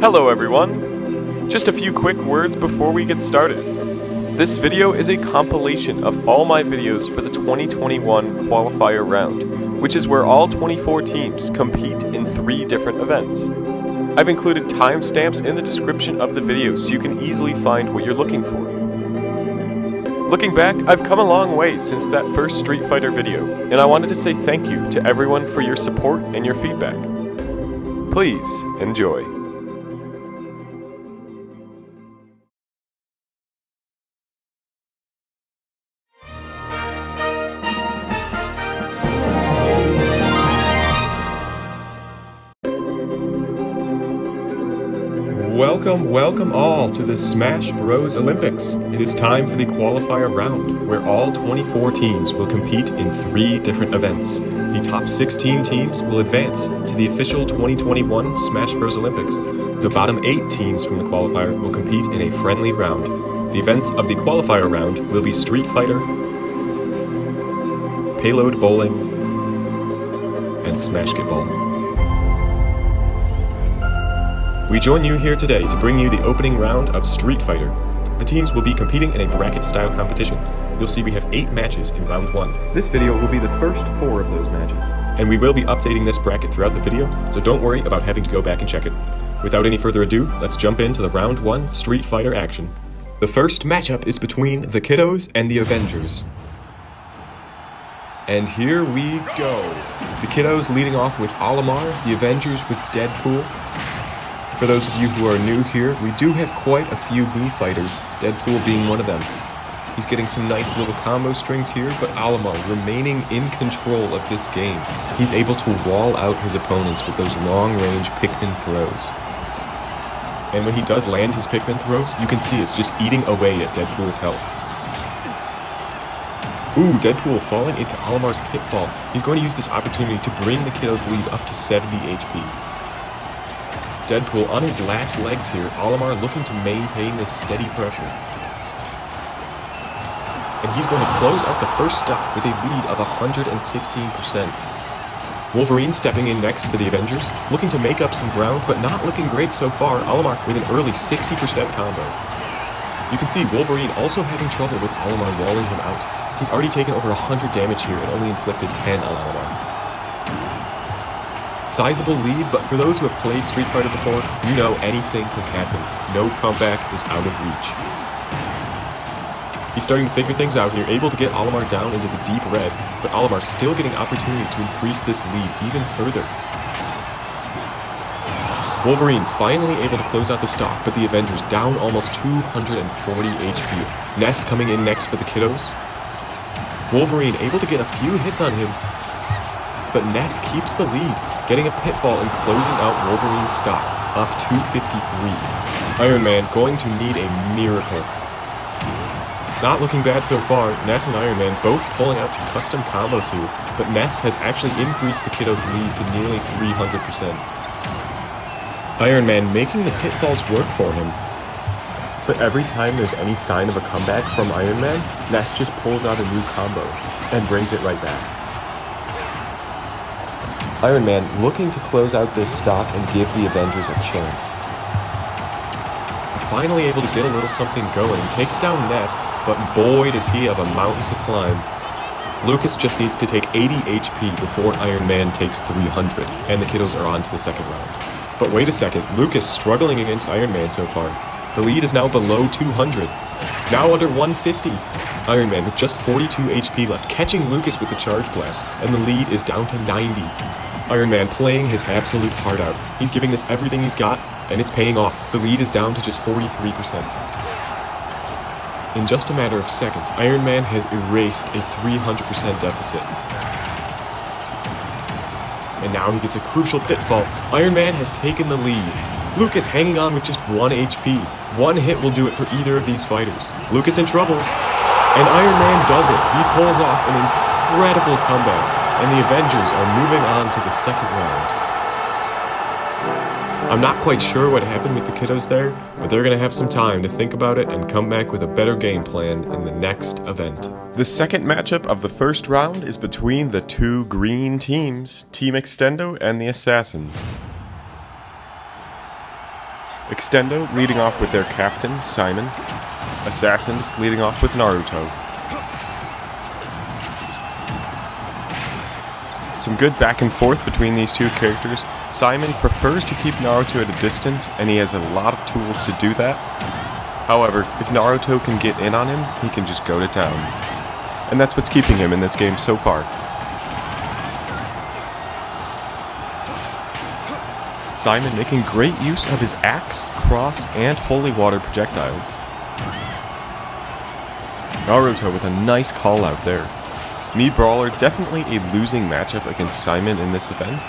Hello everyone! Just a few quick words before we get started. This video is a compilation of all my videos for the 2021 Qualifier Round, which is where all 24 teams compete in 3 different events. I've included timestamps in the description of the video so you can easily find what you're looking for. Looking back, I've come a long way since that first Street Fighter video, and I wanted to say thank you to everyone for your support and your feedback. Please enjoy. Welcome all to the Smash Bros. Olympics. It is time for the Qualifier Round, where all 24 teams will compete in 3 different events. The top 16 teams will advance to the official 2021 Smash Bros. Olympics. The bottom 8 teams from the qualifier will compete in a friendly round. The events of the Qualifier Round will be Street Fighter, Payload Bowling, and Smashketball. We join you here today to bring you the opening round of Street Fighter. The teams will be competing in a bracket-style competition. You'll see we have 8 matches in round 1. This video will be the first 4 of those matches. And we will be updating this bracket throughout the video, so don't worry about having to go back and check it. Without any further ado, let's jump into the round 1 Street Fighter action. The first matchup is between the Kiddos and the Avengers. And here we go. The Kiddos leading off with Olimar, the Avengers with Deadpool. For those of you who are new here, we do have quite a few Mii fighters, Deadpool being one of them. He's getting some nice little combo strings here, but Olimar remaining in control of this game. He's able to wall out his opponents with those long-range Pikmin throws. And when he does land his Pikmin throws, you can see it's just eating away at Deadpool's health. Ooh, Deadpool falling into Olimar's pitfall. He's going to use this opportunity to bring the Kiddos' lead up to 70 HP. Deadpool on his last legs here, Olimar looking to maintain this steady pressure. And he's going to close out the first stock with a lead of 116%. Wolverine stepping in next for the Avengers, looking to make up some ground, but not looking great so far. Olimar with an early 60% combo. You can see Wolverine also having trouble with Olimar walling him out. He's already taken over 100 damage here and only inflicted 10 on Olimar. Sizable lead, but for those who have played Street Fighter before, you know anything can happen. No comeback is out of reach. He's starting to figure things out here, able to get Olimar down into the deep red, but Olimar still getting opportunity to increase this lead even further. Wolverine finally able to close out the stock, but the Avengers down almost 240 HP. Ness coming in next for the Kiddos. Wolverine able to get a few hits on him, but Ness keeps the lead, getting a pitfall and closing out Wolverine's stock, up 253. Iron Man going to need a miracle. Not looking bad so far, Ness and Iron Man both pulling out some custom combos here, but Ness has actually increased the Kiddos' lead to nearly 300%. Iron Man making the pitfalls work for him, but every time there's any sign of a comeback from Iron Man, Ness just pulls out a new combo and brings it right back. Iron Man looking to close out this stock and give the Avengers a chance. Finally able to get a little something going, takes down Ness, but boy does he have a mountain to climb. Lucas just needs to take 80 HP before Iron Man takes 300, and the Kiddos are on to the second round. But wait a second, Lucas struggling against Iron Man so far. The lead is now below 200, now under 150. Iron Man with just 42 HP left, catching Lucas with the Charge Blast, and the lead is down to 90. Iron Man playing his absolute heart out. He's giving this everything he's got, and it's paying off. The lead is down to just 43%. In just a matter of seconds, Iron Man has erased a 300% deficit. And now he gets a crucial pitfall. Iron Man has taken the lead. Lucas hanging on with just 1 HP. One hit will do it for either of these fighters. Lucas in trouble, and Iron Man does it. He pulls off an incredible comeback. And the Avengers are moving on to the second round. I'm not quite sure what happened with the Kiddos there, but they're going to have some time to think about it and come back with a better game plan in the next event. The second matchup of the first round is between the 2 green teams, Team Extendo and the Assassins. Extendo leading off with their captain, Simon. Assassins leading off with Naruto. Some good back and forth between these two characters. Simon prefers to keep Naruto at a distance, and he has a lot of tools to do that. However, if Naruto can get in on him, he can just go to town. And that's what's keeping him in this game so far. Simon making great use of his axe, cross, and holy water projectiles. Naruto with a nice call out there. Mii Brawler definitely a losing matchup against Simon in this event.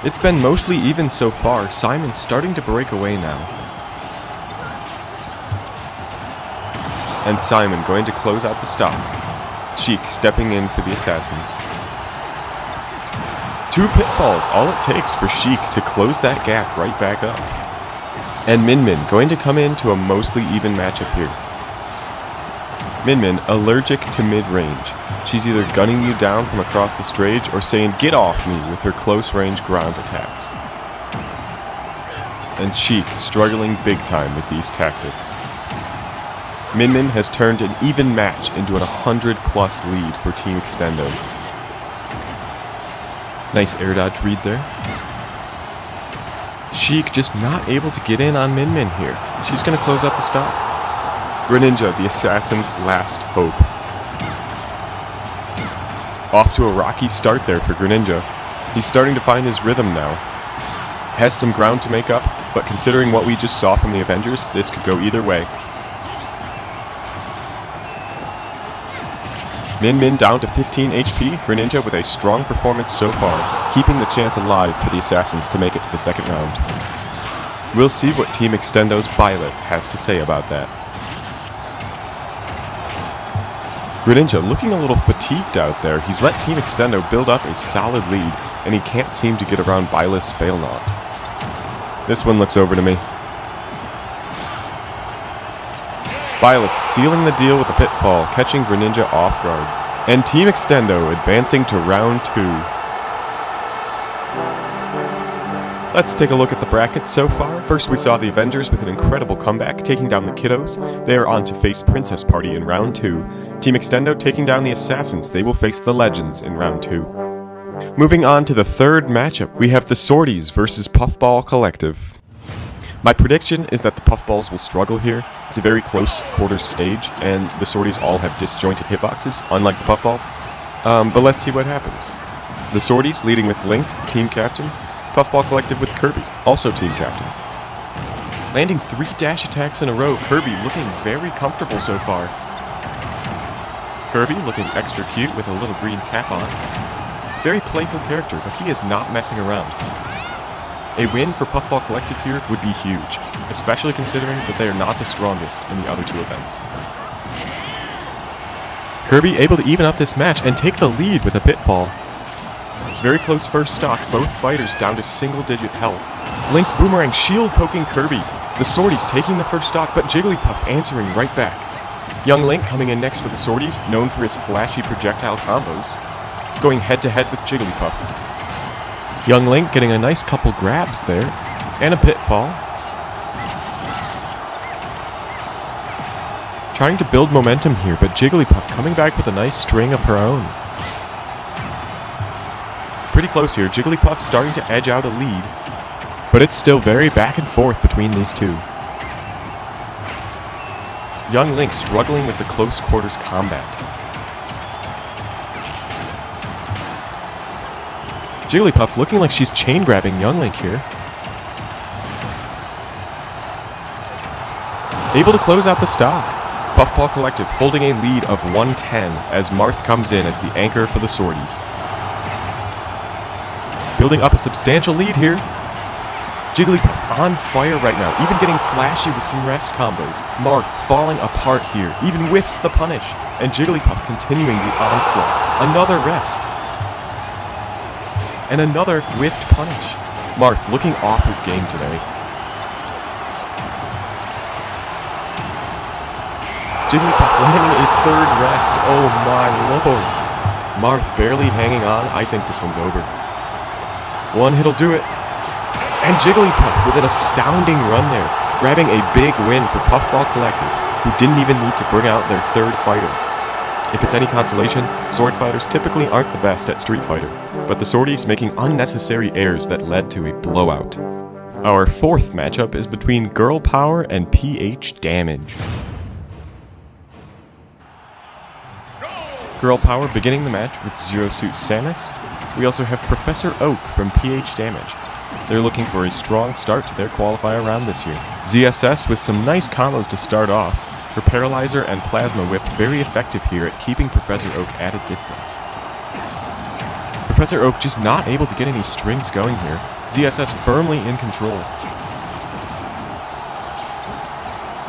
It's been mostly even so far. Simon's starting to break away now. And Simon going to close out the stock. Sheik stepping in for the Assassins. 2 pitfalls, all it takes for Sheik to close that gap right back up. And Min Min going to come into a mostly even matchup here. Min Min allergic to mid-range. She's either gunning you down from across the stage or saying get off me with her close-range ground attacks. And Sheik struggling big time with these tactics. Min Min has turned an even match into an 100+ lead for Team Extendo. Nice air dodge read there. Sheik just not able to get in on Min Min here. She's going to close out the stock. Greninja, the Assassin's last hope. Off to a rocky start there for Greninja. He's starting to find his rhythm now. Has some ground to make up, but considering what we just saw from the Avengers, this could go either way. Min Min down to 15 HP, Greninja with a strong performance so far, keeping the chance alive for the Assassins to make it to the second round. We'll see what Team Extendo's Violet has to say about that. Greninja looking a little fatigued out there. He's let Team Extendo build up a solid lead, and he can't seem to get around Byleth's Fail Not. This one looks over to me. Byleth sealing the deal with a pitfall, catching Greninja off guard. And Team Extendo advancing to round 2. Let's take a look at the bracket so far. First we saw the Avengers with an incredible comeback, taking down the Kiddos. They are on to face Princess Party in round 2. Team Extendo taking down the Assassins. They will face the Legends in round 2. Moving on to the third matchup, we have the Swordies versus Puffball Collective. My prediction is that the Puffballs will struggle here. It's a very close quarters stage, and the Swordies all have disjointed hitboxes, unlike the Puffballs. But let's see what happens. The Swordies leading with Link, team captain. Puffball Collective with Kirby, also team captain. Landing 3 dash attacks in a row, Kirby looking very comfortable so far. Kirby looking extra cute with a little green cap on. Very playful character, but he is not messing around. A win for Puffball Collective here would be huge, especially considering that they are not the strongest in the other 2 events. Kirby able to even up this match and take the lead with a pitfall. Very close first stock, both fighters down to single-digit health. Link's boomerang shield poking Kirby. The Swordies taking the first stock, but Jigglypuff answering right back. Young Link coming in next for the Swordies, known for his flashy projectile combos. Going head-to-head with Jigglypuff. Young Link getting a nice couple grabs there, and a pitfall. Trying to build momentum here, but Jigglypuff coming back with a nice string of her own. Pretty close here. Jigglypuff starting to edge out a lead, but it's still very back and forth between these 2. Young Link struggling with the close quarters combat. Jigglypuff looking like she's chain grabbing Young Link here. Able to close out the stock. Puffball Collective holding a lead of 110 as Marth comes in as the anchor for the Swordies. Building up a substantial lead here. Jigglypuff on fire right now, even getting flashy with some rest combos. Marth falling apart here, even whiffs the punish. And Jigglypuff continuing the onslaught. Another rest. And another whiffed punish. Marth looking off his game today. Jigglypuff landing a third rest. Oh my lord. Marth barely hanging on. I think this one's over. One hit'll do it. And Jigglypuff with an astounding run there. grabbing a big win for Puffball Collective, who didn't even need to bring out their third fighter. If it's any consolation, sword fighters typically aren't the best at Street Fighter, but the Swordies making unnecessary errors that led to a blowout. Our fourth matchup is between Girl Power and PH Damage. Girl Power beginning the match with Zero Suit Samus. We also have Professor Oak from PH Damage. They're looking for a strong start to their qualifier round this year. ZSS with some nice combos to start off. Her Paralyzer and Plasma Whip very effective here at keeping Professor Oak at a distance. Professor Oak just not able to get any strings going here. ZSS firmly in control.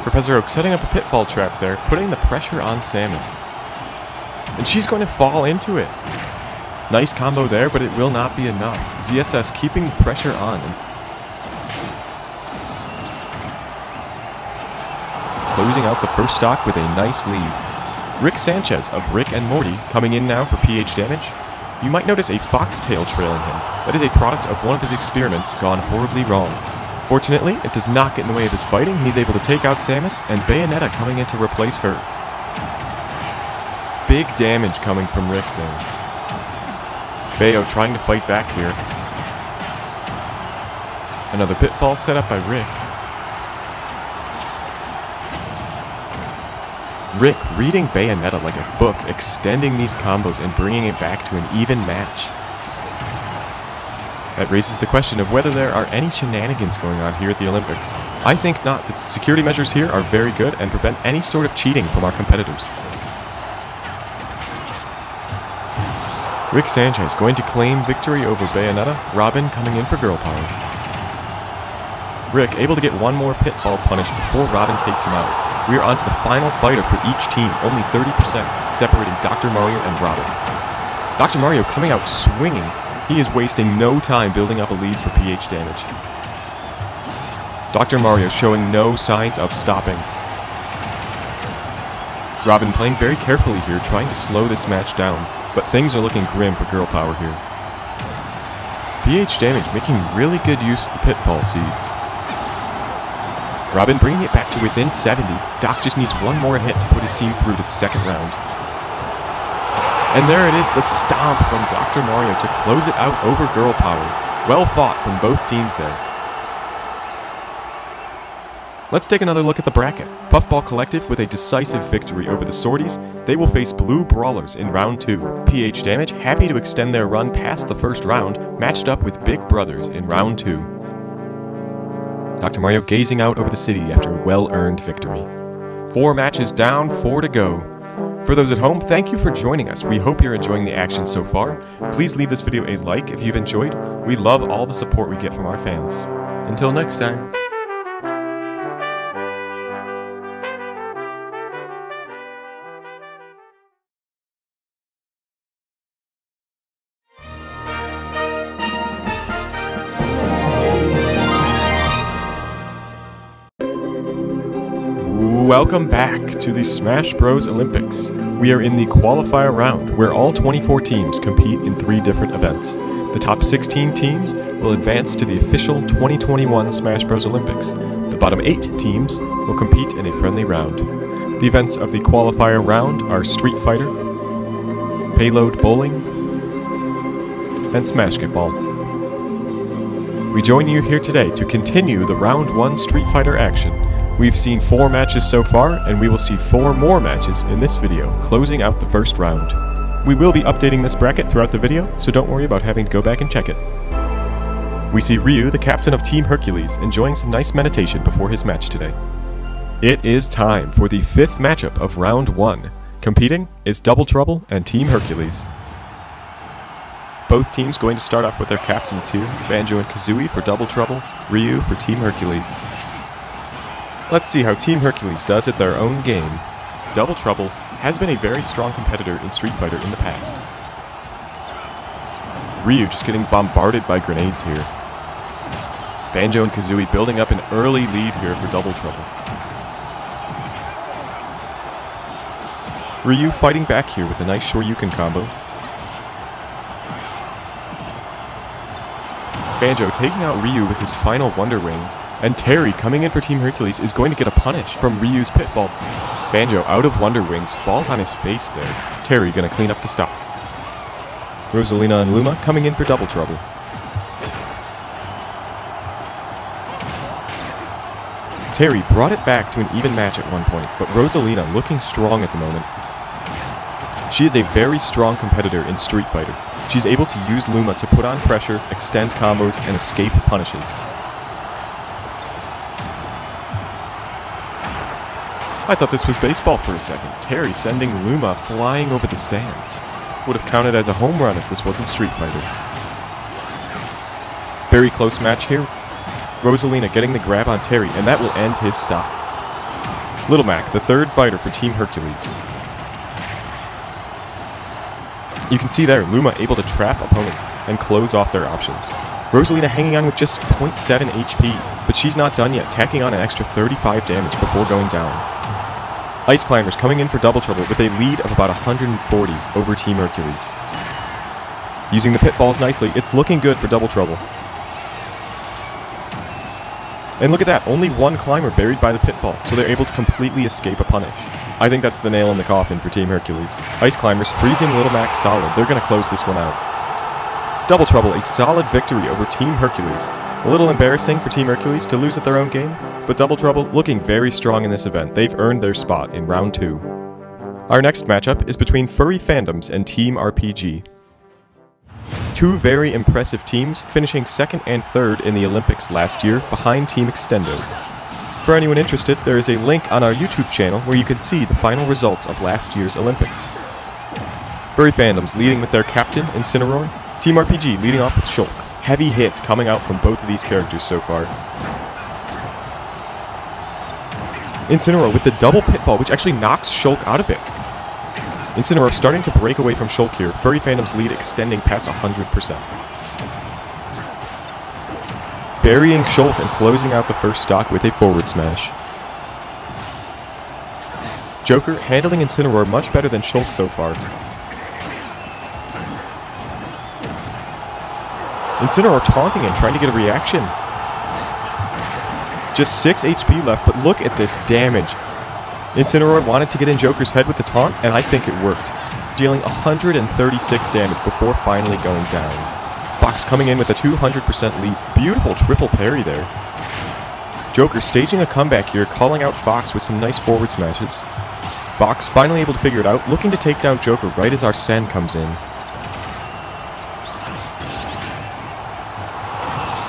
Professor Oak setting up a pitfall trap there, putting the pressure on Samus. And she's going to fall into it. Nice combo there, but it will not be enough. ZSS keeping the pressure on. Closing out the first stock with a nice lead. Rick Sanchez of Rick and Morty coming in now for PH Damage. You might notice a foxtail trailing him. That is a product of one of his experiments gone horribly wrong. Fortunately, it does not get in the way of his fighting. He's able to take out Samus, and Bayonetta coming in to replace her. Big damage coming from Rick there. Bayo trying to fight back here. Another pitfall set up by Rick. Rick reading Bayonetta like a book, extending these combos and bringing it back to an even match. That raises the question of whether there are any shenanigans going on here at the Olympics. I think not. The security measures here are very good and prevent any sort of cheating from our competitors. Rick Sanchez going to claim victory over Bayonetta. Robin coming in for Girl Power. Rick able to get one more pitfall punish before Robin takes him out. We are on to the final fighter for each team, only 30%, separating Dr. Mario and Robin. Dr. Mario coming out swinging. He is wasting no time building up a lead for PH Damage. Dr. Mario showing no signs of stopping. Robin playing very carefully here, trying to slow this match down, but things are looking grim for Girl Power here. PH Damage making really good use of the pitfall seeds. Robin bringing it back to within 70. Doc just needs one more hit to put his team through to the second round. And there it is, the stomp from Dr. Mario to close it out over Girl Power. Well fought from both teams there. Let's take another look at the bracket. Puffball Collective with a decisive victory over the Swordies. They will face Blue Brawlers in round 2. PH Damage happy to extend their run past the first round, matched up with Big Brothers in round 2. Dr. Mario gazing out over the city after a well-earned victory. 4 matches down, 4 to go. For those at home, thank you for joining us. We hope you're enjoying the action so far. Please leave this video a like if you've enjoyed. We love all the support we get from our fans. Until next time. Welcome back to the Smash Bros. Olympics. We are in the Qualifier Round, where all 24 teams compete in 3 different events. The top 16 teams will advance to the official 2021 Smash Bros. Olympics. The bottom 8 teams will compete in a friendly round. The events of the Qualifier Round are Street Fighter, Payload Bowling, and Smashketball. We join you here today to continue the Round 1 Street Fighter action. We've seen 4 matches so far, and we will see 4 more matches in this video, closing out the first round. We will be updating this bracket throughout the video, so don't worry about having to go back and check it. We see Ryu, the captain of Team Hercules, enjoying some nice meditation before his match today. It is time for the 5th matchup of round 1. Competing is Double Trouble and Team Hercules. Both teams going to start off with their captains here, Banjo and Kazooie for Double Trouble, Ryu for Team Hercules. Let's see how Team Hercules does at their own game. Double Trouble has been a very strong competitor in Street Fighter in the past. Ryu just getting bombarded by grenades here. Banjo and Kazooie building up an early lead here for Double Trouble. Ryu fighting back here with a nice Shoryuken combo. Banjo taking out Ryu with his final Wonder Ring. And Terry, coming in for Team Hercules, is going to get a punish from Ryu's pitfall. Banjo, out of Wonder Wings, falls on his face there. Terry going to clean up the stock. Rosalina and Luma coming in for double trouble. Terry brought it back to an even match at one point, but Rosalina looking strong at the moment. She is a very strong competitor in Street Fighter. She's able to use Luma to put on pressure, extend combos, and escape punishes. I thought this was baseball for a second. Terry sending Luma flying over the stands. Would have counted as a home run if this wasn't Street Fighter. Very close match here. Rosalina getting the grab on Terry, and that will end his stock. Little Mac, the third fighter for Team Hercules. You can see there, Luma able to trap opponents and close off their options. Rosalina hanging on with just 0.7 HP, but she's not done yet, tacking on an extra 35 damage before going down. Ice Climbers coming in for double trouble with a lead of about 140 over Team Hercules. Using the pitfalls nicely, it's looking good for double trouble. And look at that, only one climber buried by the pitfall, so they're able to completely escape a punish. I think that's the nail in the coffin for Team Hercules. Ice Climbers freezing Little Mac solid. They're going to close this one out. Double trouble, a solid victory over Team Hercules. A little embarrassing for Team Hercules to lose at their own game, but Double Trouble looking very strong in this event. They've earned their spot in round 2. Our next matchup is between Furry Fandoms and Team RPG. Two very impressive teams, finishing 2nd and 3rd in the Olympics last year behind Team Extendo. For anyone interested, there is a link on our YouTube channel where you can see the final results of last year's Olympics. Furry Fandoms leading with their captain, Incineroar. Team RPG leading off with Shulk. Heavy hits coming out from both of these characters so far. Incineroar with the double pitfall, which actually knocks Shulk out of it. Incineroar starting to break away from Shulk here. Furry Fandom's lead extending past 100%. Burying Shulk and closing out the first stock with a forward smash. Joker handling Incineroar much better than Shulk so far. Incineroar taunting him, trying to get a reaction. Just 6 HP left, but look at this damage. Incineroar wanted to get in Joker's head with the taunt, and I think it worked. Dealing 136 damage before finally going down. Fox coming in with a 200% lead. Beautiful triple parry there. Joker staging a comeback here, calling out Fox with some nice forward smashes. Fox finally able to figure it out, looking to take down Joker right as Arsene comes in.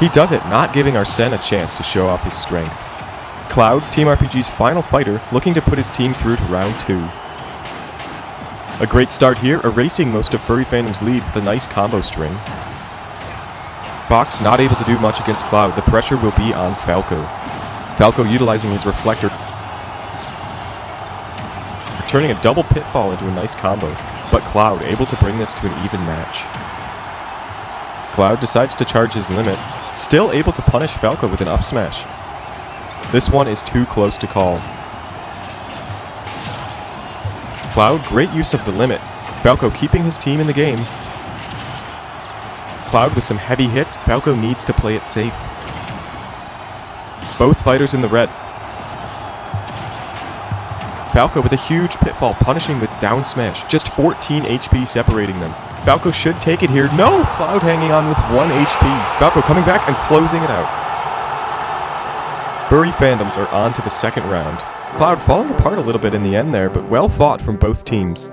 He does it, not giving Arsene a chance to show off his strength. Cloud, Team RPG's final fighter, looking to put his team through to round 2. A great start here, erasing most of Furry Fandom's lead with a nice combo string. Fox not able to do much against Cloud. The pressure will be on Falco. Falco utilizing his reflector. Turning a double pitfall into a nice combo, but Cloud able to bring this to an even match. Cloud decides to charge his limit, still able to punish Falco with an up smash. This one is too close to call. Cloud, great use of the limit. Falco keeping his team in the game. Cloud with some heavy hits. Falco needs to play it safe. Both fighters in the red. Falco with a huge pitfall, punishing with down smash. Just 14 HP separating them. Falco should take it here. No! Cloud hanging on with 1 HP. Falco coming back and closing it out. Furry Fandoms are on to the second round. Cloud falling apart a little bit in the end there, but well fought from both teams.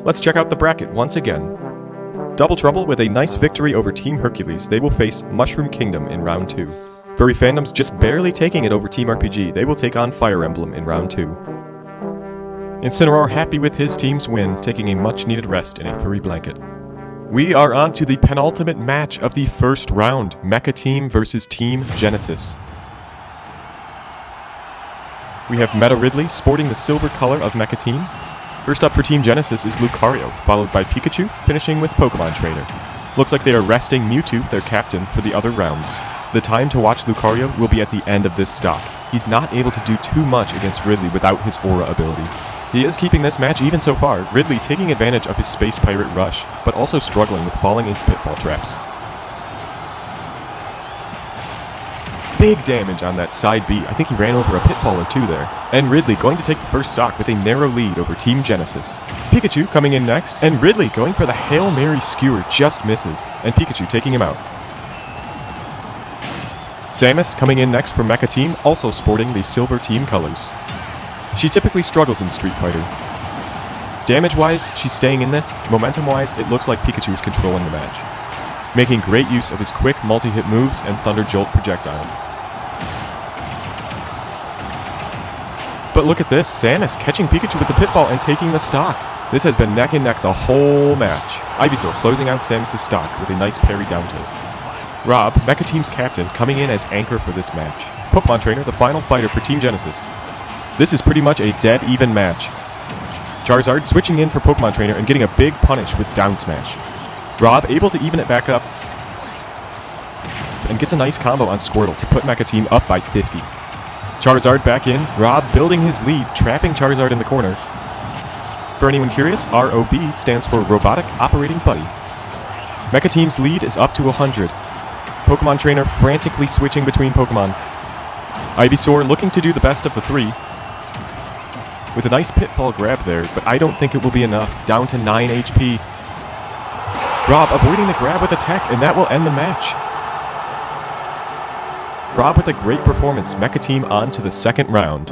Let's check out the bracket once again. Double Trouble with a nice victory over Team Hercules. They will face Mushroom Kingdom in round 2. Furry Fandoms just barely taking it over Team RPG. They will take on Fire Emblem in round 2. Incineroar happy with his team's win, taking a much needed rest in a furry blanket. We are on to the penultimate match of the first round, Mecha Team versus Team Genesis. We have Meta Ridley sporting the silver color of Mecha Team. First up for Team Genesis is Lucario, followed by Pikachu, finishing with Pokemon Trainer. Looks like they are resting Mewtwo, their captain, for the other rounds. The time to watch Lucario will be at the end of this stock. He's not able to do too much against Ridley without his aura ability. He is keeping this match even so far, Ridley taking advantage of his Space Pirate rush, but also struggling with falling into pitfall traps. Big damage on that side B. I think he ran over a pitfall or two there. And Ridley going to take the first stock with a narrow lead over Team Genesis. Pikachu coming in next, and Ridley going for the Hail Mary skewer just misses, and Pikachu taking him out. Samus coming in next for Mecha Team, also sporting the silver team colors. She typically struggles in Street Fighter. Damage-wise, she's staying in this. Momentum-wise, it looks like Pikachu is controlling the match, making great use of his quick multi-hit moves and Thunder Jolt projectile. But look at this, Samus catching Pikachu with the pitfall and taking the stock. This has been neck and neck the whole match. Ivysaur closing out Samus' stock with a nice parry down tilt. Rob, Mecha Team's captain, coming in as anchor for this match. Pokemon Trainer, the final fighter for Team Genesis. This is pretty much a dead even match. Charizard switching in for Pokemon Trainer and getting a big punish with down smash. Rob able to even it back up and gets a nice combo on Squirtle to put Mecha Team up by 50. Charizard back in, Rob building his lead, trapping Charizard in the corner. For anyone curious, ROB stands for Robotic Operating Buddy. Mecha Team's lead is up to 100. Pokemon Trainer frantically switching between Pokemon. Ivysaur looking to do the best of the three, with a nice pitfall grab there, but I don't think it will be enough. Down to 9 HP. Rob avoiding the grab with attack, and that will end the match. Rob with a great performance, Mecha Team on to the second round.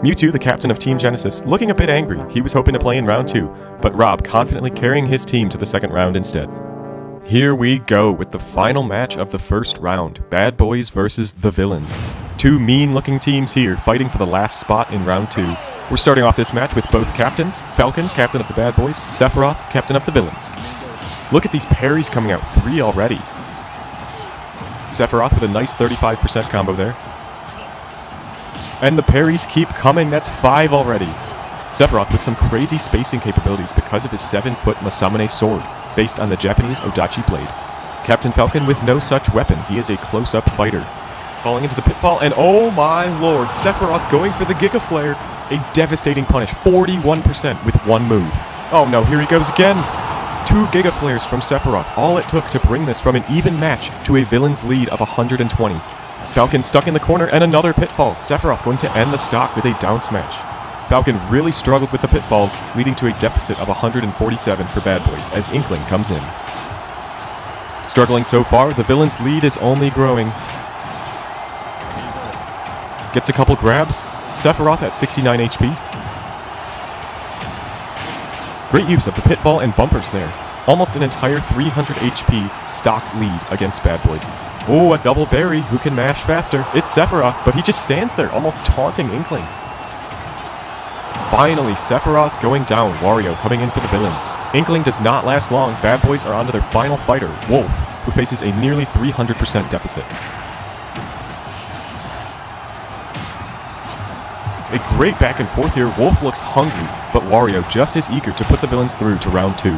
Mewtwo, the captain of Team Genesis, looking a bit angry. He was hoping to play in round 2, but Rob confidently carrying his team to the second round instead. Here we go with the final match of the first round, Bad Boys versus the Villains. Two mean-looking teams here fighting for the last spot in round 2. We're starting off this match with both captains, Falcon, captain of the Bad Boys, Sephiroth, captain of the Villains. Look at these parries coming out, 3 already. Sephiroth with a nice 35% combo there. And the parries keep coming, that's 5 already. Sephiroth with some crazy spacing capabilities because of his 7-foot Masamune sword, based on the Japanese Odachi blade. Captain Falcon with no such weapon, he is a close-up fighter. Falling into the pitfall, and oh my lord, Sephiroth going for the Giga Flare. A devastating punish, 41% with one move. Oh no, here he goes again. 2 Giga Flares from Sephiroth, all it took to bring this from an even match to a villain's lead of 120. Falcon stuck in the corner and another pitfall. Sephiroth going to end the stock with a down smash. Falcon really struggled with the pitfalls, leading to a deficit of 147 for Bad Boys as Inkling comes in. Struggling so far, the villain's lead is only growing. Gets a couple grabs. Sephiroth at 69 HP. Great use of the pitfall and bumpers there. Almost an entire 300 HP stock lead against Bad Boys. Oh, a double berry. Who can mash faster? It's Sephiroth, but he just stands there, almost taunting Inkling. Finally, Sephiroth going down. Wario coming in for the villains. Inkling does not last long. Bad Boys are onto their final fighter, Wolf, who faces a nearly 300% deficit. A great back and forth here. Wolf looks hungry, but Wario just as eager to put the villains through to round 2.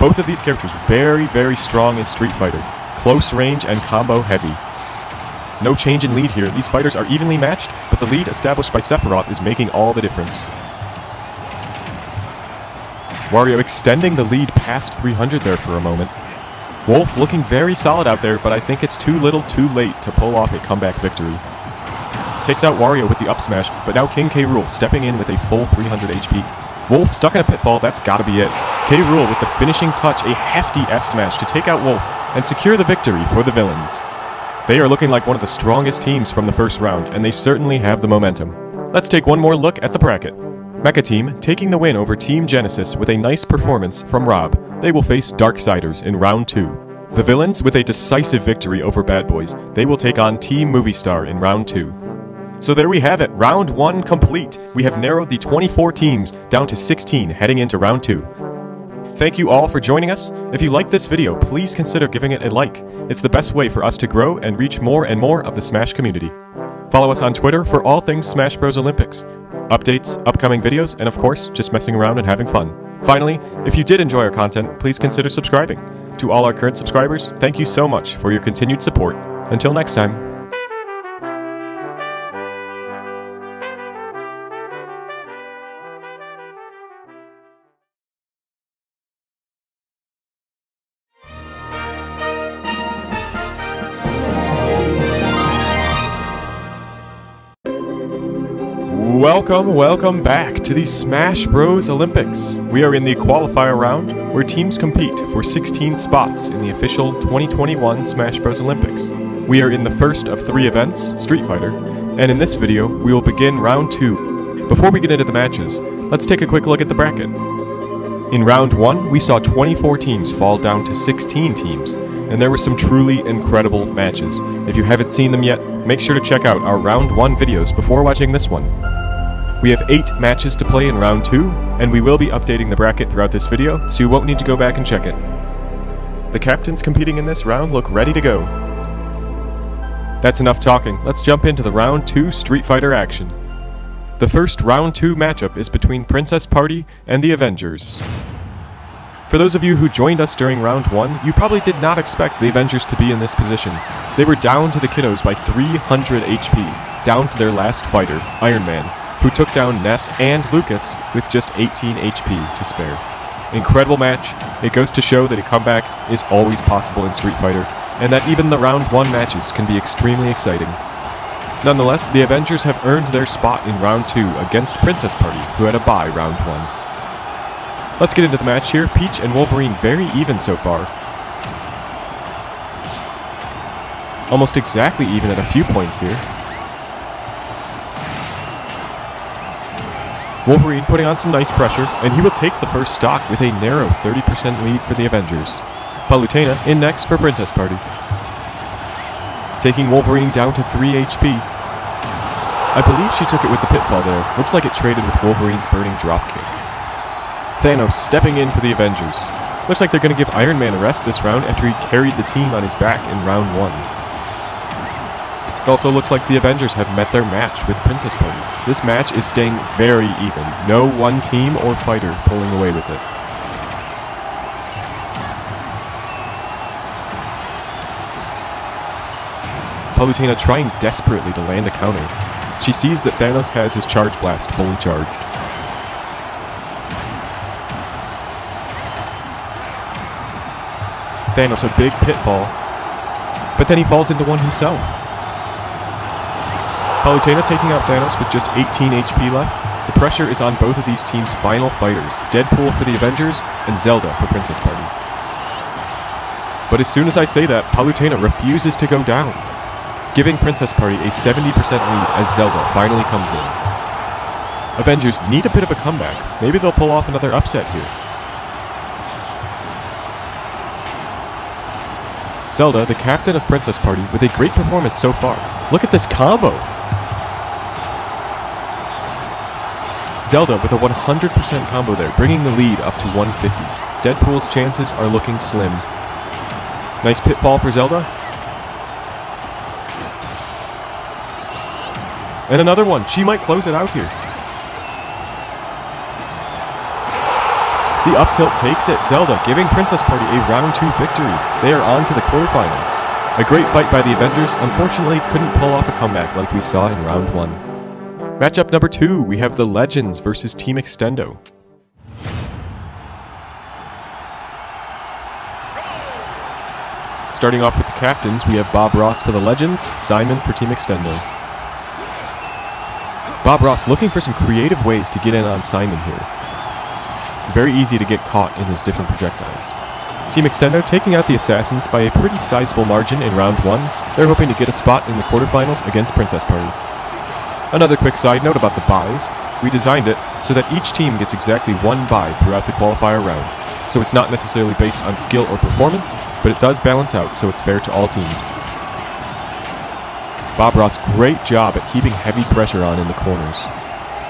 Both of these characters very, very strong in Street Fighter. Close range and combo heavy. No change in lead here. These fighters are evenly matched, but the lead established by Sephiroth is making all the difference. Wario extending the lead past 300 there for a moment. Wolf looking very solid out there, but I think it's too little too late to pull off a comeback victory. Takes out Wario with the up smash, but now King K. Rool stepping in with a full 300 HP. Wolf stuck in a pitfall, that's gotta be it. K. Rool with the finishing touch, a hefty F smash to take out Wolf and secure the victory for the villains. They are looking like one of the strongest teams from the first round, and they certainly have the momentum. Let's take one more look at the bracket. Mecha Team taking the win over Team Genesis with a nice performance from Rob. They will face Darksiders in round 2. The Villains with a decisive victory over Bad Boys. They will take on Team Movie Star in round 2. So there we have it, round 1 complete. We have narrowed the 24 teams down to 16 heading into round 2. Thank you all for joining us. If you like this video, please consider giving it a like. It's the best way for us to grow and reach more and more of the Smash community. Follow us on Twitter for all things Smash Bros. Olympics. Updates, upcoming videos, and of course, just messing around and having fun. Finally, if you did enjoy our content, please consider subscribing. To all our current subscribers, thank you so much for your continued support. Until next time. Welcome back to the Smash Bros. Olympics. We are in the Qualifier Round, where teams compete for 16 spots in the official 2021 Smash Bros. Olympics. We are in the first of 3 events, Street Fighter, and in this video, we will begin Round 2. Before we get into the matches, let's take a quick look at the bracket. In Round 1, we saw 24 teams fall down to 16 teams, and there were some truly incredible matches. If you haven't seen them yet, make sure to check out our Round 1 videos before watching this one. We have 8 matches to play in Round 2, and we will be updating the bracket throughout this video, so you won't need to go back and check it. The captains competing in this round look ready to go. That's enough talking, let's jump into the Round 2 Street Fighter action. The first Round 2 matchup is between Princess Party and the Avengers. For those of you who joined us during Round 1, you probably did not expect the Avengers to be in this position. They were down to the kiddos by 300 HP, down to their last fighter, Iron Man, who took down Ness and Lucas with just 18 HP to spare. Incredible match. It goes to show that a comeback is always possible in Street Fighter, and that even the Round 1 matches can be extremely exciting. Nonetheless, the Avengers have earned their spot in Round 2 against Princess Party, who had a bye Round 1. Let's get into the match here. Peach and Wolverine very even so far. Almost exactly even at a few points here. Wolverine putting on some nice pressure, and he will take the first stock with a narrow 30% lead for the Avengers. Palutena in next for Princess Party. Taking Wolverine down to 3 HP. I believe she took it with the pitfall there. Looks like it traded with Wolverine's burning dropkick. Thanos stepping in for the Avengers. Looks like they're going to give Iron Man a rest this round after he carried the team on his back in Round 1. It also looks like the Avengers have met their match with Princess Party. This match is staying very even. No one team or fighter pulling away with it. Palutena trying desperately to land a counter. She sees that Thanos has his Charge Blast fully charged. Thanos a big pitfall, but then he falls into one himself. Palutena taking out Thanos with just 18 HP left. The pressure is on both of these teams' final fighters, Deadpool for the Avengers and Zelda for Princess Party. But as soon as I say that, Palutena refuses to go down, giving Princess Party a 70% lead as Zelda finally comes in. Avengers need a bit of a comeback. Maybe they'll pull off another upset here. Zelda, the captain of Princess Party, with a great performance so far. Look at this combo! Zelda with a 100% combo there, bringing the lead up to 150. Deadpool's chances are looking slim. Nice pitfall for Zelda. And another one. She might close it out here. The up tilt takes it. Zelda giving Princess Party a Round 2 victory. They are on to the quarterfinals. A great fight by the Avengers. Unfortunately, couldn't pull off a comeback like we saw in Round 1. Matchup number 2, we have the Legends versus Team Extendo. Starting off with the captains, we have Bob Ross for the Legends, Simon for Team Extendo. Bob Ross looking for some creative ways to get in on Simon here. It's very easy to get caught in his different projectiles. Team Extendo taking out the Assassins by a pretty sizable margin in Round 1. They're hoping to get a spot in the quarterfinals against Princess Party. Another quick side note about the buys. We designed it so that each team gets exactly 1 buy throughout the qualifier round. So it's not necessarily based on skill or performance, but it does balance out so it's fair to all teams. Bob Ross, great job at keeping heavy pressure on in the corners.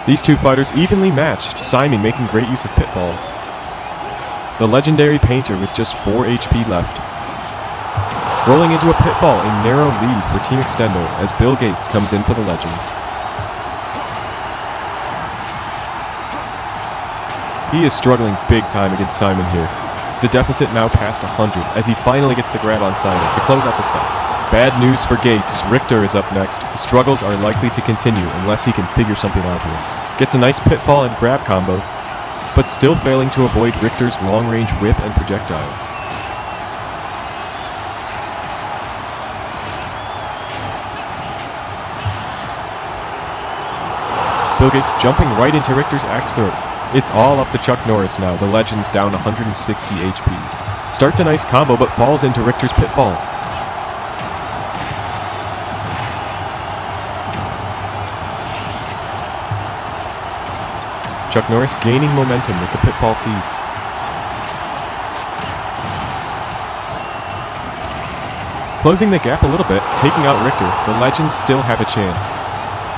These two fighters evenly matched, Simon making great use of pitfalls. The legendary Painter with just 4 HP left. Rolling into a pitfall, a narrow lead for Team Extendo as Bill Gates comes in for the Legends. He is struggling big time against Simon here. The deficit now past 100 as he finally gets the grab on Simon to close out the stock. Bad news for Gates. Richter is up next. The struggles are likely to continue unless he can figure something out here. Gets a nice pitfall and grab combo, but still failing to avoid Richter's long-range whip and projectiles. Bill Gates jumping right into Richter's axe throat. It's all up to Chuck Norris now, the Legend's down 160 HP. Starts a nice combo but falls into Richter's pitfall. Chuck Norris gaining momentum with the pitfall seeds. Closing the gap a little bit, taking out Richter, the Legends still have a chance.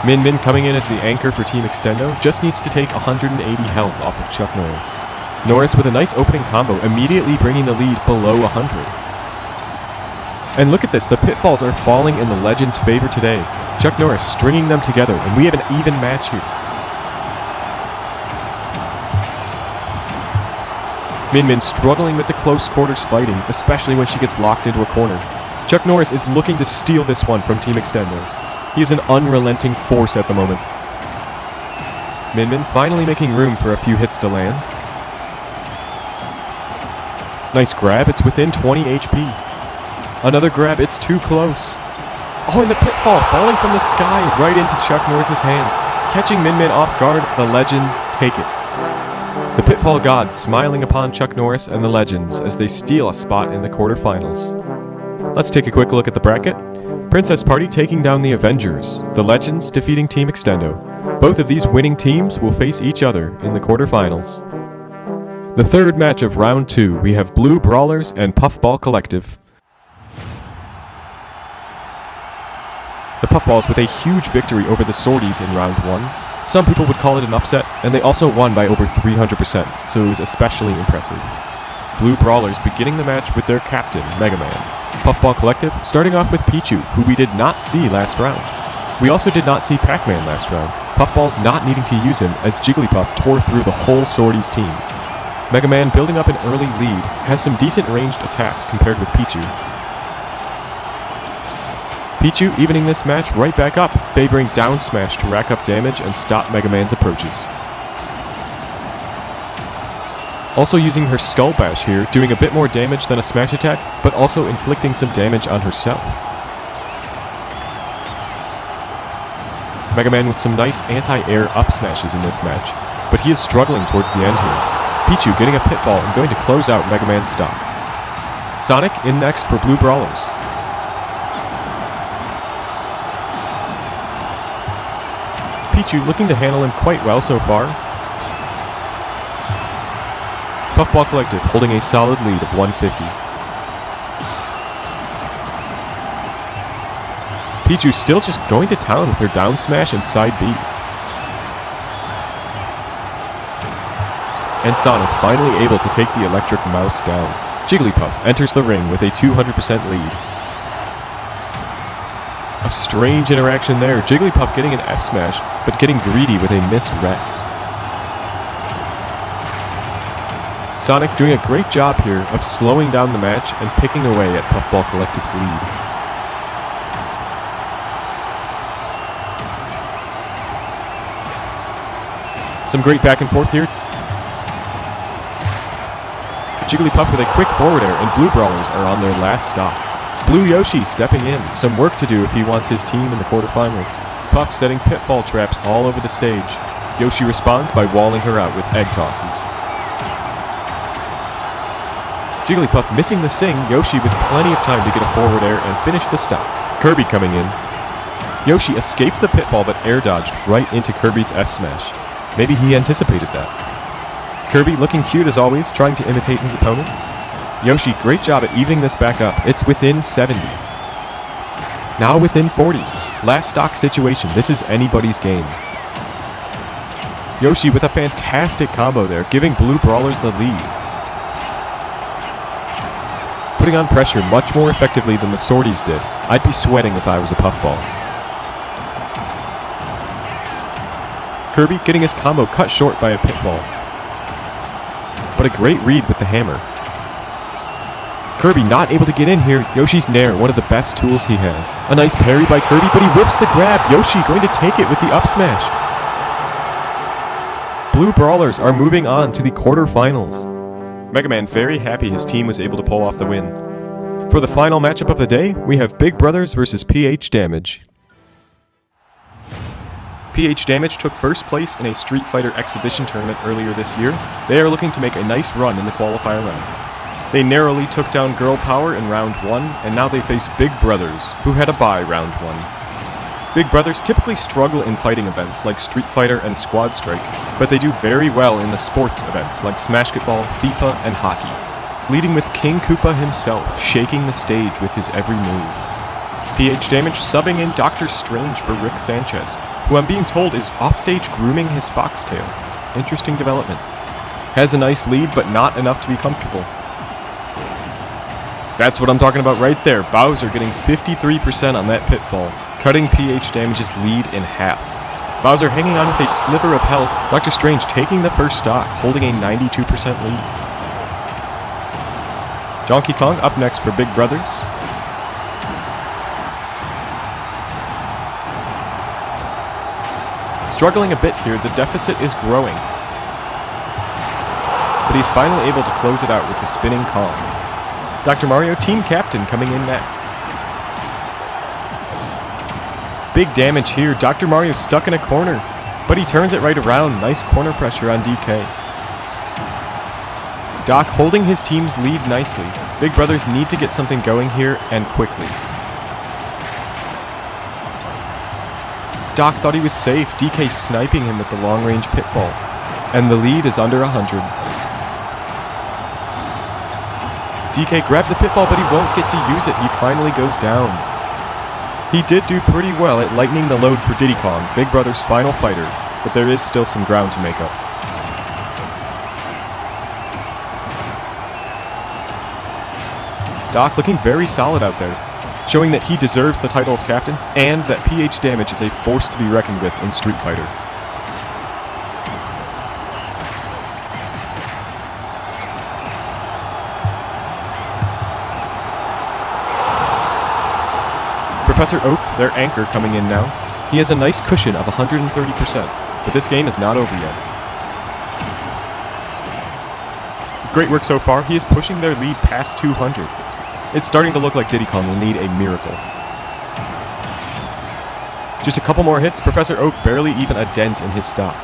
Min Min coming in as the anchor for Team Extendo, just needs to take 180 health off of Chuck Norris. Norris with a nice opening combo, immediately bringing the lead below 100. And look at this, the pitfalls are falling in the Legends' favor today. Chuck Norris stringing them together, and we have an even match here. Min Min struggling with the close quarters fighting, especially when she gets locked into a corner. Chuck Norris is looking to steal this one from Team Extendo. He is an unrelenting force at the moment. Min Min finally making room for a few hits to land. Nice grab, it's within 20 HP. Another grab, it's too close. Oh, and the pitfall falling from the sky right into Chuck Norris's hands. Catching Min Min off guard, the Legends take it. The pitfall gods smiling upon Chuck Norris and the Legends as they steal a spot in the quarterfinals. Let's take a quick look at the bracket. Princess Party taking down the Avengers, the Legends defeating Team Extendo. Both of these winning teams will face each other in the quarterfinals. The third match of round 2, we have Blue Brawlers and Puffball Collective. The Puffballs with a huge victory over the Swordies in round 1. Some people would call it an upset, and they also won by over 300%, so it was especially impressive. Blue Brawlers beginning the match with their captain, Mega Man. Puffball Collective starting off with Pichu, who we did not see last round. We also did not see Pac-Man last round, Puffballs not needing to use him as Jigglypuff tore through the whole Swordies team. Mega Man building up an early lead, has some decent ranged attacks compared with Pichu. Pichu evening this match right back up, favoring down smash to rack up damage and stop Mega Man's approaches. Also using her Skull Bash here, doing a bit more damage than a smash attack, but also inflicting some damage on herself. Mega Man with some nice anti-air up smashes in this match, but he is struggling towards the end here. Pichu getting a pitfall and going to close out Mega Man's stock. Sonic in next for Blue Brawlers. Pichu looking to handle him quite well so far. Puffball Collective holding a solid lead of 150. Pichu still just going to town with her down smash and side B. And Sonic finally able to take the electric mouse down. Jigglypuff enters the ring with a 200% lead. A strange interaction there. Jigglypuff getting an F smash, but getting greedy with a missed rest. Sonic doing a great job here of slowing down the match and picking away at Puffball Collective's lead. Some great back and forth here. Jigglypuff with a quick forward air, and Blue Brawlers are on their last stop. Blue Yoshi stepping in, some work to do if he wants his team in the quarterfinals. Puff setting pitfall traps all over the stage. Yoshi responds by walling her out with egg tosses. Jigglypuff missing the sing, Yoshi with plenty of time to get a forward air and finish the stop. Kirby coming in. Yoshi escaped the pitfall but air dodged right into Kirby's F smash. Maybe he anticipated that. Kirby looking cute as always, trying to imitate his opponents. Yoshi, great job at evening this back up. It's within 70. Now within 40. Last stock situation. This is anybody's game. Yoshi with a fantastic combo there, giving Blue Brawlers the lead. Putting on pressure much more effectively than the Swordies did. I'd be sweating if I was a Puffball. Kirby getting his combo cut short by a pitfall. But a great read with the hammer. Kirby not able to get in here. Yoshi's Nair, one of the best tools he has. A nice parry by Kirby, but he whips the grab. Yoshi going to take it with the up smash. Blue Brawlers are moving on to the quarterfinals. Mega Man very happy his team was able to pull off the win. For the final matchup of the day, we have Big Brothers versus PH Damage. PH Damage took first place in a Street Fighter exhibition tournament earlier this year. They are looking to make a nice run in the qualifier round. They narrowly took down Girl Power in round 1, and now they face Big Brothers, who had a bye round 1. Big Brothers typically struggle in fighting events like Street Fighter and Squad Strike, but they do very well in the sports events like Smashketball, FIFA, and hockey, leading with King Koopa himself, shaking the stage with his every move. PH Damage subbing in Dr. Strange for Rick Sanchez, who I'm being told is offstage grooming his foxtail. Interesting development. Has a nice lead, but not enough to be comfortable. That's what I'm talking about right there. Bowser getting 53% on that pitfall, cutting PH Damage's lead in half. Bowser hanging on with a sliver of health, Dr. Strange taking the first stock, holding a 92% lead. Donkey Kong up next for Big Brothers. Struggling a bit here, the deficit is growing. But he's finally able to close it out with the spinning Kong. Dr. Mario, team captain, coming in next. Big damage here. Dr. Mario stuck in a corner, but he turns it right around. Nice corner pressure on DK. Doc holding his team's lead nicely. Big Brothers need to get something going here, and quickly. Doc thought he was safe, DK sniping him with the long-range pitfall. And the lead is under 100. DK grabs a pitfall, but he won't get to use it. He finally goes down. He did do pretty well at lightening the load for Diddy Kong, Big Brother's final fighter, but there is still some ground to make up. Doc looking very solid out there, showing that he deserves the title of captain, and that PH Damage is a force to be reckoned with in Street Fighter. Professor Oak, their anchor, coming in now. He has a nice cushion of 130%, but this game is not over yet. Great work so far. He is pushing their lead past 200. It's starting to look like Diddy Kong will need a miracle. Just a couple more hits, Professor Oak barely even a dent in his stock.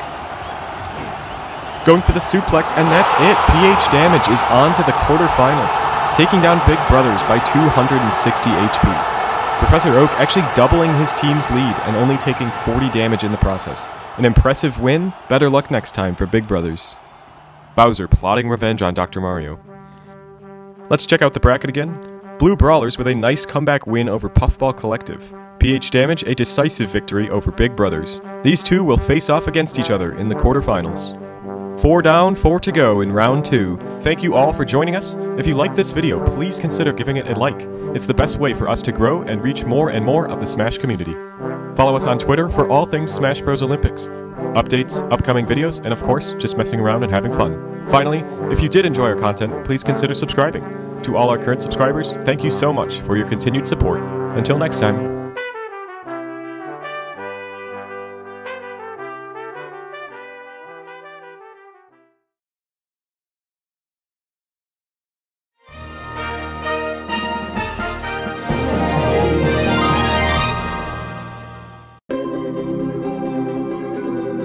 Going for the suplex, and that's it. PH Damage is on to the quarterfinals, taking down Big Brothers by 260 HP. Professor Oak actually doubling his team's lead and only taking 40 damage in the process. An impressive win, better luck next time for Big Brothers. Bowser plotting revenge on Dr. Mario. Let's check out the bracket again. Blue Brawlers with a nice comeback win over Puffball Collective. PH Damage a decisive victory over Big Brothers. These two will face off against each other in the quarterfinals. 4 down, 4 to go in round 2. Thank you all for joining us. If you like this video, please consider giving it a like. It's the best way for us to grow and reach more and more of the Smash community. Follow us on Twitter for all things Smash Bros. Olympics. Updates, upcoming videos, and of course, just messing around and having fun. Finally, if you did enjoy our content, please consider subscribing. To all our current subscribers, thank you so much for your continued support. Until next time.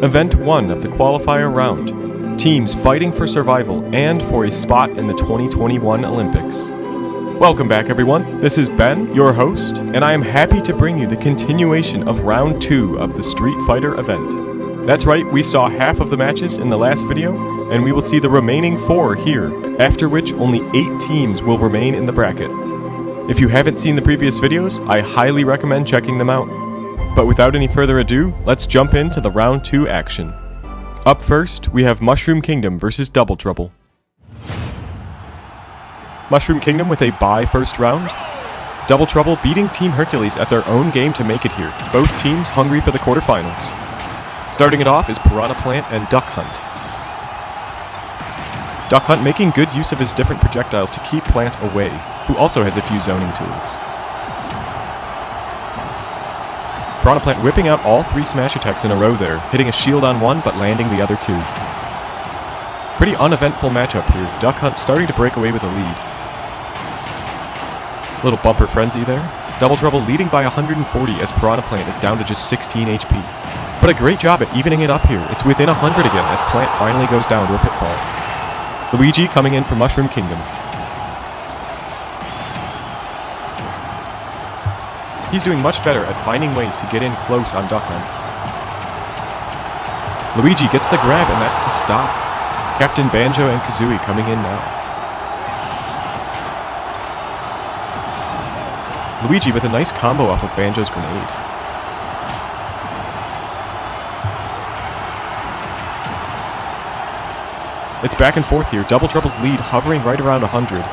Event 1 of the Qualifier Round. Teams fighting for survival and for a spot in the 2021 Olympics. Welcome back, everyone. This is Ben, your host, and I am happy to bring you the continuation of Round 2 of the Street Fighter event. That's right, we saw half of the matches in the last video, and we will see the remaining 4 here, after which only 8 teams will remain in the bracket. If you haven't seen the previous videos, I highly recommend checking them out. But without any further ado, let's jump into the Round 2 action. Up first, we have Mushroom Kingdom versus Double Trouble. Mushroom Kingdom with a bye first round. Double Trouble beating Team Hercules at their own game to make it here. Both teams hungry for the quarterfinals. Starting it off is Piranha Plant and Duck Hunt. Duck Hunt making good use of his different projectiles to keep Plant away, who also has a few zoning tools. Piranha Plant whipping out all 3 smash attacks in a row there, hitting a shield on one but landing the other 2. Pretty uneventful matchup here. Duck Hunt starting to break away with a lead. Little bumper frenzy there. Double Trouble leading by 140 as Piranha Plant is down to just 16 HP. But a great job at evening it up here. It's within 100 again as Plant finally goes down to a pitfall. Luigi coming in for Mushroom Kingdom. He's doing much better at finding ways to get in close on Duck Hunt. Luigi gets the grab, and that's the stop. Captain Banjo and Kazooie coming in now. Luigi with a nice combo off of Banjo's grenade. It's back and forth here. Double Trouble's lead hovering right around 100.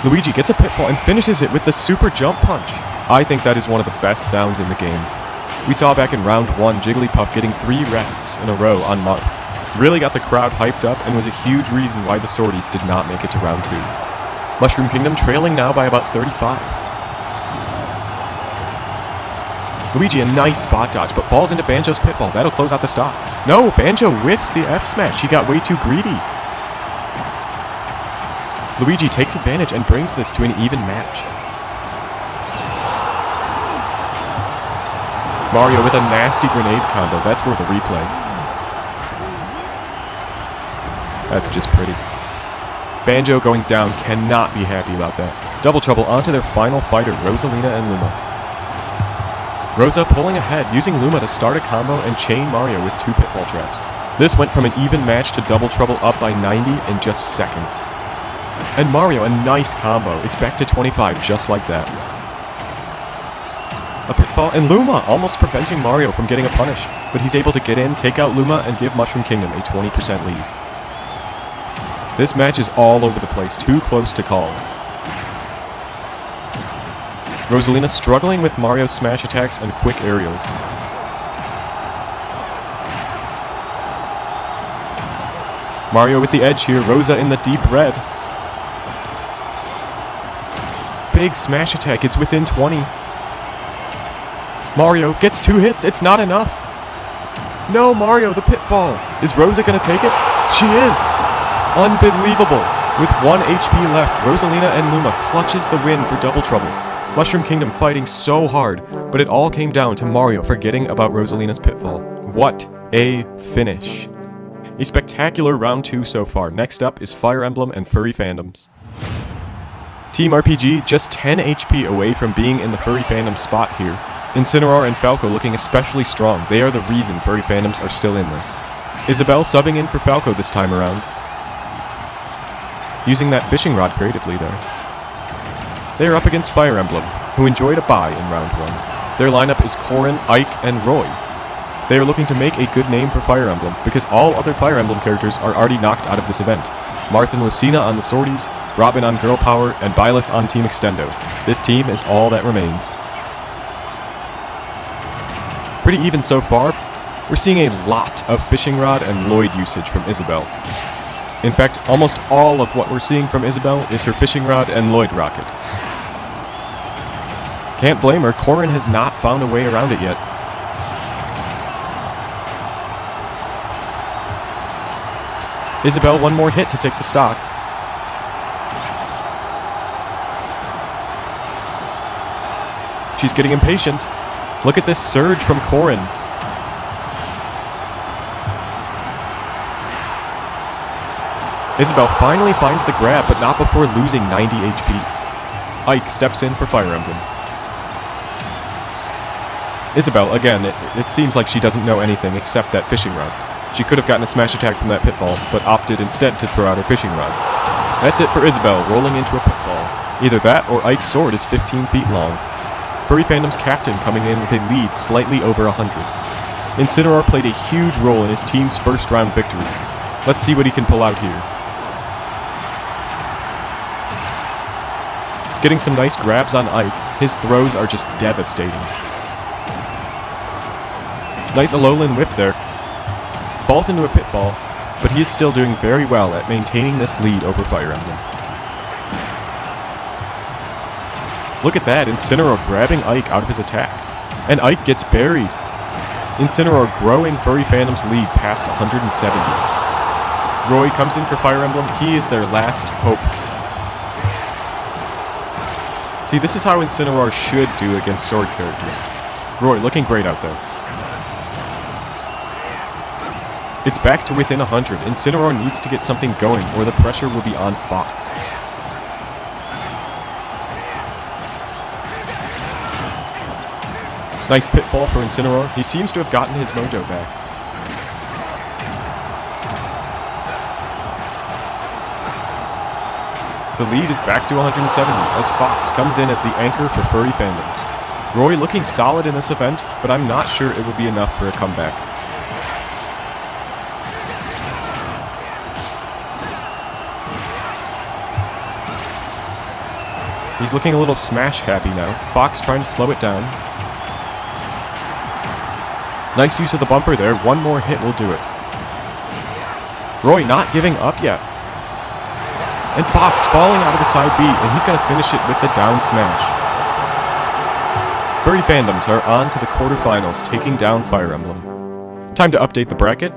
Luigi gets a pitfall and finishes it with the super jump punch. I think that is one of the best sounds in the game. We saw back in round 1 Jigglypuff getting 3 rests in a row on Marth. Really got the crowd hyped up and was a huge reason why the Swordies did not make it to round 2. Mushroom Kingdom trailing now by about 35. Luigi a nice spot dodge, but falls into Banjo's pitfall. That'll close out the stock. No, Banjo whiffs the F smash. He got way too greedy. Luigi takes advantage and brings this to an even match. Mario with a nasty grenade combo. That's worth a replay. That's just pretty. Banjo going down, cannot be happy about that. Double Trouble onto their final fighter, Rosalina and Luma. Rosa pulling ahead, using Luma to start a combo and chain Mario with 2 pitfall traps. This went from an even match to Double Trouble up by 90 in just seconds. And Mario, a nice combo. It's back to 25, just like that. A pitfall, and Luma almost preventing Mario from getting a punish. But he's able to get in, take out Luma, and give Mushroom Kingdom a 20% lead. This match is all over the place, too close to call. Rosalina struggling with Mario's smash attacks and quick aerials. Mario with the edge here, Rosa in the deep red. Big smash attack, it's within 20. Mario gets 2 hits, it's not enough. No, Mario, the pitfall. Is Rosa gonna take it? She is! Unbelievable! With 1 HP left, Rosalina and Luma clutches the win for Double Trouble. Mushroom Kingdom fighting so hard, but it all came down to Mario forgetting about Rosalina's pitfall. What a finish! A spectacular round 2 so far. Next up is Fire Emblem and Furry Fandoms. Team RPG just 10 HP away from being in the Furry Fandom spot here. Incineroar and Falco looking especially strong. They are the reason Furry Fandoms are still in this. Isabelle subbing in for Falco this time around. Using that fishing rod creatively there. They are up against Fire Emblem, who enjoyed a bye in round 1. Their lineup is Corrin, Ike, and Roy. They are looking to make a good name for Fire Emblem, because all other Fire Emblem characters are already knocked out of this event. Marth and Lucina on the Swordies, Robin on Girl Power, and Byleth on Team Extendo. This team is all that remains. Pretty even so far. We're seeing a lot of Fishing Rod and Lloyd usage from Isabelle. In fact, almost all of what we're seeing from Isabelle is her Fishing Rod and Lloyd rocket. Can't blame her, Corrin has not found a way around it yet. Isabelle, one more hit to take the stock. She's getting impatient. Look at this surge from Corrin. Isabelle finally finds the grab, but not before losing 90 HP. Ike steps in for Fire Emblem. Isabelle, again, it seems like she doesn't know anything except that fishing rod. She could have gotten a smash attack from that pitfall, but opted instead to throw out her fishing rod. That's it for Isabelle, rolling into a pitfall. Either that or Ike's sword is 15 feet long. Furry Fandom's captain coming in with a lead slightly over 100. Incineroar played a huge role in his team's first round victory. Let's see what he can pull out here. Getting some nice grabs on Ike, his throws are just devastating. Nice Alolan whip there. Falls into a pitfall, but he is still doing very well at maintaining this lead over Fire Emblem. Look at that, Incineroar grabbing Ike out of his attack. And Ike gets buried. Incineroar growing Furry Fandom's lead past 170. Roy comes in for Fire Emblem. He is their last hope. See, this is how Incineroar should do against sword characters. Roy looking great out there. It's back to within 100. Incineroar needs to get something going or the pressure will be on Fox. Nice pitfall for Incineroar. He seems to have gotten his mojo back. The lead is back to 170 as Fox comes in as the anchor for furry fandoms. Roy looking solid in this event, but I'm not sure it will be enough for a comeback. He's looking a little smash happy now. Fox trying to slow it down. Nice use of the bumper there. One more hit will do it. Roy not giving up yet. And Fox falling out of the side B, and he's going to finish it with the down smash. Furry fandoms are on to the quarterfinals, taking down Fire Emblem. Time to update the bracket.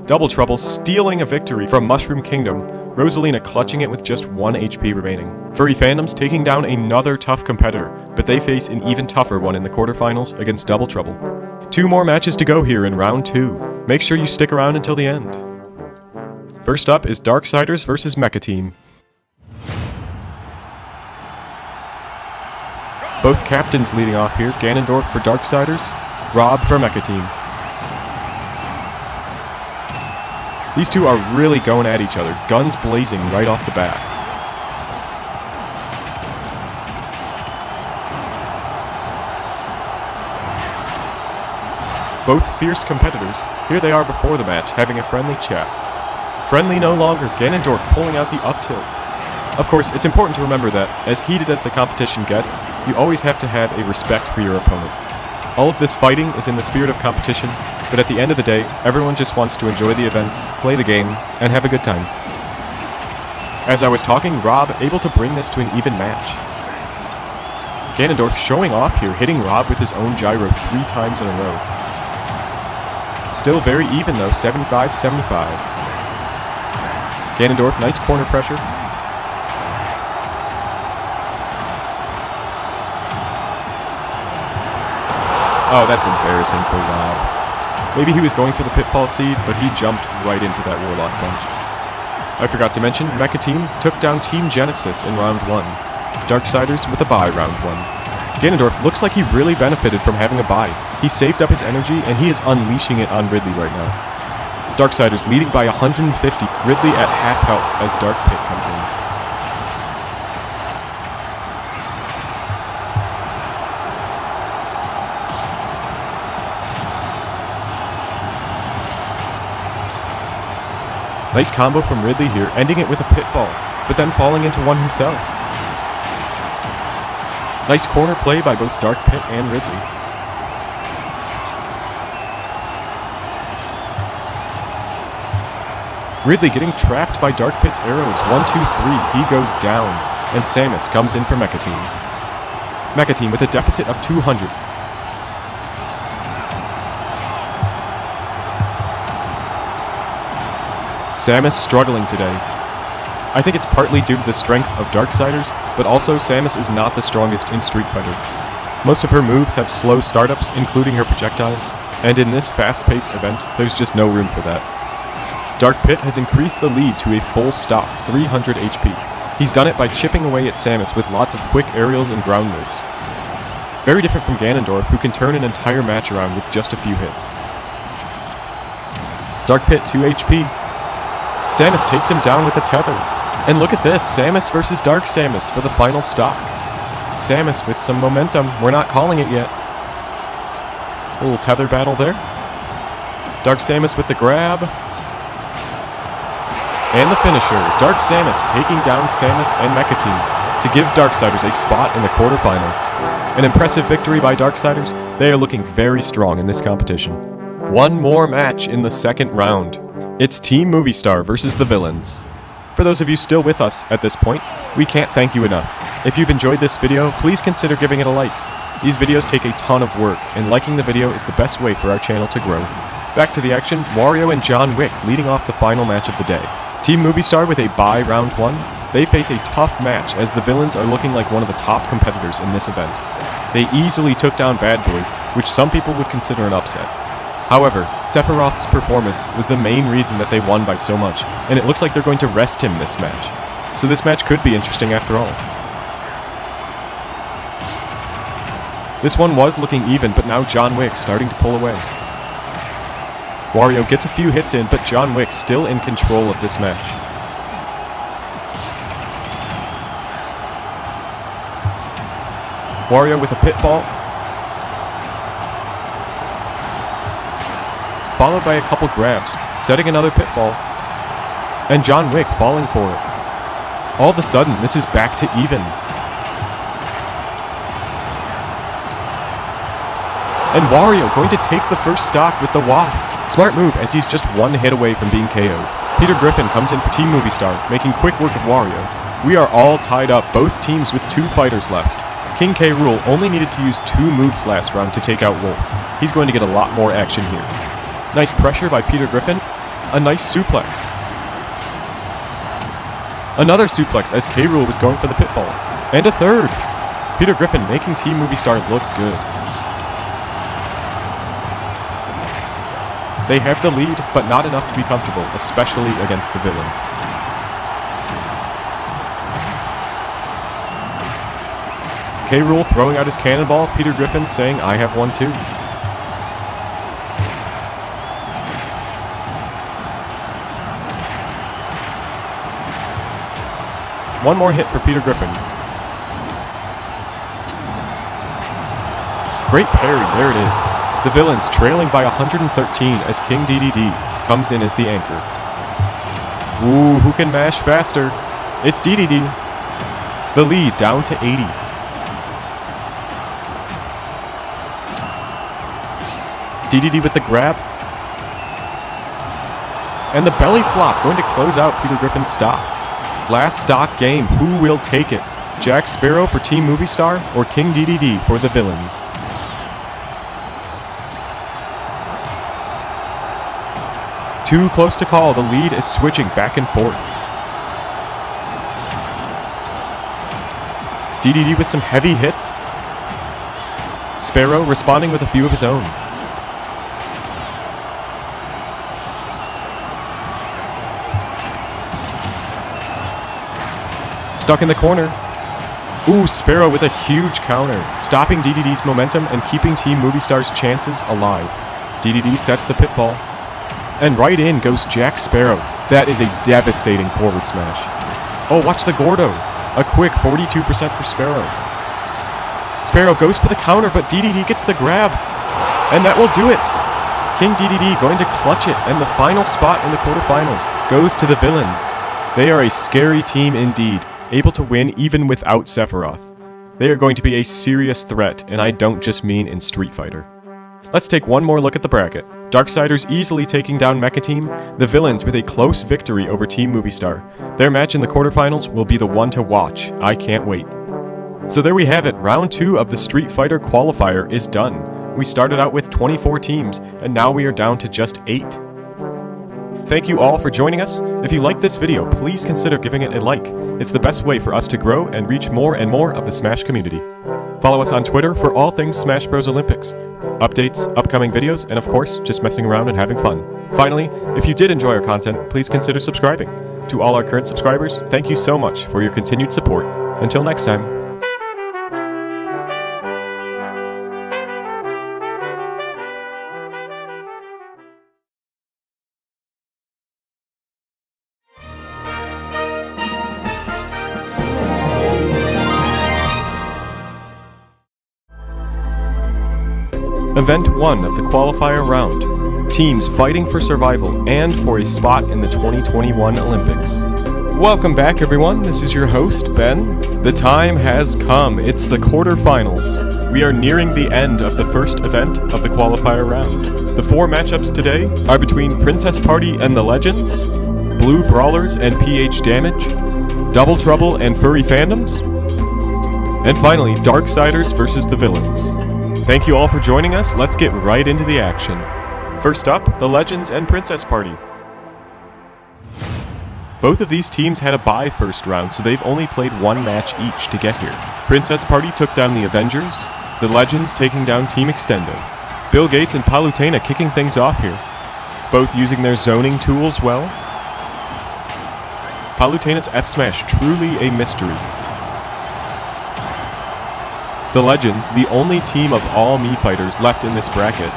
Double Trouble stealing a victory from Mushroom Kingdom, Rosalina clutching it with just 1 HP remaining. Furry fandoms taking down another tough competitor, but they face an even tougher one in the quarterfinals against Double Trouble. 2 more matches to go here in round 2. Make sure you stick around until the end. First up is Darksiders versus Mecha Team. Both captains leading off here, Ganondorf for Darksiders, Rob for Mecha Team. These two are really going at each other, guns blazing right off the bat. Both fierce competitors, here they are before the match, having a friendly chat. Friendly no longer, Ganondorf pulling out the up tilt. Of course, it's important to remember that, as heated as the competition gets, you always have to have a respect for your opponent. All of this fighting is in the spirit of competition, but at the end of the day, everyone just wants to enjoy the events, play the game, and have a good time. As I was talking, Rob able to bring this to an even match. Ganondorf showing off here, hitting Rob with his own gyro 3 times in a row. Still very even though, 75-75. Ganondorf, nice corner pressure. Oh, that's embarrassing for Rob. Maybe he was going for the pitfall seed, but he jumped right into that Warlock punch. I forgot to mention, Mecha Team took down Team Genesis in round 1. Darksiders with a bye round 1. Ganondorf looks like he really benefited from having a bye. He saved up his energy, and he is unleashing it on Ridley right now. Darksiders leading by 150, Ridley at half health as Dark Pit comes in. Nice combo from Ridley here, ending it with a pitfall, but then falling into one himself. Nice corner play by both Dark Pit and Ridley. Ridley getting trapped by Dark Pit's arrows. 1, 2, 3, he goes down, and Samus comes in for Mecha Team. Mecha Team with a deficit of 200. Samus struggling today. I think it's partly due to the strength of Darksiders, but also Samus is not the strongest in Street Fighter. Most of her moves have slow startups, including her projectiles, and in this fast-paced event, there's just no room for that. Dark Pit has increased the lead to a full stop, 300 HP. He's done it by chipping away at Samus with lots of quick aerials and ground moves. Very different from Ganondorf, who can turn an entire match around with just a few hits. Dark Pit 2 HP. Samus takes him down with a tether. And look at this, Samus versus Dark Samus for the final stop. Samus with some momentum, we're not calling it yet. A little tether battle there. Dark Samus with the grab. And the finisher, Dark Samus taking down Samus and Mecha Team to give Darksiders a spot in the quarterfinals. An impressive victory by Darksiders. They are looking very strong in this competition. One more match in the second round. It's Team Movie Star versus the Villains. For those of you still with us at this point, we can't thank you enough. If you've enjoyed this video, please consider giving it a like. These videos take a ton of work, and liking the video is the best way for our channel to grow. Back to the action, Wario and John Wick leading off the final match of the day. Team Movie Star with a bye round 1. they face a tough match as the villains are looking like one of the top competitors in this event. They easily took down Bad Boys, which some people would consider an upset. However, Sephiroth's performance was the main reason that they won by so much, and it looks like they're going to rest him this match. So this match could be interesting after all. This one was looking even, but now John Wick starting to pull away. Wario gets a few hits in, but John Wick still in control of this match. Wario with a pitfall, followed by a couple grabs, setting another pitfall, and John Wick falling for it. All of a sudden, this is back to even. And Wario going to take the first stock with the waft. Smart move as he's just one hit away from being KO'd. Peter Griffin comes in for Team Movie Star, making quick work of Wario. We are all tied up, both teams with 2 fighters left. King K. Rool only needed to use 2 moves last round to take out Wolf. He's going to get a lot more action here. Nice pressure by Peter Griffin. A nice suplex. Another suplex as K. Rool was going for the pitfall. And a third. Peter Griffin making Team Movie Star look good. They have the lead, but not enough to be comfortable, especially against the villains. K. Rool throwing out his cannonball, Peter Griffin saying, "I have one too." One more hit for Peter Griffin. Great parry, there it is. The villains trailing by 113 as King DDD comes in as the anchor. Ooh, who can mash faster? It's DDD. The lead down to 80. DDD with the grab. And the belly flop going to close out Peter Griffin's stock. Last stock game, who will take it? Jack Sparrow for Team Movie Star or King DDD for the villains? Too close to call, the lead is switching back and forth. DDD with some heavy hits. Sparrow responding with a few of his own. Stuck in the corner. Ooh, Sparrow with a huge counter, stopping DDD's momentum and keeping Team Movie Star's chances alive. DDD sets the pitfall. And right in goes Jack Sparrow. That is a devastating forward smash. Oh, watch the Gordo. A quick 42% for Sparrow. Sparrow goes for the counter, but DDD gets the grab. And that will do it. King DDD going to clutch it, and the final spot in the quarterfinals goes to the villains. They are a scary team indeed, able to win even without Sephiroth. They are going to be a serious threat, and I don't just mean in Street Fighter. Let's take one more look at the bracket. Darksiders easily taking down Mecha Team, the villains with a close victory over Team Movie Star. Their match in the quarterfinals will be the one to watch. I can't wait. So there we have it, round 2 of the Street Fighter qualifier is done. We started out with 24 teams, and now we are down to just 8. Thank you all for joining us. If you like this video, please consider giving it a like. It's the best way for us to grow and reach more and more of the Smash community. Follow us on Twitter for all things Smash Bros. Olympics. Updates, upcoming videos, and of course, just messing around and having fun. Finally, if you did enjoy our content, please consider subscribing. To all our current subscribers, thank you so much for your continued support. Until next time. Event 1 of the Qualifier Round. Teams fighting for survival and for a spot in the 2021 Olympics. Welcome back everyone, this is your host, Ben. The time has come, it's the quarterfinals. We are nearing the end of the first event of the Qualifier Round. The 4 matchups today are between Princess Party and the Legends, Blue Brawlers and PH Damage, Double Trouble and Furry Fandoms, and finally, Darksiders versus the Villains. Thank you all for joining us. Let's get right into the action. First up, the Legends and Princess Party. Both of these teams had a bye first round, so they've only played one match each to get here. Princess Party took down the Avengers, the Legends taking down Team Extendo. Bill Gates and Palutena kicking things off here, both using their zoning tools well. Palutena's F-Smash, truly a mystery. The Legends, the only team of all Mii fighters left in this bracket.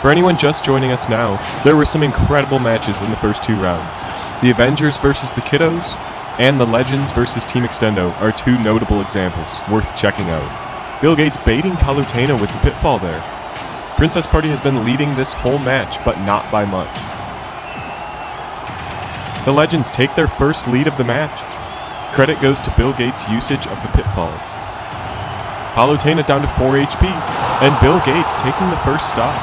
For anyone just joining us now, there were some incredible matches in the first two rounds. The Avengers versus the Kiddos, and the Legends versus Team Extendo are two notable examples, worth checking out. Bill Gates baiting Palutena with the pitfall there. Princess Party has been leading this whole match, but not by much. The Legends take their first lead of the match. Credit goes to Bill Gates' usage of the pitfalls. Palutena down to 4 HP, and Bill Gates taking the first stock.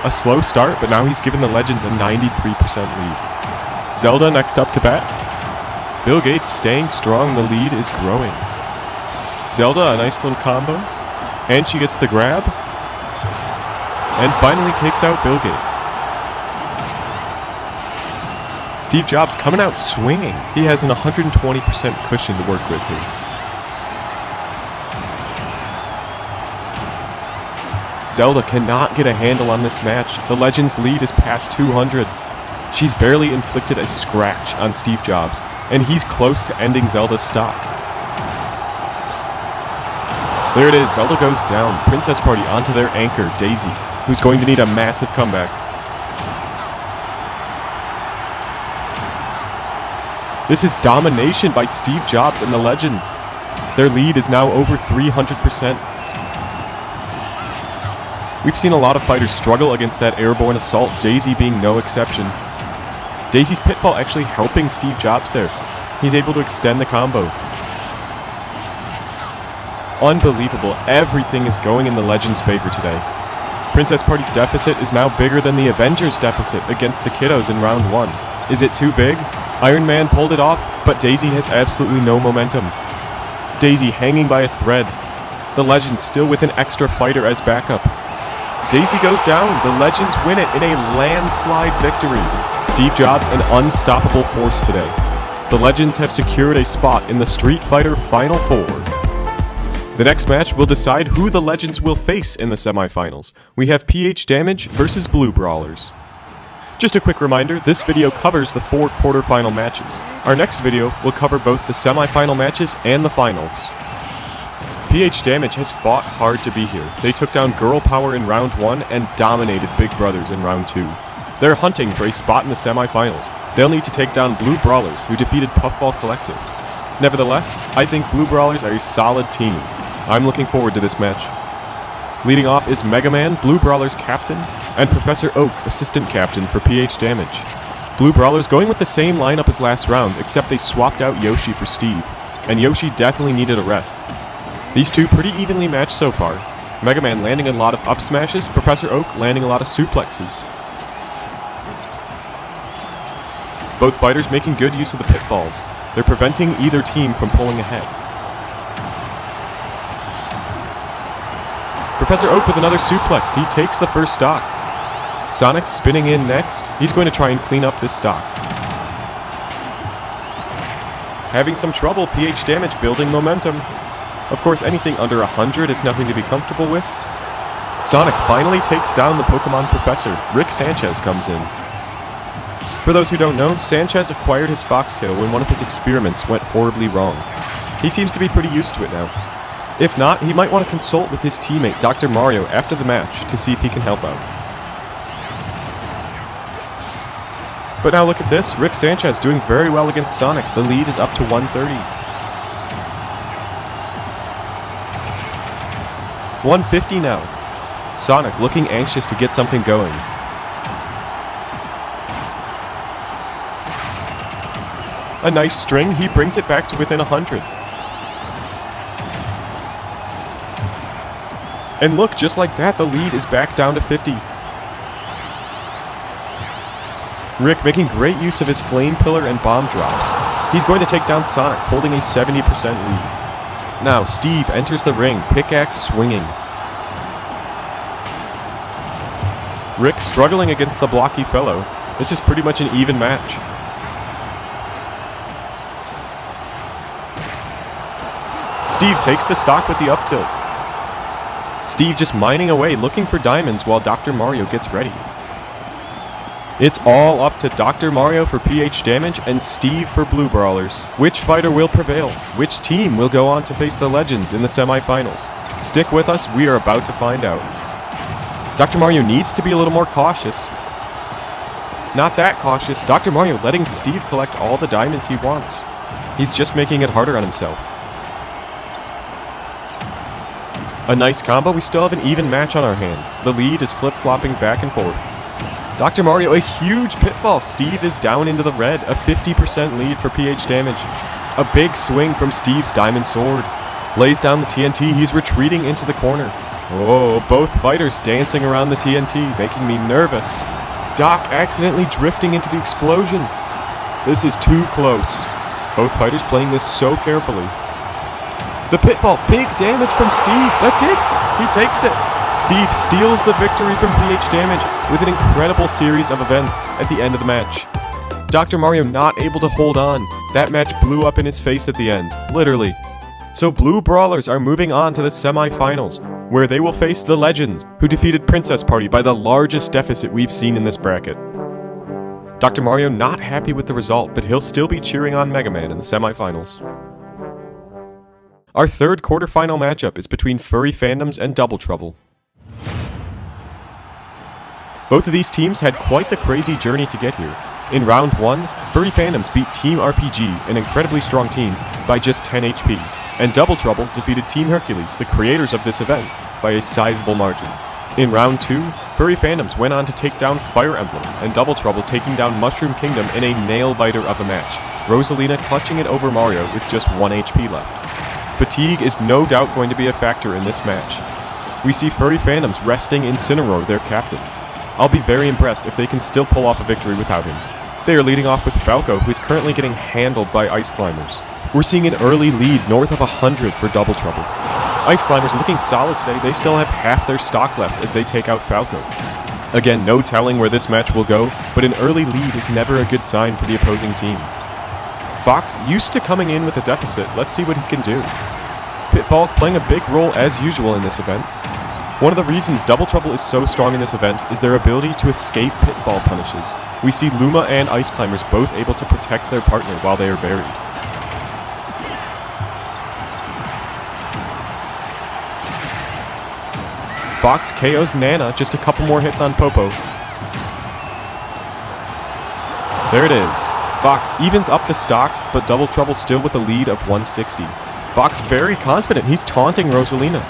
A slow start, but now he's given the Legends a 93% lead. Zelda next up to bat. Bill Gates staying strong, the lead is growing. Zelda, a nice little combo, and she gets the grab, and finally takes out Bill Gates. Steve Jobs coming out swinging. He has an 120% cushion to work with here. Zelda cannot get a handle on this match. The Legends lead is past 200. She's barely inflicted a scratch on Steve Jobs, and he's close to ending Zelda's stock. There it is, Zelda goes down. Princess Party onto their anchor, Daisy, who's going to need a massive comeback. This is domination by Steve Jobs and the Legends. Their lead is now over 300%. We've seen a lot of fighters struggle against that airborne assault, Daisy being no exception. Daisy's pitfall actually helping Steve Jobs there. He's able to extend the combo. Unbelievable. Everything is going in the Legends' favor today. Princess Party's deficit is now bigger than the Avengers' deficit against the Kiddos in round 1. Is it too big? Iron Man pulled it off, but Daisy has absolutely no momentum. Daisy hanging by a thread. The Legends still with an extra fighter as backup. Daisy goes down. The Legends win it in a landslide victory. Steve Jobs an unstoppable force today. The Legends have secured a spot in the Street Fighter Final Four. The next match will decide who the Legends will face in the semifinals. We have PH Damage versus Blue Brawlers. Just a quick reminder, this video covers the 4 quarterfinal matches. Our next video will cover both the semifinal matches and the finals. PH Damage has fought hard to be here. They took down Girl Power in round 1 and dominated Big Brothers in round 2. They're hunting for a spot in the semifinals. They'll need to take down Blue Brawlers, who defeated Puffball Collective. Nevertheless, I think Blue Brawlers are a solid team. I'm looking forward to this match. Leading off is Mega Man, Blue Brawlers captain, and Professor Oak, assistant captain for PH Damage. Blue Brawlers going with the same lineup as last round, except they swapped out Yoshi for Steve, and Yoshi definitely needed a rest. These two pretty evenly matched so far. Mega Man landing a lot of up smashes, Professor Oak landing a lot of suplexes. Both fighters making good use of the pitfalls. They're preventing either team from pulling ahead. Professor Oak with another suplex. He takes the first stock. Sonic spinning in next. He's going to try and clean up this stock. Having some trouble, PH Damage building momentum. Of course, anything under 100 is nothing to be comfortable with. Sonic finally takes down the Pokemon Professor. Rick Sanchez comes in. For those who don't know, Sanchez acquired his foxtail when one of his experiments went horribly wrong. He seems to be pretty used to it now. If not, he might want to consult with his teammate, Dr. Mario, after the match to see if he can help out. But now look at this, Rick Sanchez doing very well against Sonic. The lead is up to 130. 150 now. Sonic looking anxious to get something going. A nice string, he brings it back to within 100. And look, just like that, the lead is back down to 50. Rick making great use of his flame pillar and bomb drops. He's going to take down Sonic, holding a 70% lead. Now, Steve enters the ring, pickaxe swinging. Rick struggling against the blocky fellow. This is pretty much an even match. Steve takes the stock with the up tilt. Steve just mining away, looking for diamonds while Dr. Mario gets ready. It's all up to Dr. Mario for PH damage and Steve for Blue Brawlers. Which fighter will prevail? Which team will go on to face the Legends in the semifinals? Stick with us, we are about to find out. Dr. Mario needs to be a little more cautious. Not that cautious. Dr. Mario letting Steve collect all the diamonds he wants. He's just making it harder on himself. A nice combo. We still have an even match on our hands. The lead is flip-flopping back and forth. Dr. Mario, a huge pitfall. Steve is down into the red. A 50% lead for PH damage. A big swing from Steve's diamond sword. Lays down the TNT. He's retreating into the corner. Oh, both fighters dancing around the TNT, making me nervous. Doc accidentally drifting into the explosion. This is too close. Both fighters playing this so carefully. The pitfall, big damage from Steve. That's it. He takes it. Steve steals the victory from PH damage with an incredible series of events at the end of the match. Dr. Mario not able to hold on. That match blew up in his face at the end, literally. So Blue Brawlers are moving on to the semifinals, where they will face the Legends, who defeated Princess Party by the largest deficit we've seen in this bracket. Dr. Mario not happy with the result, but he'll still be cheering on Mega Man in the semifinals. Our third quarterfinal matchup is between Furry Fandoms and Double Trouble. Both of these teams had quite the crazy journey to get here. In round 1, Furry Fandoms beat Team RPG, an incredibly strong team, by just 10 HP, and Double Trouble defeated Team Hercules, the creators of this event, by a sizable margin. In round 2, Furry Fandoms went on to take down Fire Emblem, and Double Trouble taking down Mushroom Kingdom in a nail-biter of a match, Rosalina clutching it over Mario with just 1 HP left. Fatigue is no doubt going to be a factor in this match. We see Furry Fandoms resting Incineroar, their captain. I'll be very impressed if they can still pull off a victory without him. They are leading off with Falco, who is currently getting handled by Ice Climbers. We're seeing an early lead north of 100 for Double Trouble. Ice Climbers looking solid today. They still have half their stock left as they take out Falco. Again, no telling where this match will go, but an early lead is never a good sign for the opposing team. Fox, used to coming in with a deficit, let's see what he can do. Pitfall's playing a big role as usual in this event. One of the reasons Double Trouble is so strong in this event is their ability to escape Pitfall punishes. We see Luma and Ice Climbers both able to protect their partner while they are buried. Fox KOs Nana, just a couple more hits on Popo. There it is. Fox evens up the stocks, but Double Trouble still with a lead of 160. Fox very confident, he's taunting Rosalina.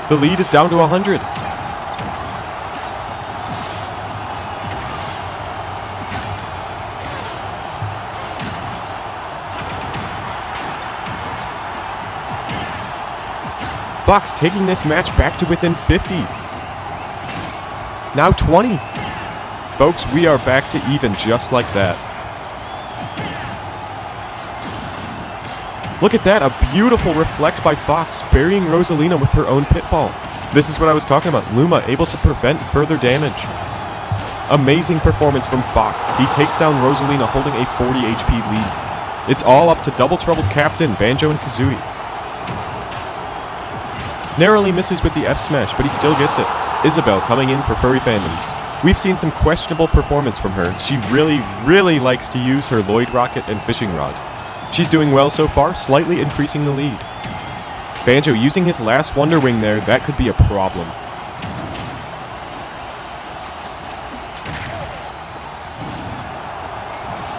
The lead is down to 100. Fox taking this match back to within 50. Now 20. Folks, we are back to even just like that. Look at that, a beautiful reflect by Fox, burying Rosalina with her own pitfall. This is what I was talking about, Luma able to prevent further damage. Amazing performance from Fox. He takes down Rosalina holding a 40 HP lead. It's all up to Double Trouble's captain, Banjo and Kazooie. Narrowly misses with the F smash, but he still gets it. Isabelle coming in for Furry Fandoms. We've seen some questionable performance from her. She really likes to use her Lloyd Rocket and Fishing Rod. She's doing well so far, slightly increasing the lead. Banjo using his last Wonder Wing there, that could be a problem.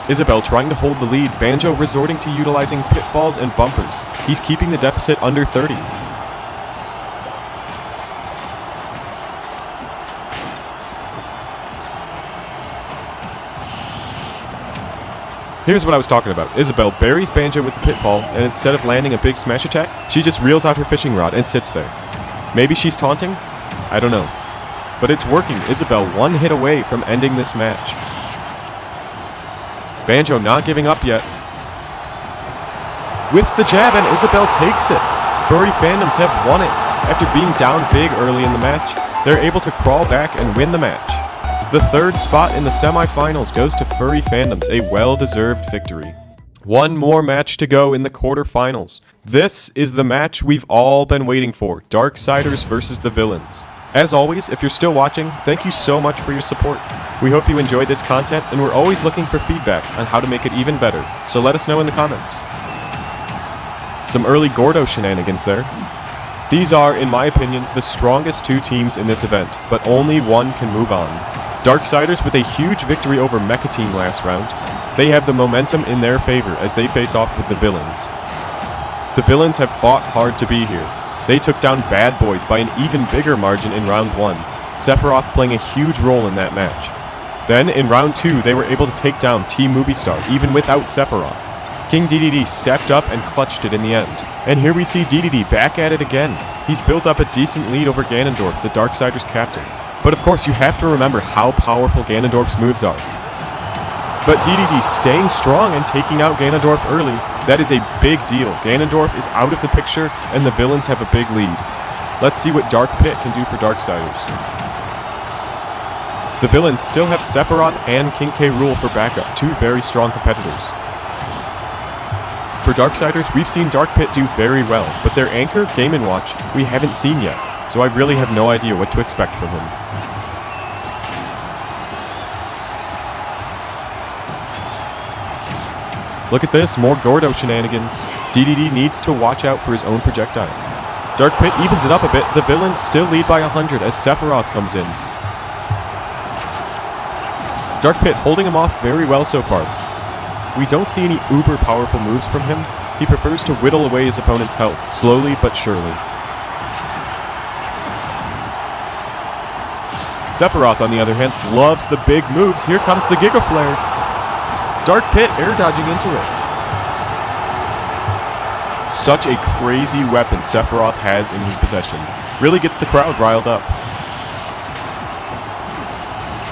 Isabelle trying to hold the lead, Banjo resorting to utilizing pitfalls and bumpers. He's keeping the deficit under 30. Here's what I was talking about. Isabelle buries Banjo with the pitfall, and instead of landing a big smash attack, she just reels out her fishing rod and sits there. Maybe she's taunting? I don't know. But it's working. Isabelle one hit away from ending this match. Banjo not giving up yet. Whiffs the jab, and Isabelle takes it. Furry Fandoms have won it. After being down big early in the match, they're able to crawl back and win the match. The third spot in the semifinals goes to Furry Fandoms, a well-deserved victory. One more match to go in the quarterfinals. This is the match we've all been waiting for, Darksiders versus the Villains. As always, if you're still watching, thank you so much for your support. We hope you enjoyed this content, and we're always looking for feedback on how to make it even better, so let us know in the comments. Some early Gordo shenanigans there. These are, in my opinion, the strongest two teams in this event, but only one can move on. Darksiders with a huge victory over Mecha Team last round. They have the momentum in their favor as they face off with the Villains. The Villains have fought hard to be here. They took down Bad Boys by an even bigger margin in round 1, Sephiroth playing a huge role in that match. Then, in round 2, they were able to take down Team Moviestar, even without Sephiroth. King DDD stepped up and clutched it in the end. And here we see DDD back at it again. He's built up a decent lead over Ganondorf, the Darksiders captain. But of course, you have to remember how powerful Ganondorf's moves are. But DDD staying strong and taking out Ganondorf early, that is a big deal. Ganondorf is out of the picture, and the Villains have a big lead. Let's see what Dark Pit can do for Darksiders. The Villains still have Sephiroth and King K. Rool for backup, two very strong competitors. For Darksiders, we've seen Dark Pit do very well, but their anchor, Game & Watch, we haven't seen yet, so I really have no idea what to expect from him. Look at this, more Gordo shenanigans. DDD needs to watch out for his own projectile. Dark Pit evens it up a bit. The Villains still lead by 100 as Sephiroth comes in. Dark Pit holding him off very well so far. We don't see any uber powerful moves from him. He prefers to whittle away his opponent's health, slowly but surely. Sephiroth, on the other hand, loves the big moves. Here comes the Giga Flare. Dark Pit air dodging into it. Such a crazy weapon Sephiroth has in his possession. Really gets the crowd riled up.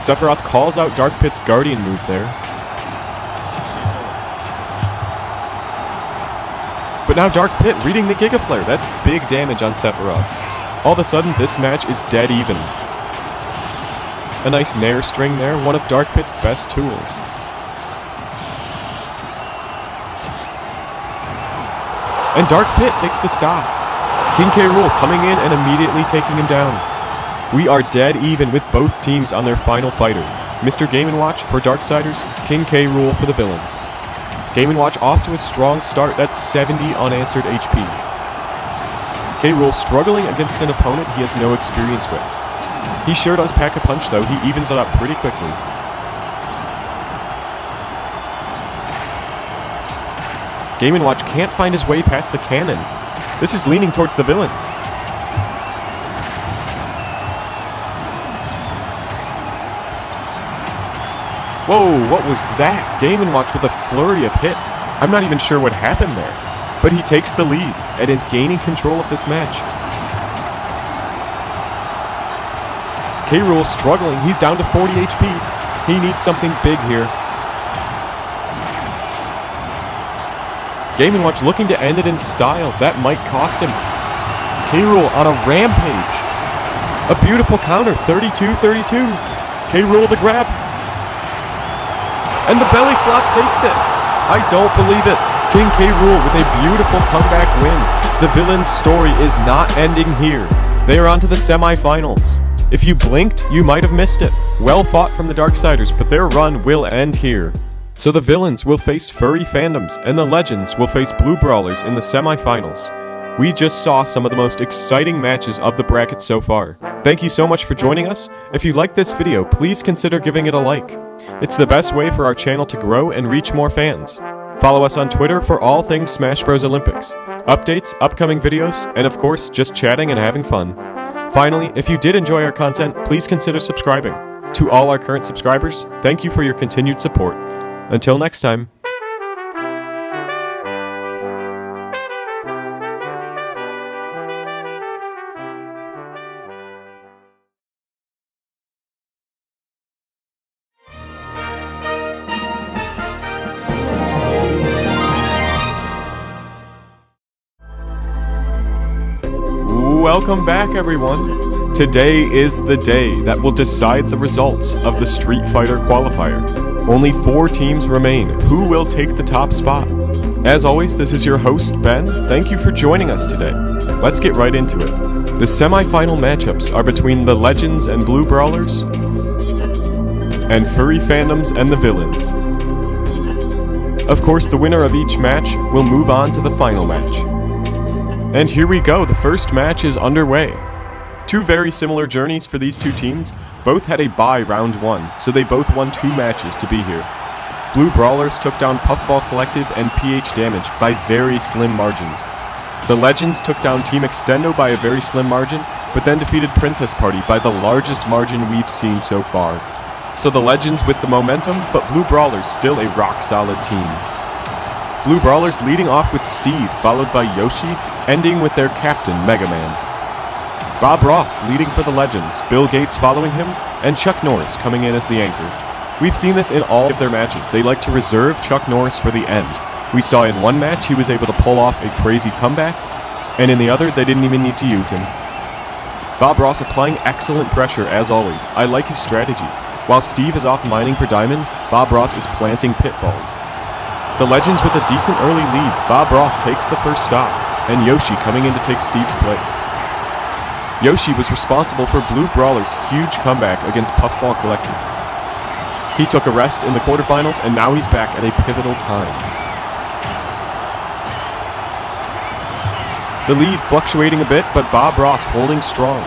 Sephiroth calls out Dark Pit's Guardian move there. But now Dark Pit reading the Giga Flare. That's big damage on Sephiroth. All of a sudden, this match is dead even. A nice Nair string there, one of Dark Pit's best tools. And Dark Pit takes the stock. King K. Rool coming in and immediately taking him down. We are dead even with both teams on their final fighter. Mr. Game & Watch for Darksiders, King K. Rool for the Villains. Game & Watch off to a strong start, that's 70 unanswered HP. K. Rool struggling against an opponent he has no experience with. He sure does pack a punch though, he evens it up pretty quickly. Game & Watch can't find his way past the cannon. This is leaning towards the Villains. Whoa, what was that? Game & Watch with a flurry of hits. I'm not even sure what happened there. But he takes the lead and is gaining control of this match. K. Rool struggling. He's down to 40 HP. He needs something big here. Game & Watch looking to end it in style. That might cost him. K. Rool on a rampage. A beautiful counter. 32-32. K. Rool the grab. And the belly flop takes it. I don't believe it. King K. Rool with a beautiful comeback win. The Villains' story is not ending here. They are on to the semifinals. If you blinked, you might have missed it. Well fought from the Darksiders, but their run will end here. So the Villains will face Furry Fandoms, and the Legends will face Blue Brawlers in the semifinals. We just saw some of the most exciting matches of the bracket so far. Thank you so much for joining us. If you liked this video, please consider giving it a like. It's the best way for our channel to grow and reach more fans. Follow us on Twitter for all things Smash Bros. Olympics, updates, upcoming videos, and of course, just chatting and having fun. Finally, if you did enjoy our content, please consider subscribing. To all our current subscribers, thank you for your continued support. Until next time. Welcome back, everyone. Today is the day that will decide the results of the Street Fighter qualifier. Only 4 teams remain. Who will take the top spot? As always, this is your host, Ben. Thank you for joining us today. Let's get right into it. The semi-final matchups are between the Legends and Blue Brawlers, and Furry Fandoms and the Villains. Of course, the winner of each match will move on to the final match. And here we go, the first match is underway. 2 very similar journeys for these 2 teams. Both had a bye round 1, so they both won 2 matches to be here. Blue Brawlers took down Puffball Collective and PH Damage by very slim margins. The Legends took down Team Extendo by a very slim margin, but then defeated Princess Party by the largest margin we've seen so far. So the Legends with the momentum, but Blue Brawlers still a rock-solid team. Blue Brawlers leading off with Steve, followed by Yoshi, ending with their captain, Mega Man. Bob Ross leading for the Legends, Bill Gates following him, and Chuck Norris coming in as the anchor. We've seen this in all of their matches. They like to reserve Chuck Norris for the end. We saw in one match he was able to pull off a crazy comeback, and in the other they didn't even need to use him. Bob Ross applying excellent pressure as always. I like his strategy. While Steve is off mining for diamonds, Bob Ross is planting pitfalls. The Legends with a decent early lead. Bob Ross takes the first stop, and Yoshi coming in to take Steve's place. Yoshi was responsible for Blue Brawler's huge comeback against Puffball Collective. He took a rest in the quarterfinals, and now he's back at a pivotal time. The lead fluctuating a bit, but Bob Ross holding strong.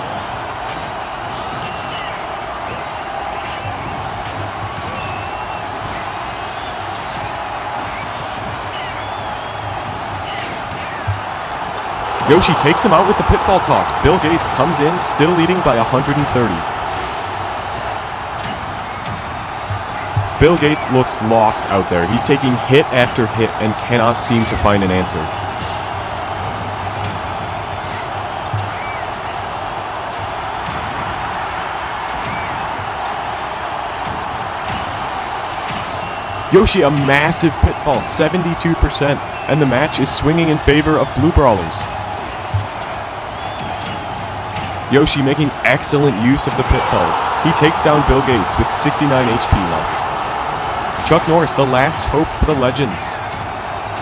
Yoshi takes him out with the pitfall toss. Bill Gates comes in, still leading by 130. Bill Gates looks lost out there. He's taking hit after hit and cannot seem to find an answer. Yoshi, a massive pitfall, 72%, and the match is swinging in favor of Blue Brawlers. Yoshi making excellent use of the pitfalls. He takes down Bill Gates with 69 HP left. Chuck Norris, the last hope for the Legends.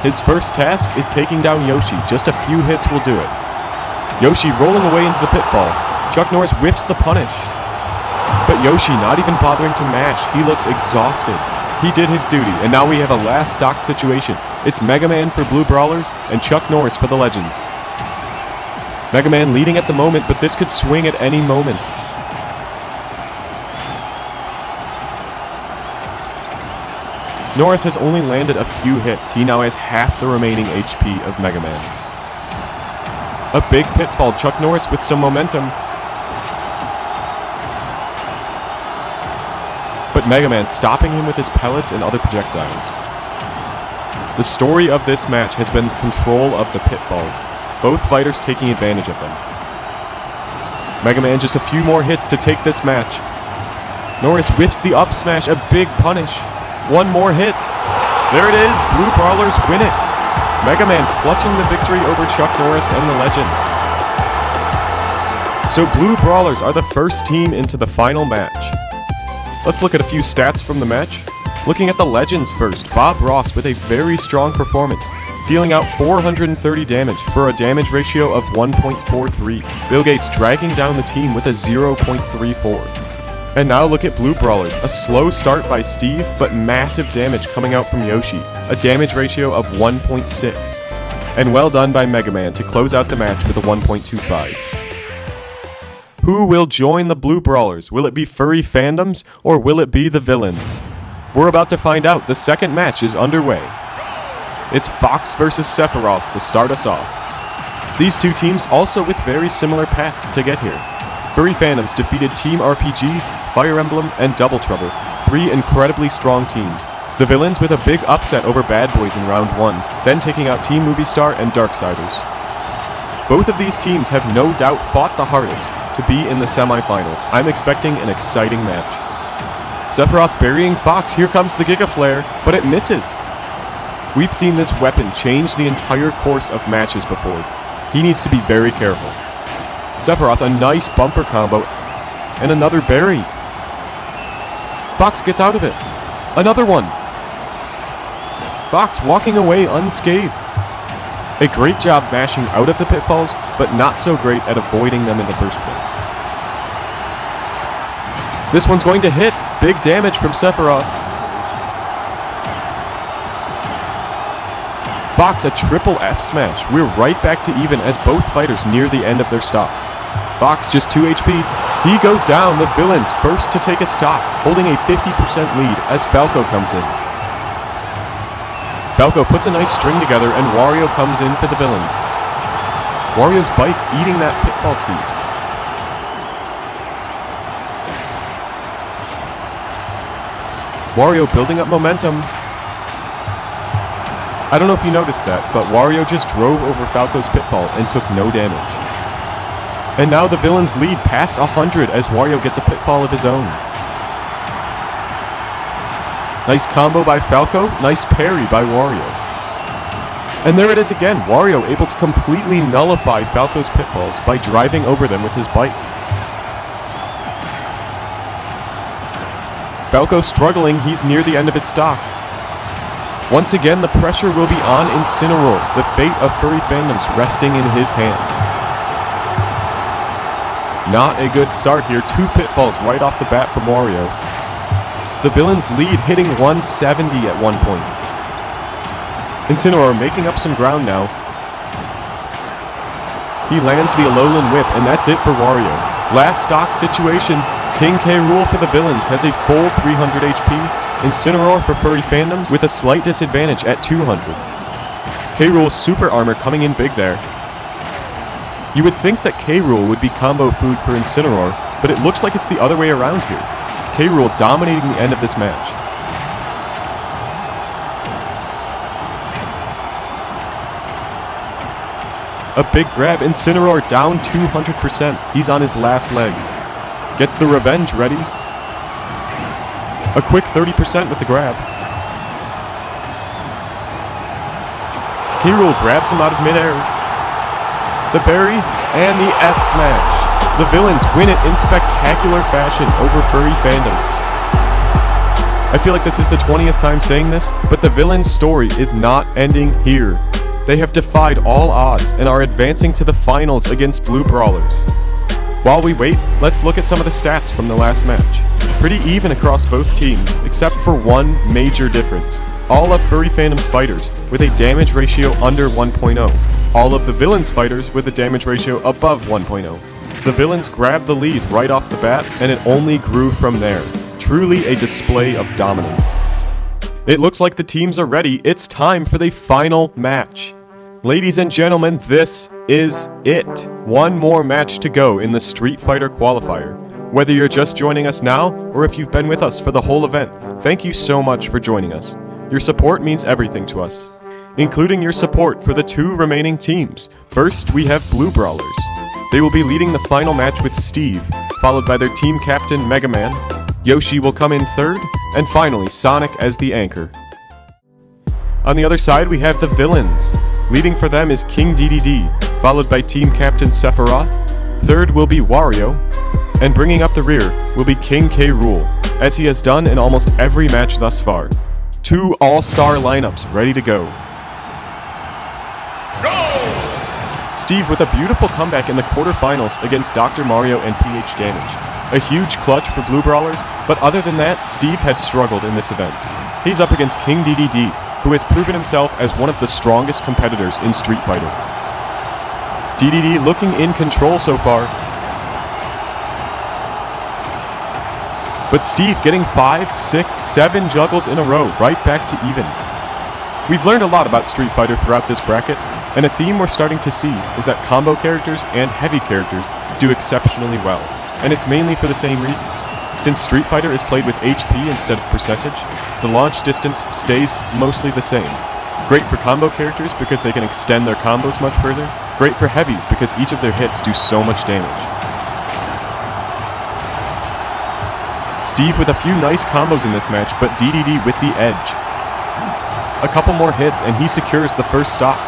His first task is taking down Yoshi. Just a few hits will do it. Yoshi rolling away into the pitfall. Chuck Norris whiffs the punish. But Yoshi not even bothering to mash. He looks exhausted. He did his duty, and now we have a last stock situation. It's Mega Man for Blue Brawlers and Chuck Norris for the Legends. Mega Man leading at the moment, but this could swing at any moment. Norris has only landed a few hits. He now has half the remaining HP of Mega Man. A big pitfall. Chuck Norris with some momentum. But Mega Man stopping him with his pellets and other projectiles. The story of this match has been control of the pitfalls. Both fighters taking advantage of them. Mega Man just a few more hits to take this match. Norris whiffs the up smash, a big punish. One more hit. There it is. Blue Brawlers win it. Mega Man clutching the victory over Chuck Norris and the Legends. So Blue Brawlers are the first team into the final match. Let's look at a few stats from the match. Looking at the Legends first, Bob Ross with a very strong performance, dealing out 430 damage for a damage ratio of 1.43. Bill Gates dragging down the team with a 0.34. And now look at Blue Brawlers, a slow start by Steve, but massive damage coming out from Yoshi, a damage ratio of 1.6. And well done by Mega Man to close out the match with a 1.25. Who will join the Blue Brawlers? Will it be Furry Fandoms, or will it be the Villains? We're about to find out. The second match is underway. It's Fox versus Sephiroth to start us off. These 2 teams also with very similar paths to get here. Furry Fandoms defeated Team RPG, Fire Emblem, and Double Trouble, 3 incredibly strong teams. The Villains with a big upset over Bad Boys in round 1, then taking out Team Movie Star and Darksiders. Both of these teams have no doubt fought the hardest to be in the semifinals. I'm expecting an exciting match. Sephiroth burying Fox, here comes the Giga Flare, but it misses. We've seen this weapon change the entire course of matches before. He needs to be very careful. Sephiroth, a nice bumper combo. And another berry. Fox gets out of it. Another one. Fox walking away unscathed. A great job mashing out of the pitfalls, but not so great at avoiding them in the first place. This one's going to hit. Big damage from Sephiroth. Fox, a triple F smash. We're right back to even as both fighters near the end of their stocks. Fox just 2 HP. He goes down. The villains first to take a stock, holding a 50% lead as Falco comes in. Falco puts a nice string together and Wario comes in for the villains. Wario's bike eating that pitfall seed. Wario building up momentum. I don't know if you noticed that, but Wario just drove over Falco's pitfall and took no damage. And now the villains lead past 100 as Wario gets a pitfall of his own. Nice combo by Falco, nice parry by Wario. And there it is again, Wario able to completely nullify Falco's pitfalls by driving over them with his bike. Falco struggling, he's near the end of his stock. Once again, the pressure will be on Incineroar, the fate of furry fandoms resting in his hands. Not a good start here, 2 pitfalls right off the bat from Wario. The villains lead, hitting 170 at one point. Incineroar making up some ground now. He lands the Alolan Whip, and that's it for Wario. Last stock situation, King K. Rool for the villains has a full 300 HP. Incineroar for furry fandoms with a slight disadvantage at 200. K. Rool's super armor coming in big there. You would think that K. Rool would be combo food for Incineroar, but it looks like it's the other way around here. K. Rool dominating the end of this match. A big grab, Incineroar down 200%. He's on his last legs. Gets the revenge ready. A quick 30% with the grab. K. Rool grabs him out of midair. The berry and the F smash. The villains win it in spectacular fashion over furry fandoms. I feel like this is the 20th time saying this, but the villains' story is not ending here. They have defied all odds and are advancing to the finals against Blue Brawlers. While we wait, let's look at some of the stats from the last match. Pretty even across both teams, except for one major difference. All of Furry Fandom's fighters with a damage ratio under 1.0. All of the villains' fighters with a damage ratio above 1.0. The villains grabbed the lead right off the bat, and it only grew from there. Truly a display of dominance. It looks like the teams are ready. It's time for the final match. Ladies and gentlemen, this is it. One more match to go in the Street Fighter Qualifier. Whether you're just joining us now, or if you've been with us for the whole event, thank you so much for joining us. Your support means everything to us, including your support for the 2 remaining teams. First, we have Blue Brawlers. They will be leading the final match with Steve, followed by their team captain Mega Man. Yoshi will come in third, and finally Sonic as the anchor. On the other side, we have the villains. Leading for them is King DDD, followed by team captain Sephiroth. Third will be Wario, and bringing up the rear will be King K. Rool, as he has done in almost every match thus far. 2 all-star lineups ready to go. Steve with a beautiful comeback in the quarterfinals against Dr. Mario and PH Damage. A huge clutch for Blue Brawlers, but other than that, Steve has struggled in this event. He's up against King DDD, who has proven himself as one of the strongest competitors in Street Fighter. DDD looking in control so far. But Steve getting 5, 6, 7 juggles in a row, right back to even. We've learned a lot about Street Fighter throughout this bracket, and a theme we're starting to see is that combo characters and heavy characters do exceptionally well, and it's mainly for the same reason. Since Street Fighter is played with HP instead of percentage, the launch distance stays mostly the same. Great for combo characters because they can extend their combos much further. Great for heavies because each of their hits do so much damage. Steve with a few nice combos in this match, but DDD with the edge. A couple more hits and he secures the first stock.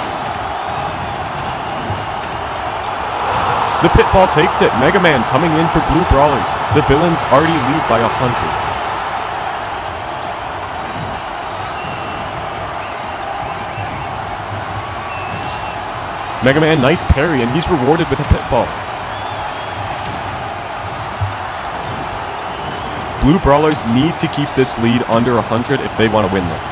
The pitfall takes it. Mega Man coming in for Blue Brawlers. The villains already lead by 100. Mega Man, nice parry, and he's rewarded with a pitfall. Blue Brawlers need to keep this lead under 100 if they want to win this.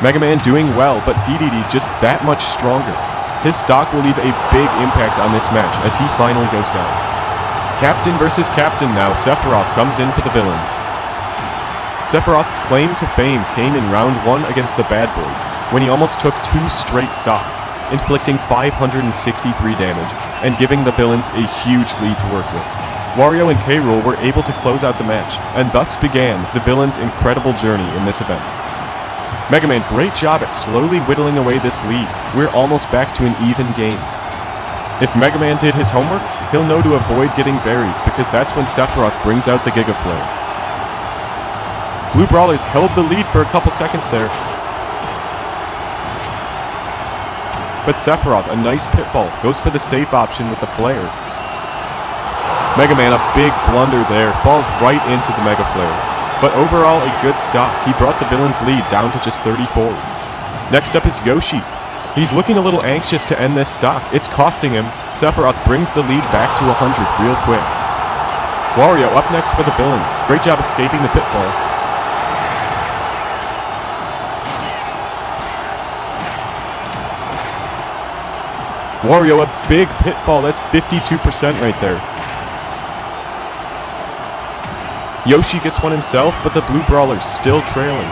Mega Man doing well, but DDD just that much stronger. His stock will leave a big impact on this match as he finally goes down. Captain versus Captain now. Sephiroth comes in for the villains. Sephiroth's claim to fame came in round 1 against the Bad Boys, when he almost took 2 straight stocks, inflicting 563 damage and giving the villains a huge lead to work with. Wario and K. Rool were able to close out the match, and thus began the villains' incredible journey in this event. Mega Man, great job at slowly whittling away this lead. We're almost back to an even game. If Mega Man did his homework, he'll know to avoid getting buried, because that's when Sephiroth brings out the Giga Flare. Blue Brawlers held the lead for a couple seconds there. But Sephiroth, a nice pitfall, goes for the safe option with the flare. Mega Man, a big blunder there, falls right into the Mega Flare. But overall, a good stop. He brought the villain's lead down to just 34. Next up is Yoshi. He's looking a little anxious to end this stock. It's costing him. Sephiroth brings the lead back to 100 real quick. Wario up next for the villains. Great job escaping the pitfall. Wario, a big pitfall. That's 52% right there. Yoshi gets one himself, but the Blue Brawlers still trailing.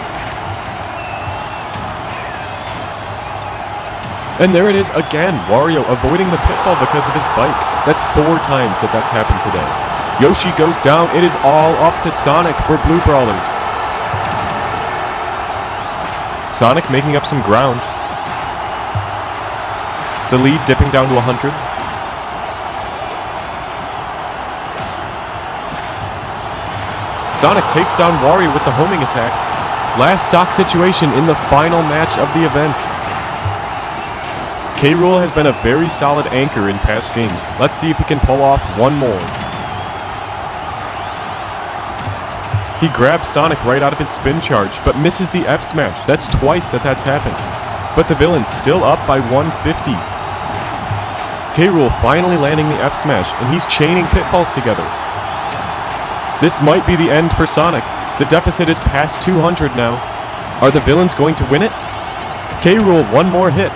And there it is again, Wario avoiding the pitfall because of his bike. That's 4 times that's happened today. Yoshi goes down. It is all up to Sonic for Blue Brawlers. Sonic making up some ground. The lead dipping down to 100. Sonic takes down Wario with the homing attack. Last stock situation in the final match of the event. K. Rool has been a very solid anchor in past games. Let's see if he can pull off one more. He grabs Sonic right out of his spin charge, but misses the F smash. That's twice that's happened. But the villain's still up by 150. K. Rool finally landing the F smash, and he's chaining pitfalls together. This might be the end for Sonic. The deficit is past 200 now. Are the villains going to win it? K. Rool, one more hit.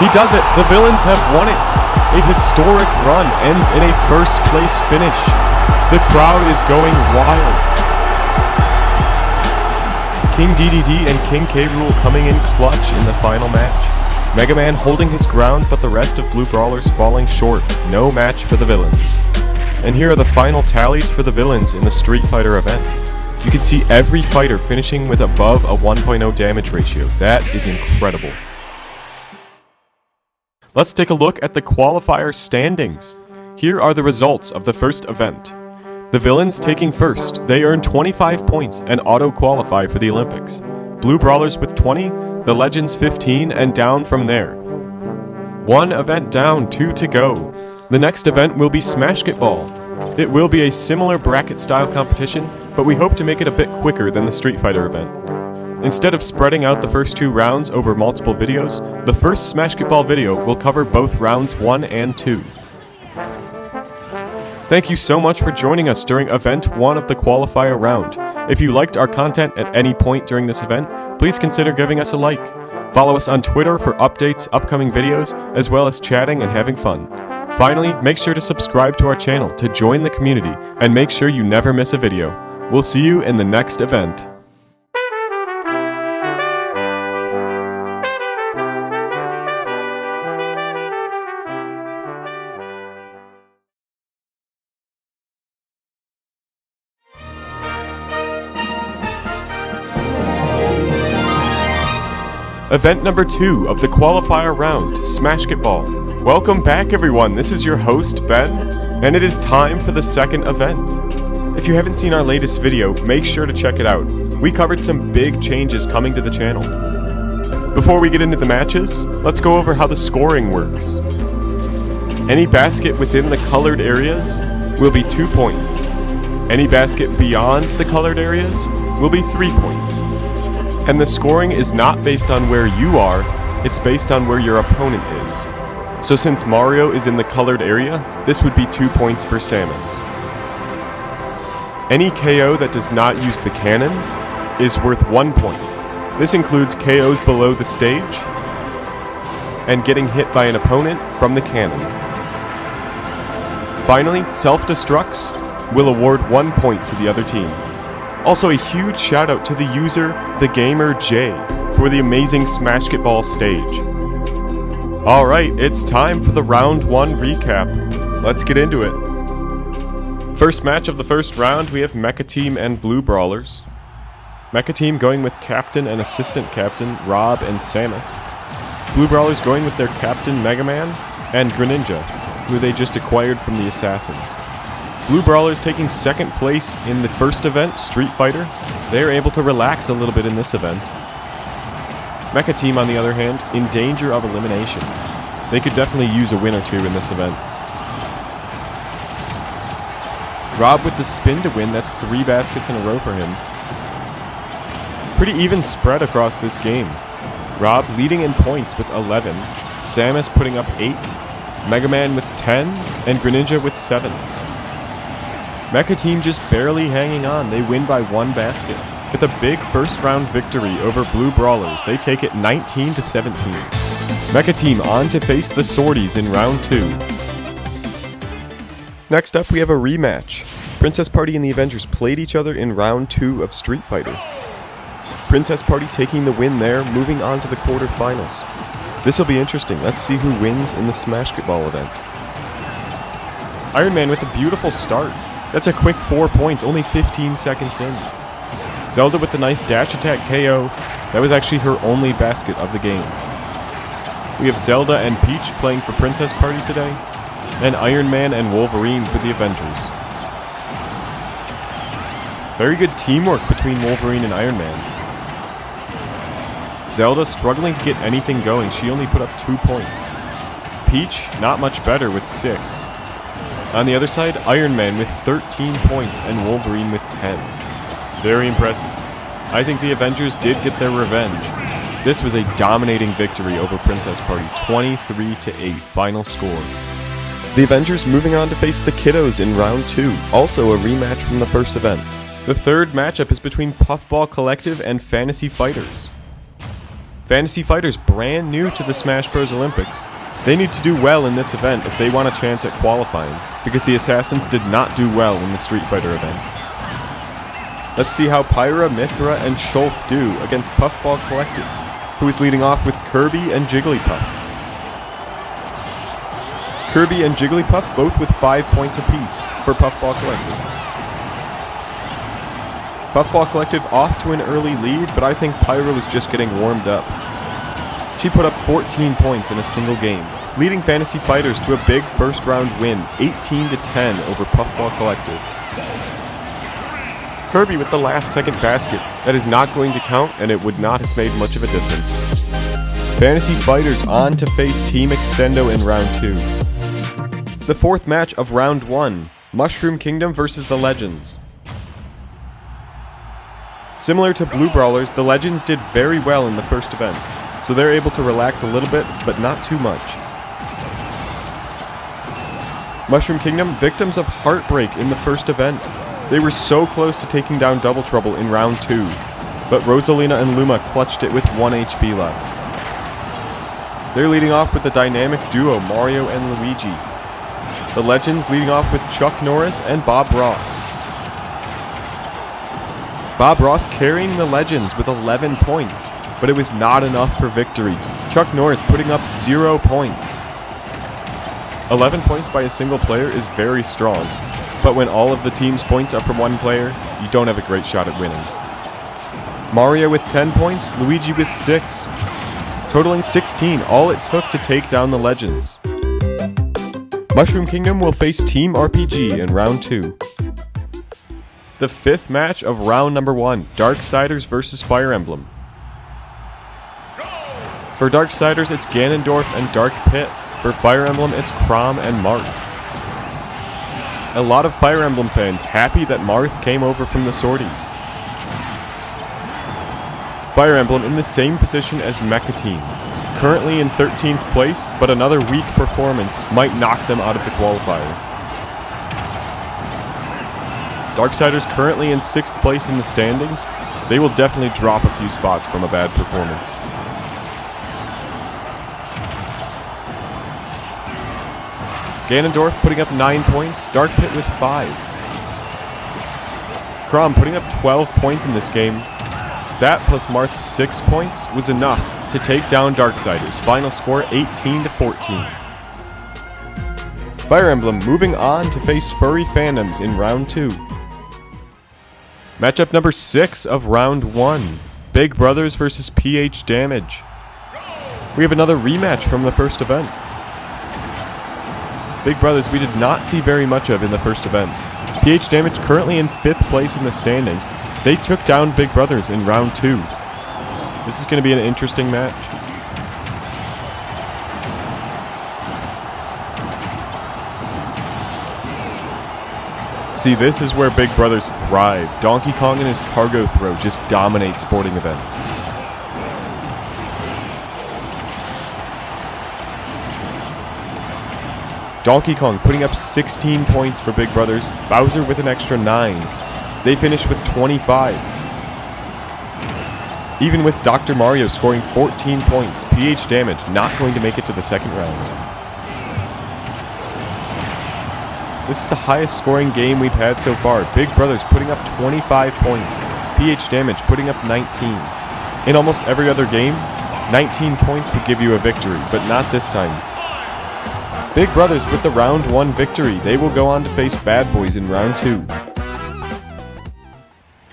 He does it. The villains have won it. A historic run ends in a first place finish. The crowd is going wild. King DDD and King K. Rool coming in clutch in the final match. Mega Man holding his ground, but the rest of Blue Brawlers falling short. No match for the villains. And here are the final tallies for the villains in the Street Fighter event. You can see every fighter finishing with above a 1.0 damage ratio. That is incredible. Let's take a look at the qualifier standings. Here are the results of the first event. The villains taking first. They earn 25 points and auto-qualify for the Olympics. Blue Brawlers with 20, the Legends 15, and down from there. 1 event down, 2 to go. The next event will be Smashketball. It will be a similar bracket-style competition, but we hope to make it a bit quicker than the Street Fighter event. Instead of spreading out the first 2 rounds over multiple videos, the first Smashketball video will cover both rounds 1 and 2. Thank you so much for joining us during Event 1 of the Qualifier Round. If you liked our content at any point during this event, please consider giving us a like. Follow us on Twitter for updates, upcoming videos, as well as chatting and having fun. Finally, make sure to subscribe to our channel to join the community and make sure you never miss a video. We'll see you in the next event. Event number 2 of the Qualifier Round, Smashketball. Welcome back everyone, this is your host, Ben, and it is time for the second event. If you haven't seen our latest video, make sure to check it out. We covered some big changes coming to the channel. Before we get into the matches, let's go over how the scoring works. Any basket within the colored areas will be 2 points. Any basket beyond the colored areas will be 3 points. And the scoring is not based on where you are, it's based on where your opponent is. So since Mario is in the colored area, this would be 2 points for Samus. Any KO that does not use the cannons is worth 1 point. This includes KOs below the stage and getting hit by an opponent from the cannon. Finally, self-destructs will award 1 point to the other team. Also, a huge shout out to the user TheGamerJ for the amazing Smashketball stage. Alright, it's time for the round 1 recap. Let's get into it. First match of the first round, we have Mecha Team and Blue Brawlers. Mecha Team going with Captain and Assistant Captain Rob and Samus. Blue Brawlers going with their Captain Mega Man and Greninja, who they just acquired from the Assassins. Blue Brawlers taking second place in the first event, Street Fighter. They are able to relax a little bit in this event. Mecha Team, on the other hand, in danger of elimination. They could definitely use a win or two in this event. Rob with the spin to win, that's 3 baskets in a row for him. Pretty even spread across this game. Rob leading in points with 11, Samus putting up 8, Mega Man with 10, and Greninja with 7. Mecha Team just barely hanging on, they win by 1 basket. With a big first round victory over Blue Brawlers, they take it 19-17. Mecha Team on to face the Swordies in round 2. Next up we have a rematch. Princess Party and the Avengers played each other in round 2 of Street Fighter. Princess Party taking the win there, moving on to the quarterfinals. This will be interesting, let's see who wins in the Smashketball event. Iron Man with a beautiful start. That's a quick 4 points, only 15 seconds in. Zelda with the nice dash attack KO. That was actually her only basket of the game. We have Zelda and Peach playing for Princess Party today, and Iron Man and Wolverine for the Avengers. Very good teamwork between Wolverine and Iron Man. Zelda struggling to get anything going. She only put up 2 points. Peach, not much better with 6. On the other side, Iron Man with 13 points and Wolverine with 10. Very impressive. I think the Avengers did get their revenge. This was a dominating victory over Princess Party, 23-8 final score. The Avengers moving on to face the Kiddos in round 2, also a rematch from the first event. The third matchup is between Puffball Collective and Fantasy Fighters. Fantasy Fighters brand new to the Smash Bros. Olympics. They need to do well in this event if they want a chance at qualifying, because the Assassins did not do well in the Street Fighter event. Let's see how Pyra, Mithra, and Shulk do against Puffball Collective, who is leading off with Kirby and Jigglypuff. Kirby and Jigglypuff both with 5 points apiece for Puffball Collective. Puffball Collective off to an early lead, but I think Pyra was just getting warmed up. She put up 14 points in a single game, leading Fantasy Fighters to a big first round win, 18-10 over Puffball Collective. Kirby with the last second basket. That is not going to count, and it would not have made much of a difference. Fantasy Fighters on to face Team Extendo in round 2. The fourth match of round 1, Mushroom Kingdom versus the Legends. Similar to Blue Brawlers, the Legends did very well in the first event, so they're able to relax a little bit, but not too much. Mushroom Kingdom, victims of heartbreak in the first event. They were so close to taking down Double Trouble in round 2, but Rosalina and Luma clutched it with 1 HP left. They're leading off with the dynamic duo Mario and Luigi. The Legends leading off with Chuck Norris and Bob Ross. Bob Ross carrying the Legends with 11 points, but it was not enough for victory. Chuck Norris putting up 0 points. 11 points by a single player is very strong, but when all of the team's points are from one player, you don't have a great shot at winning. Mario with 10 points, Luigi with 6. Totaling 16, all it took to take down the Legends. Mushroom Kingdom will face Team RPG in round 2. The fifth match of round number 1, Darksiders versus Fire Emblem. For Darksiders, it's Ganondorf and Dark Pit. For Fire Emblem, it's Chrom and Marth. A lot of Fire Emblem fans happy that Marth came over from the Swordies. Fire Emblem in the same position as Mecha Team. Currently in 13th place, but another weak performance might knock them out of the qualifier. Darksiders currently in 6th place in the standings. They will definitely drop a few spots from a bad performance. Ganondorf putting up 9 points, Dark Pit with 5. Chrom putting up 12 points in this game. That plus Marth's 6 points was enough to take down Darksiders. Final score 18-14. Fire Emblem moving on to face Furry Fandoms in round 2. Matchup number 6 of round 1. Big Brothers versus PH Damage. We have another rematch from the first event. Big Brothers we did not see very much of in the first event. PH Damage currently in 5th place in the standings. They took down Big Brothers in round 2. This is going to be an interesting match. See, this is where Big Brothers thrive. Donkey Kong and his cargo throw just dominate sporting events. Donkey Kong putting up 16 points for Big Brothers. Bowser with an extra 9. They finish with 25. Even with Dr. Mario scoring 14 points, PH Damage not going to make it to the second round. This is the highest scoring game we've had so far. Big Brothers putting up 25 points. PH Damage putting up 19. In almost every other game, 19 points would give you a victory, but not this time. Big Brothers with the round 1 victory. They will go on to face Bad Boys in round 2.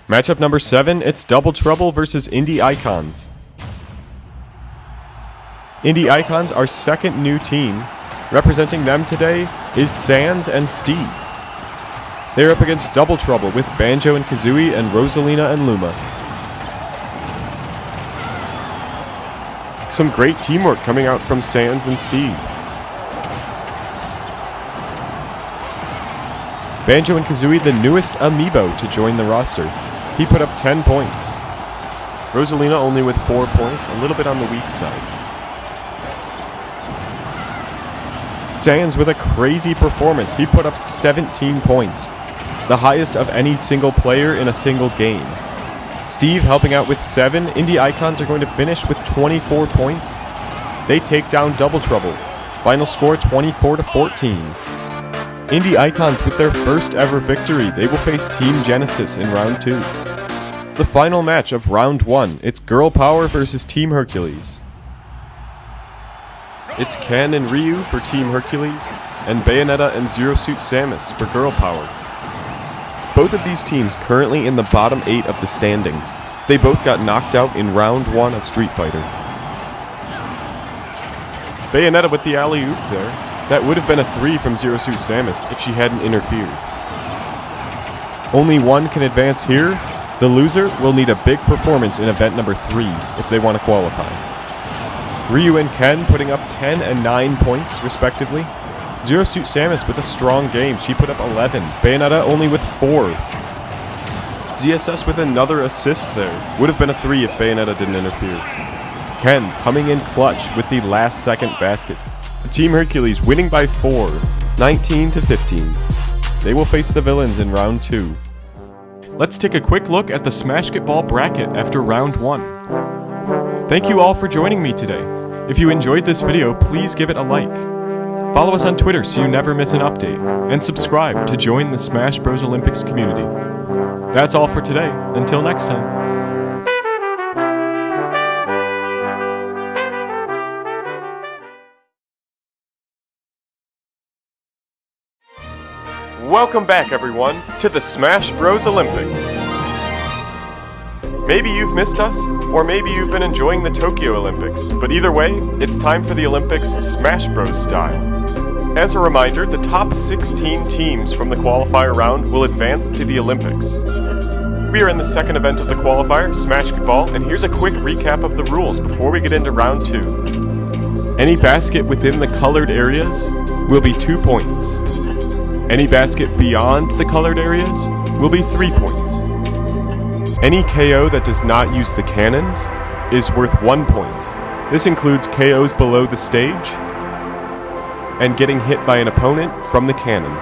Matchup number 7, it's Double Trouble versus Indie Icons. Indie Icons, our second new team. Representing them today is Sans and Steve. They're up against Double Trouble with Banjo and Kazooie and Rosalina and Luma. Some great teamwork coming out from Sans and Steve. Banjo and Kazooie, the newest amiibo to join the roster. He put up 10 points. Rosalina only with 4 points, a little bit on the weak side. Sans with a crazy performance. He put up 17 points, the highest of any single player in a single game. Steve helping out with 7. Indie Icons are going to finish with 24 points. They take down Double Trouble. Final score 24-14. Indie Icons with their first ever victory. They will face Team Genesis in round 2. The final match of round 1. It's Girl Power versus Team Hercules. It's Ken and Ryu for Team Hercules, and Bayonetta and Zero Suit Samus for Girl Power. Both of these teams currently in the bottom 8 of the standings. They both got knocked out in round 1 of Street Fighter. Bayonetta with the alley-oop there. That would have been a 3 from Zero Suit Samus if she hadn't interfered. Only one can advance here. The loser will need a big performance in event number 3 if they want to qualify. Ryu and Ken putting up 10 and 9 points, respectively. Zero Suit Samus with a strong game. She put up 11. Bayonetta only with 4. ZSS with another assist there. Would have been a 3 if Bayonetta didn't interfere. Ken coming in clutch with the last second basket. Team Hercules winning by 4, 19-15. They will face the villains in round 2. Let's take a quick look at the Smashketball bracket after round 1. Thank you all for joining me today. If you enjoyed this video, please give it a like. Follow us on Twitter so you never miss an update, and subscribe to join the Smash Bros. Olympics community. That's all for today. Until next time. Welcome back, everyone, to the Smash Bros. Olympics. Maybe you've missed us, or maybe you've been enjoying the Tokyo Olympics, but either way, it's time for the Olympics Smash Bros. Style. As a reminder, the top 16 teams from the qualifier round will advance to the Olympics. We are in the second event of the qualifier, Smashketball, and here's a quick recap of the rules before we get into round 2. Any basket within the colored areas will be 2 points. Any basket beyond the colored areas will be 3 points. Any KO that does not use the cannons is worth 1 point. This includes KOs below the stage and getting hit by an opponent from the cannon.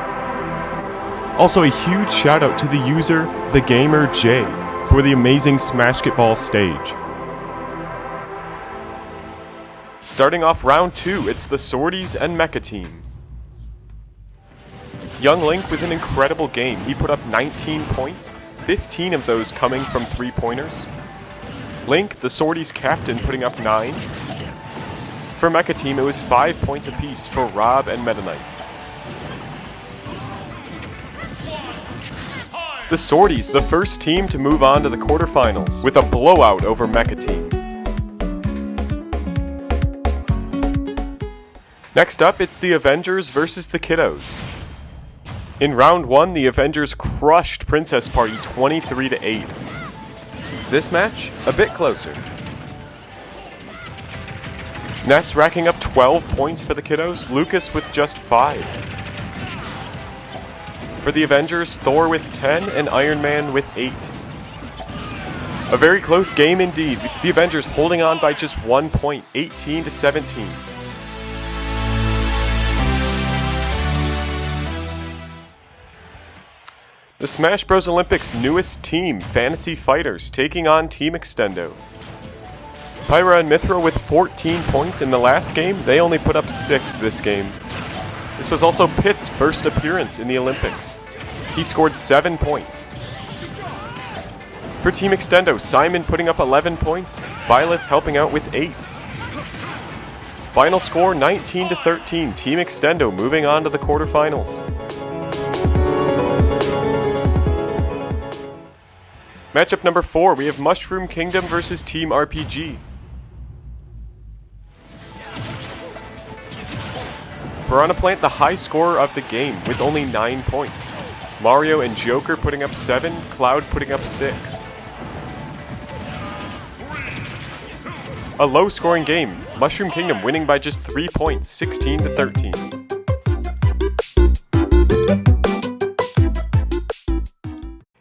Also, a huge shout out to the user TheGamerJ for the amazing Smashketball stage. Starting off round 2, it's the Swordies and Mecha team. Young Link with an incredible game. He put up 19 points, 15 of those coming from 3-pointers. Link, the Swordies captain, putting up 9. For Mecha team, it was 5 points apiece for Rob and Meta Knight. The Swordies, the first team to move on to the quarterfinals, with a blowout over Mecha team. Next up, it's the Avengers versus the Kiddos. In round 1, the Avengers crushed Princess Party 23-8. This match, a bit closer. Ness racking up 12 points for the Kiddos, Lucas with just 5. For the Avengers, Thor with 10 and Iron Man with 8. A very close game indeed, the Avengers holding on by just 1 point, 18-17. The Smash Bros. Olympics' newest team, Fantasy Fighters, taking on Team Extendo. Pyra and Mithra with 14 points in the last game, they only put up 6 this game. This was also Pitt's first appearance in the Olympics. He scored 7 points. For Team Extendo, Simon putting up 11 points, Violet helping out with 8. Final score 19-13, Team Extendo moving on to the quarterfinals. Matchup number 4, we have Mushroom Kingdom versus Team RPG. Piranha Plant, the high scorer of the game, with only 9 points. Mario and Joker putting up 7, Cloud putting up 6. A low-scoring game, Mushroom Kingdom winning by just 3 points, 16-13.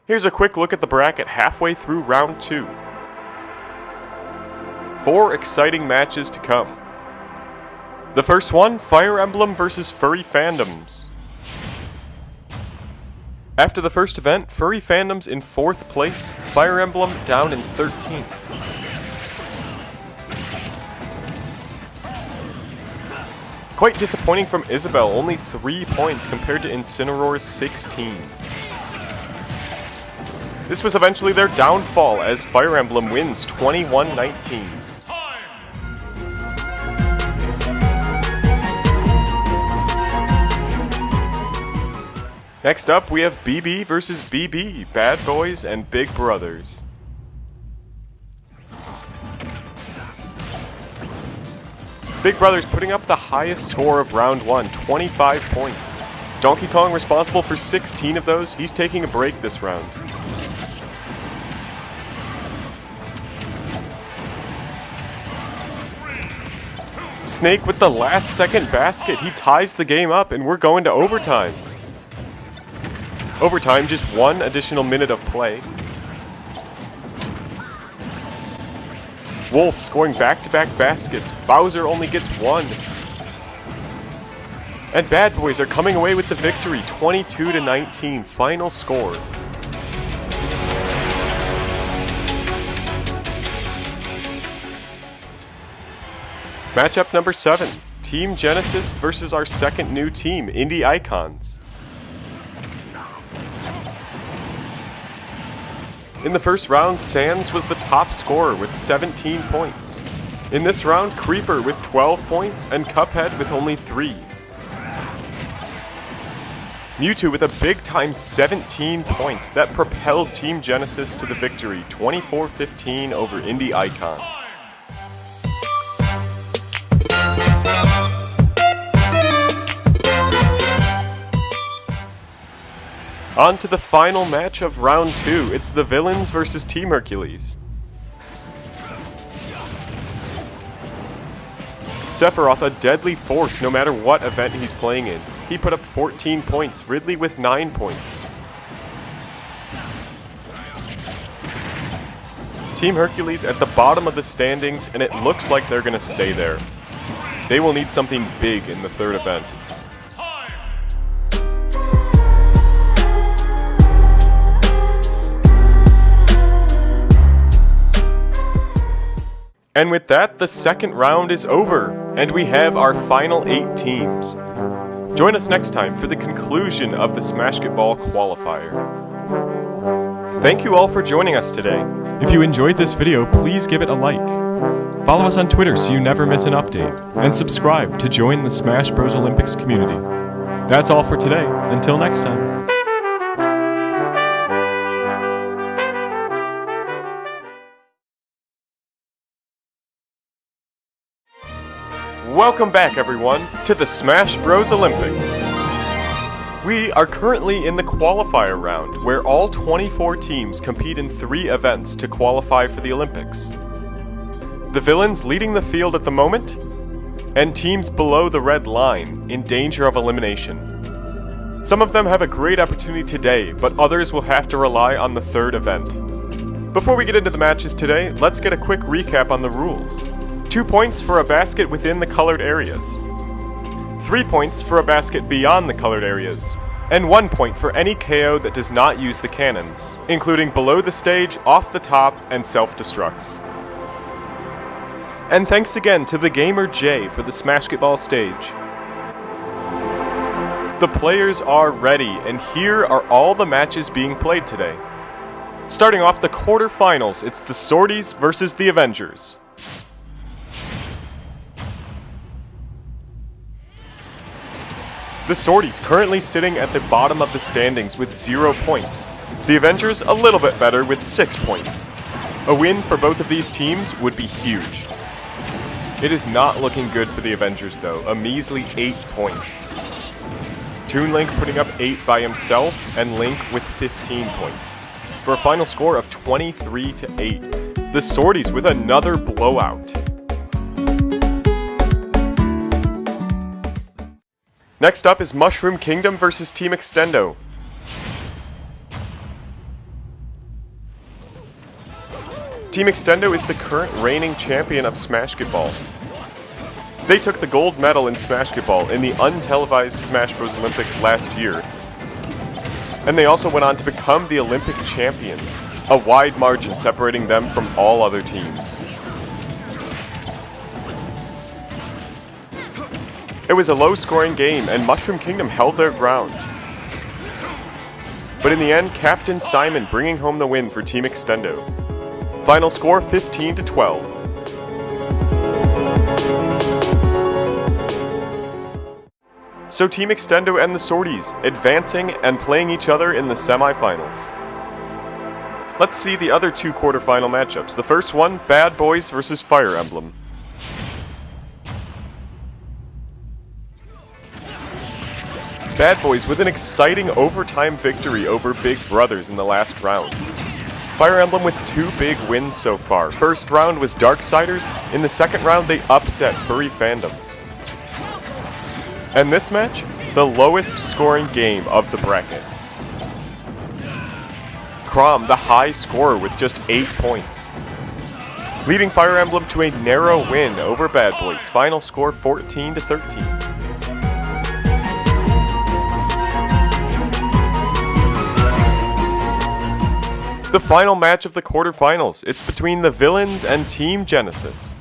Here's a quick look at the bracket halfway through round 2. 4 exciting matches to come. The first one, Fire Emblem versus Furry Fandoms. After the first event, Furry Fandoms in 4th place, Fire Emblem down in 13th. Quite disappointing from Isabelle, only 3 points compared to Incineroar's 16. This was eventually their downfall as Fire Emblem wins 21-19. Next up, we have BB versus BB, Bad Boys and Big Brothers. Big Brothers putting up the highest score of round 1, 25 points. Donkey Kong responsible for 16 of those, he's taking a break this round. Snake with the last second basket, he ties the game up and we're going to overtime. Overtime, just 1 additional minute of play. Wolf scoring back-to-back baskets. Bowser only gets 1. And Bad Boys are coming away with the victory, 22-19, final score. Matchup number 7, Team Genesis versus our second new team, Indie Icons. In the first round, Sans was the top scorer with 17 points. In this round, Creeper with 12 points and Cuphead with only 3. Mewtwo with a big-time 17 points that propelled Team Genesis to the victory, 24-15 over Indie Icons. On to the final match of round 2. It's the Villains versus Team Hercules. Sephiroth a deadly force no matter what event he's playing in. He put up 14 points, Ridley with 9 points. Team Hercules at the bottom of the standings, and it looks like they're going to stay there. They will need something big in the third event. And with that, the second round is over, and we have our final 8 teams. Join us next time for the conclusion of the Smashketball qualifier. Thank you all for joining us today. If you enjoyed this video, please give it a like. Follow us on Twitter so you never miss an update, and subscribe to join the Smash Bros. Olympics community. That's all for today. Until next time. Welcome back, everyone, to the Smash Bros. Olympics. We are currently in the qualifier round, where all 24 teams compete in 3 events to qualify for the Olympics. The villains leading the field at the moment, and teams below the red line in danger of elimination. Some of them have a great opportunity today, but others will have to rely on the third event. Before we get into the matches today, let's get a quick recap on the rules. 2 points for a basket within the colored areas. 3 points for a basket beyond the colored areas. And 1 point for any KO that does not use the cannons, including below the stage, off the top, and self-destructs. And thanks again to the Gamer J for the Smashketball stage. The players are ready, and here are all the matches being played today. Starting off the quarterfinals, it's the Sorties versus the Avengers. The Sorties currently sitting at the bottom of the standings with 0 points. The Avengers a little bit better with 6 points. A win for both of these teams would be huge. It is not looking good for the Avengers though, a measly 8 points. Toon Link putting up 8 by himself, and Link with 15 points. For a final score of 23-8. The Sorties with another blowout. Next up is Mushroom Kingdom versus Team Extendo. Team Extendo is the current reigning champion of Smashketball. They took the gold medal in Smashketball in the untelevised Smash Bros. Olympics last year. And they also went on to become the Olympic champions, a wide margin separating them from all other teams. It was a low-scoring game, and Mushroom Kingdom held their ground. But in the end, Captain Simon bringing home the win for Team Extendo. Final score 15-12. So Team Extendo and the Sorties advancing and playing each other in the semifinals. Let's see the other 2 quarterfinal matchups. The first one, Bad Boys versus Fire Emblem. Bad Boys with an exciting overtime victory over Big Brothers in the last round. Fire Emblem with 2 big wins so far. First round was Darksiders, in the second round they upset Furry Fandoms. And this match, the lowest scoring game of the bracket. Chrom, the high scorer with just 8 points. Leading Fire Emblem to a narrow win over Bad Boys, final score 14-13. The final match of the quarterfinals. It's between the Villains and Team Genesis.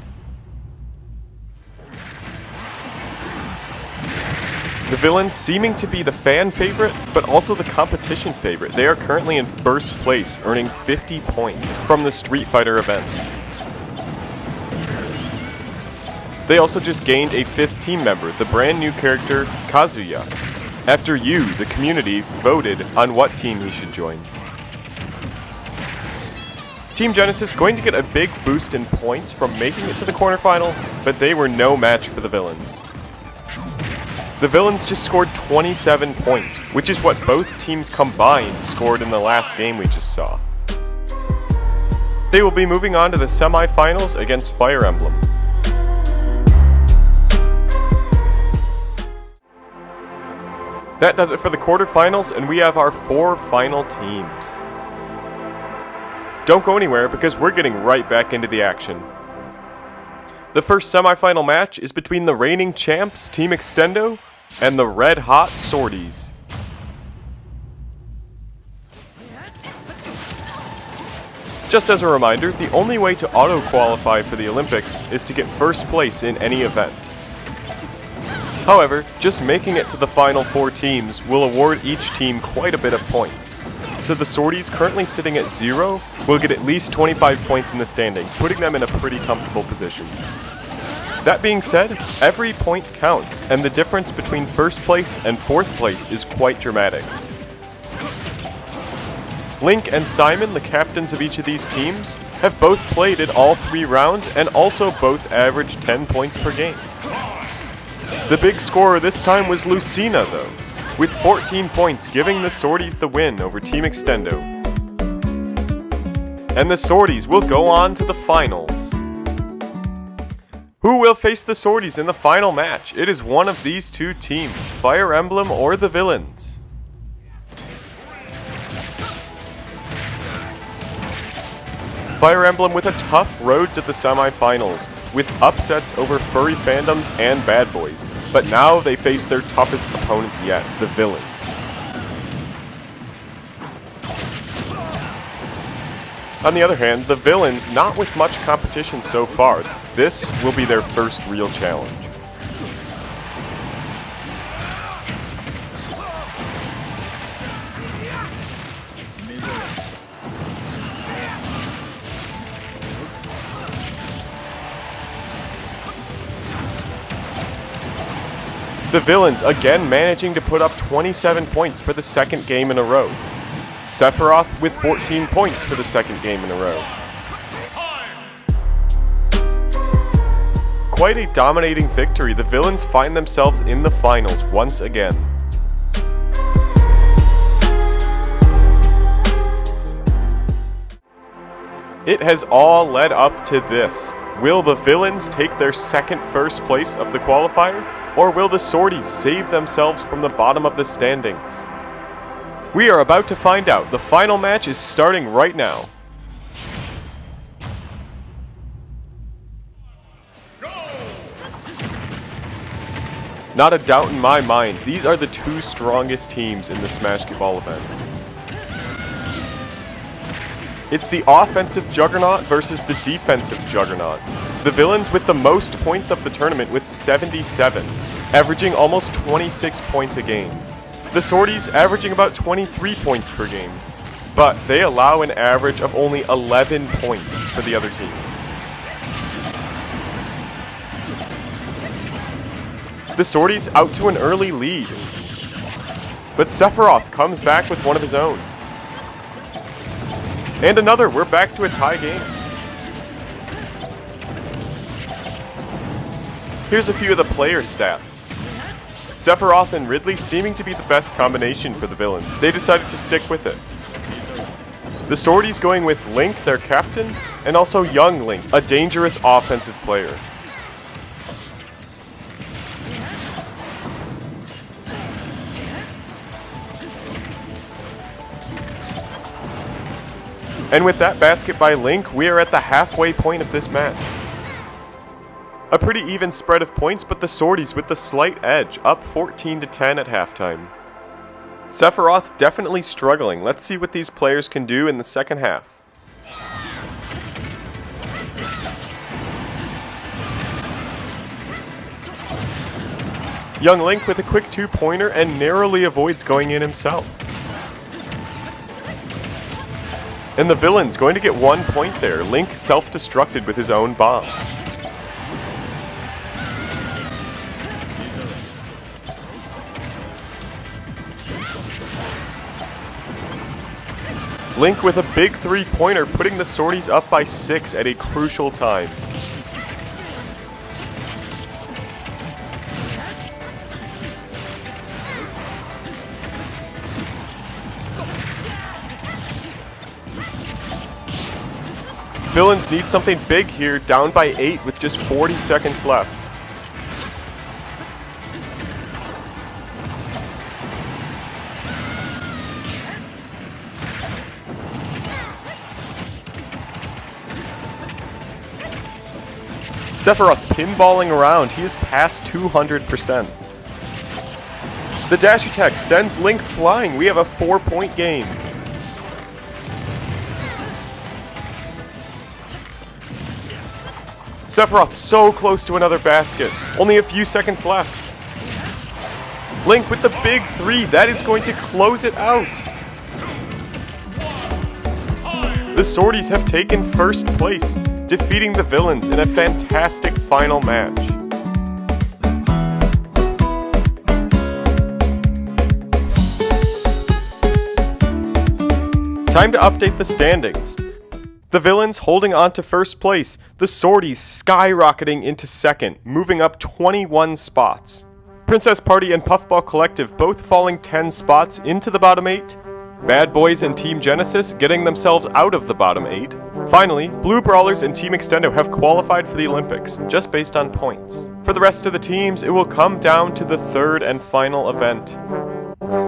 The Villains seeming to be the fan favorite, but also the competition favorite. They are currently in first place, earning 50 points from the Street Fighter event. They also just gained a 5th team member, the brand new character Kazuya, after you, the community, voted on what team he should join. Team Genesis going to get a big boost in points from making it to the quarterfinals, but they were no match for the Villains. The Villains just scored 27 points, which is what both teams combined scored in the last game we just saw. They will be moving on to the semifinals against Fire Emblem. That does it for the quarterfinals, and we have our 4 final teams. Don't go anywhere because we're getting right back into the action. The first semifinal match is between the reigning champs, Team Extendo, and the Red Hot Sorties. Just as a reminder, the only way to auto-qualify for the Olympics is to get first place in any event. However, just making it to the final 4 teams will award each team quite a bit of points. So the Sorties, currently sitting at 0, will get at least 25 points in the standings, putting them in a pretty comfortable position. That being said, every point counts, and the difference between first place and 4th place is quite dramatic. Link and Simon, the captains of each of these teams, have both played in all 3 rounds and also both averaged 10 points per game. The big scorer this time was Lucina, though, with 14 points giving the Sorties the win over Team Extendo. And the Sorties will go on to the finals. Who will face the Sorties in the final match? It is one of these 2 teams, Fire Emblem or the Villains. Fire Emblem with a tough road to the semifinals, with upsets over furry fandoms and bad boys, but now they face their toughest opponent yet, the Villains. On the other hand, the Villains, not with much competition so far, this will be their first real challenge. The Villains again managing to put up 27 points for the 2nd game in a row. Sephiroth with 14 points for the 2nd game in a row. Quite a dominating victory, the Villains find themselves in the finals once again. It has all led up to this. Will the Villains take their 2nd first place of the qualifier? Or will the Sorties save themselves from the bottom of the standings? We are about to find out. The final match is starting right now. Not a doubt in my mind, these are the 2 strongest teams in the Smashketball event. It's the offensive juggernaut versus the defensive juggernaut. The Villains with the most points of the tournament with 77, averaging almost 26 points a game. The Sorties averaging about 23 points per game, but they allow an average of only 11 points for the other team. The Sorties out to an early lead, but Sephiroth comes back with one of his own. And another, we're back to a tie game. Here's a few of the player stats. Sephiroth and Ridley seeming to be the best combination for the Villains. They decided to stick with it. The Sorties going with Link, their captain, and also young Link, a dangerous offensive player. And with that basket by Link, we are at the halfway point of this match. A pretty even spread of points, but the Sorties with the slight edge, up 14-10 at halftime. Sephiroth definitely struggling. Let's see what these players can do in the second half. Young Link with a quick 2-pointer and narrowly avoids going in himself. And the Villains going to get 1 point there. Link self-destructed with his own bomb. Link with a big 3-pointer, putting the Sorties up by 6 at a crucial time. Villains need something big here, down by 8 with just 40 seconds left. Sephiroth pinballing around. He is past 200%. The dash attack sends Link flying. We have a 4-point game. Sephiroth so close to another basket. Only a few seconds left. Link with the big 3. That is going to close it out. The Swordies have taken first place, defeating the villains in a fantastic final match. Time to update the standings. The villains holding on to first place, the Swordies skyrocketing into second, moving up 21 spots. Princess Party and Puffball Collective both falling 10 spots into the bottom 8. Bad Boys and Team Genesis getting themselves out of the bottom 8. Finally, Blue Brawlers and Team Extendo have qualified for the Olympics, just based on points. For the rest of the teams, it will come down to the third and final event.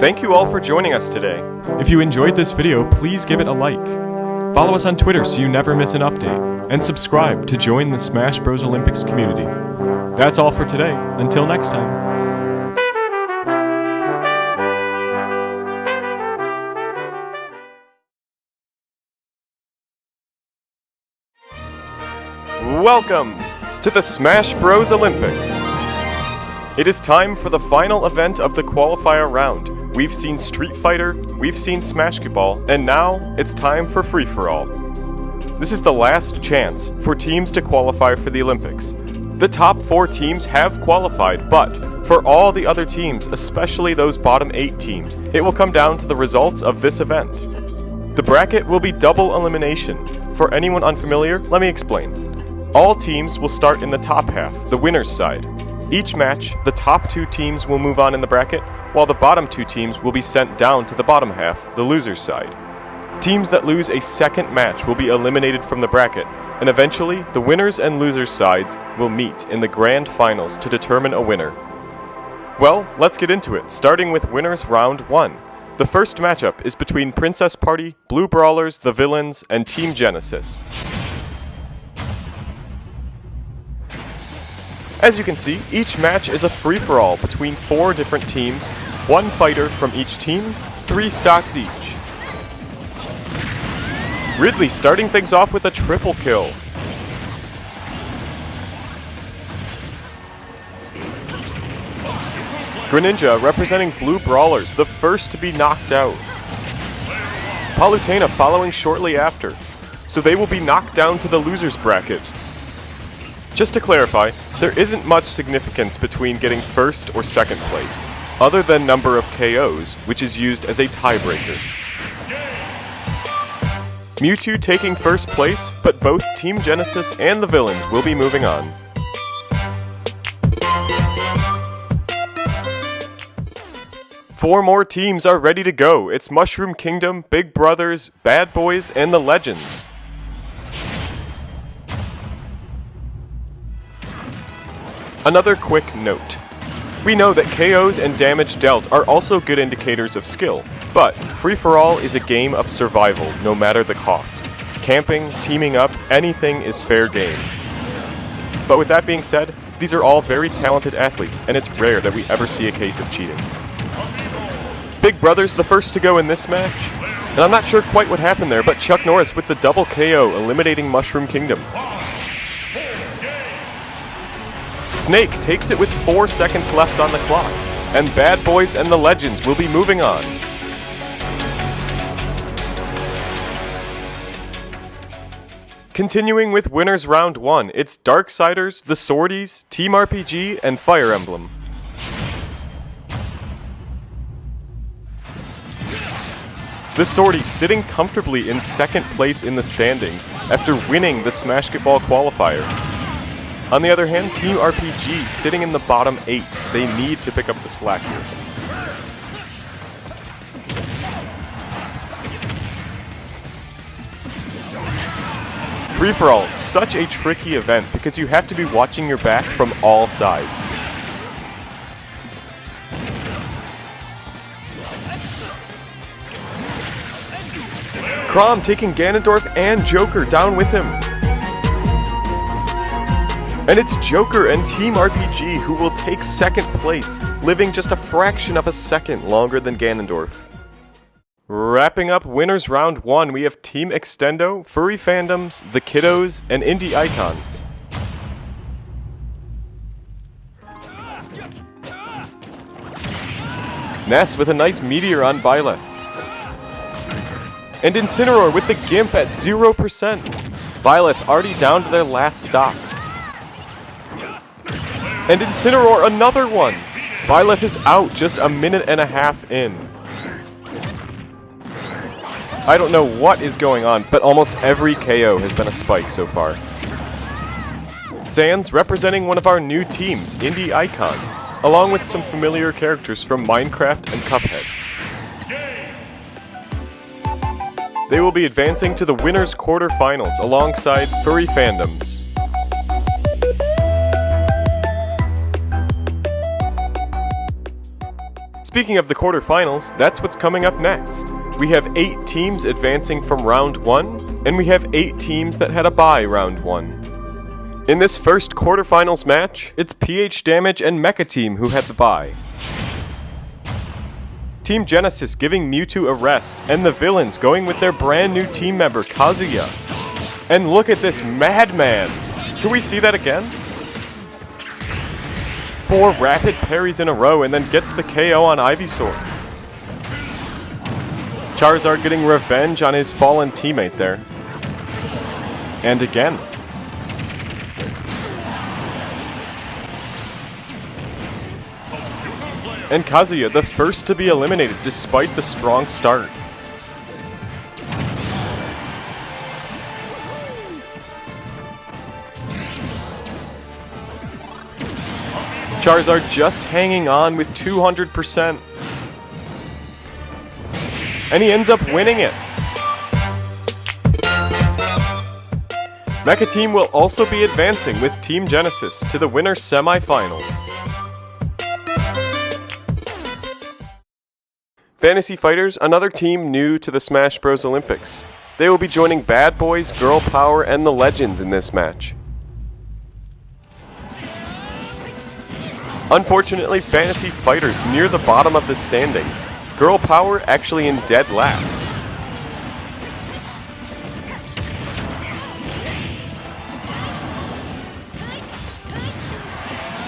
Thank you all for joining us today. If you enjoyed this video, please give it a like. Follow us on Twitter so you never miss an update, and subscribe to join the Smash Bros. Olympics community. That's all for today. Until next time. Welcome to the Smash Bros. Olympics. It is time for the final event of the Qualifier Round. We've seen Street Fighter, we've seen Smashketball, and now it's time for Free-for-All. This is the last chance for teams to qualify for the Olympics. The top 4 teams have qualified, but for all the other teams, especially those bottom 8 teams, it will come down to the results of this event. The bracket will be double elimination. For anyone unfamiliar, let me explain. All teams will start in the top half, the winner's side. Each match, the top 2 teams will move on in the bracket, while the bottom 2 teams will be sent down to the bottom half, the loser's side. Teams that lose a second match will be eliminated from the bracket, and eventually, the winners and losers sides will meet in the grand finals to determine a winner. Well, let's get into it, starting with Winners Round 1. The first matchup is between Princess Party, Blue Brawlers, the Villains, and Team Genesis. As you can see, each match is a free-for-all between 4 different teams, 1 fighter from each team, 3 stocks each. Ridley starting things off with a triple kill. Greninja representing Blue Brawlers, the first to be knocked out. Palutena following shortly after, so they will be knocked down to the losers bracket. Just to clarify, there isn't much significance between getting first or second place, other than number of KOs, which is used as a tiebreaker. Mewtwo taking first place, but both Team Genesis and the Villains will be moving on. Four more teams are ready to go. It's Mushroom Kingdom, Big Brothers, Bad Boys, and the Legends. Another quick note. We know that KOs and damage dealt are also good indicators of skill, but free-for-all is a game of survival, no matter the cost. Camping, teaming up, anything is fair game. But with that being said, these are all very talented athletes, and it's rare that we ever see a case of cheating. Big Brother's the first to go in this match, and I'm not sure quite what happened there, but Chuck Norris with the double KO, eliminating Mushroom Kingdom. Snake takes it with 4 seconds left on the clock, and Bad Boys and the Legends will be moving on. Continuing with Winners Round 1, it's Darksiders, the Swordies, Team RPG, and Fire Emblem. The Swordies sitting comfortably in second place in the standings after winning the Smashketball qualifier. On the other hand, Team RPG sitting in the bottom 8. They need to pick up the slack here. Free-for-all, such a tricky event because you have to be watching your back from all sides. Chrom taking Ganondorf and Joker down with him. And it's Joker and Team RPG who will take second place, living just a fraction of a second longer than Ganondorf. Wrapping up winners round 1, we have Team Extendo, Furry Fandoms, The Kiddos, and Indie Icons. Ness with a nice meteor on Byleth. And Incineroar with the Gimp at 0%. Byleth already down to their last stock. And Incineroar another one. Byleth is out just a minute and a half in. I don't know what is going on, but almost every KO has been a spike so far. Sans representing one of our new teams, Indie Icons, along with some familiar characters from Minecraft and Cuphead. They will be advancing to the winners' quarterfinals alongside Furry Fandoms. Speaking of the quarterfinals, that's what's coming up next. We have 8 teams advancing from round 1, and we have 8 teams that had a bye round 1. In this first quarterfinals match, it's PH Damage and Mecha Team who had the bye. Team Genesis giving Mewtwo a rest, and the villains going with their brand new team member, Kazuya. And look at this madman! Can we see that again? 4 rapid parries in a row and then gets the KO on Ivysaur. Charizard getting revenge on his fallen teammate there. And again. And Kazuya, the first to be eliminated despite the strong start. Charizard just hanging on with 200%. And he ends up winning it. Mecha Team will also be advancing with Team Genesis to the winner's semifinals. Fantasy Fighters, another team new to the Smash Bros. Olympics. They will be joining Bad Boys, Girl Power, and the Legends in this match. Unfortunately, Fantasy Fighters near the bottom of the standings. Girl Power actually in dead last.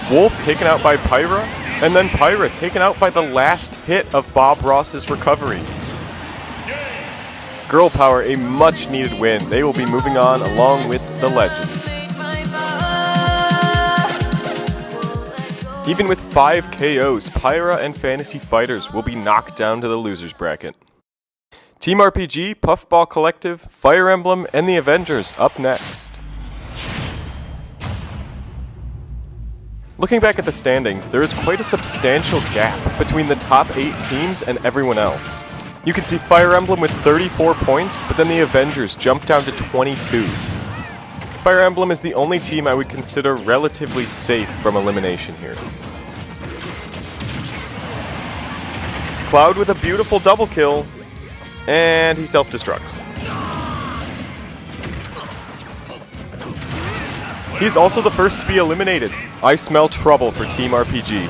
Wolf taken out by Pyra, and then Pyra taken out by the last hit of Bob Ross's recovery. Girl Power a much needed win. They will be moving on along with the Legends. Even with 5 KOs, Pyra and Fantasy Fighters will be knocked down to the losers bracket. Team RPG, Puffball Collective, Fire Emblem, and the Avengers up next. Looking back at the standings, there is quite a substantial gap between the top 8 teams and everyone else. You can see Fire Emblem with 34 points, but then the Avengers jump down to 22. Fire Emblem is the only team I would consider relatively safe from elimination here. Cloud with a beautiful double kill, and he self-destructs. He's also the first to be eliminated. I smell trouble for Team RPG.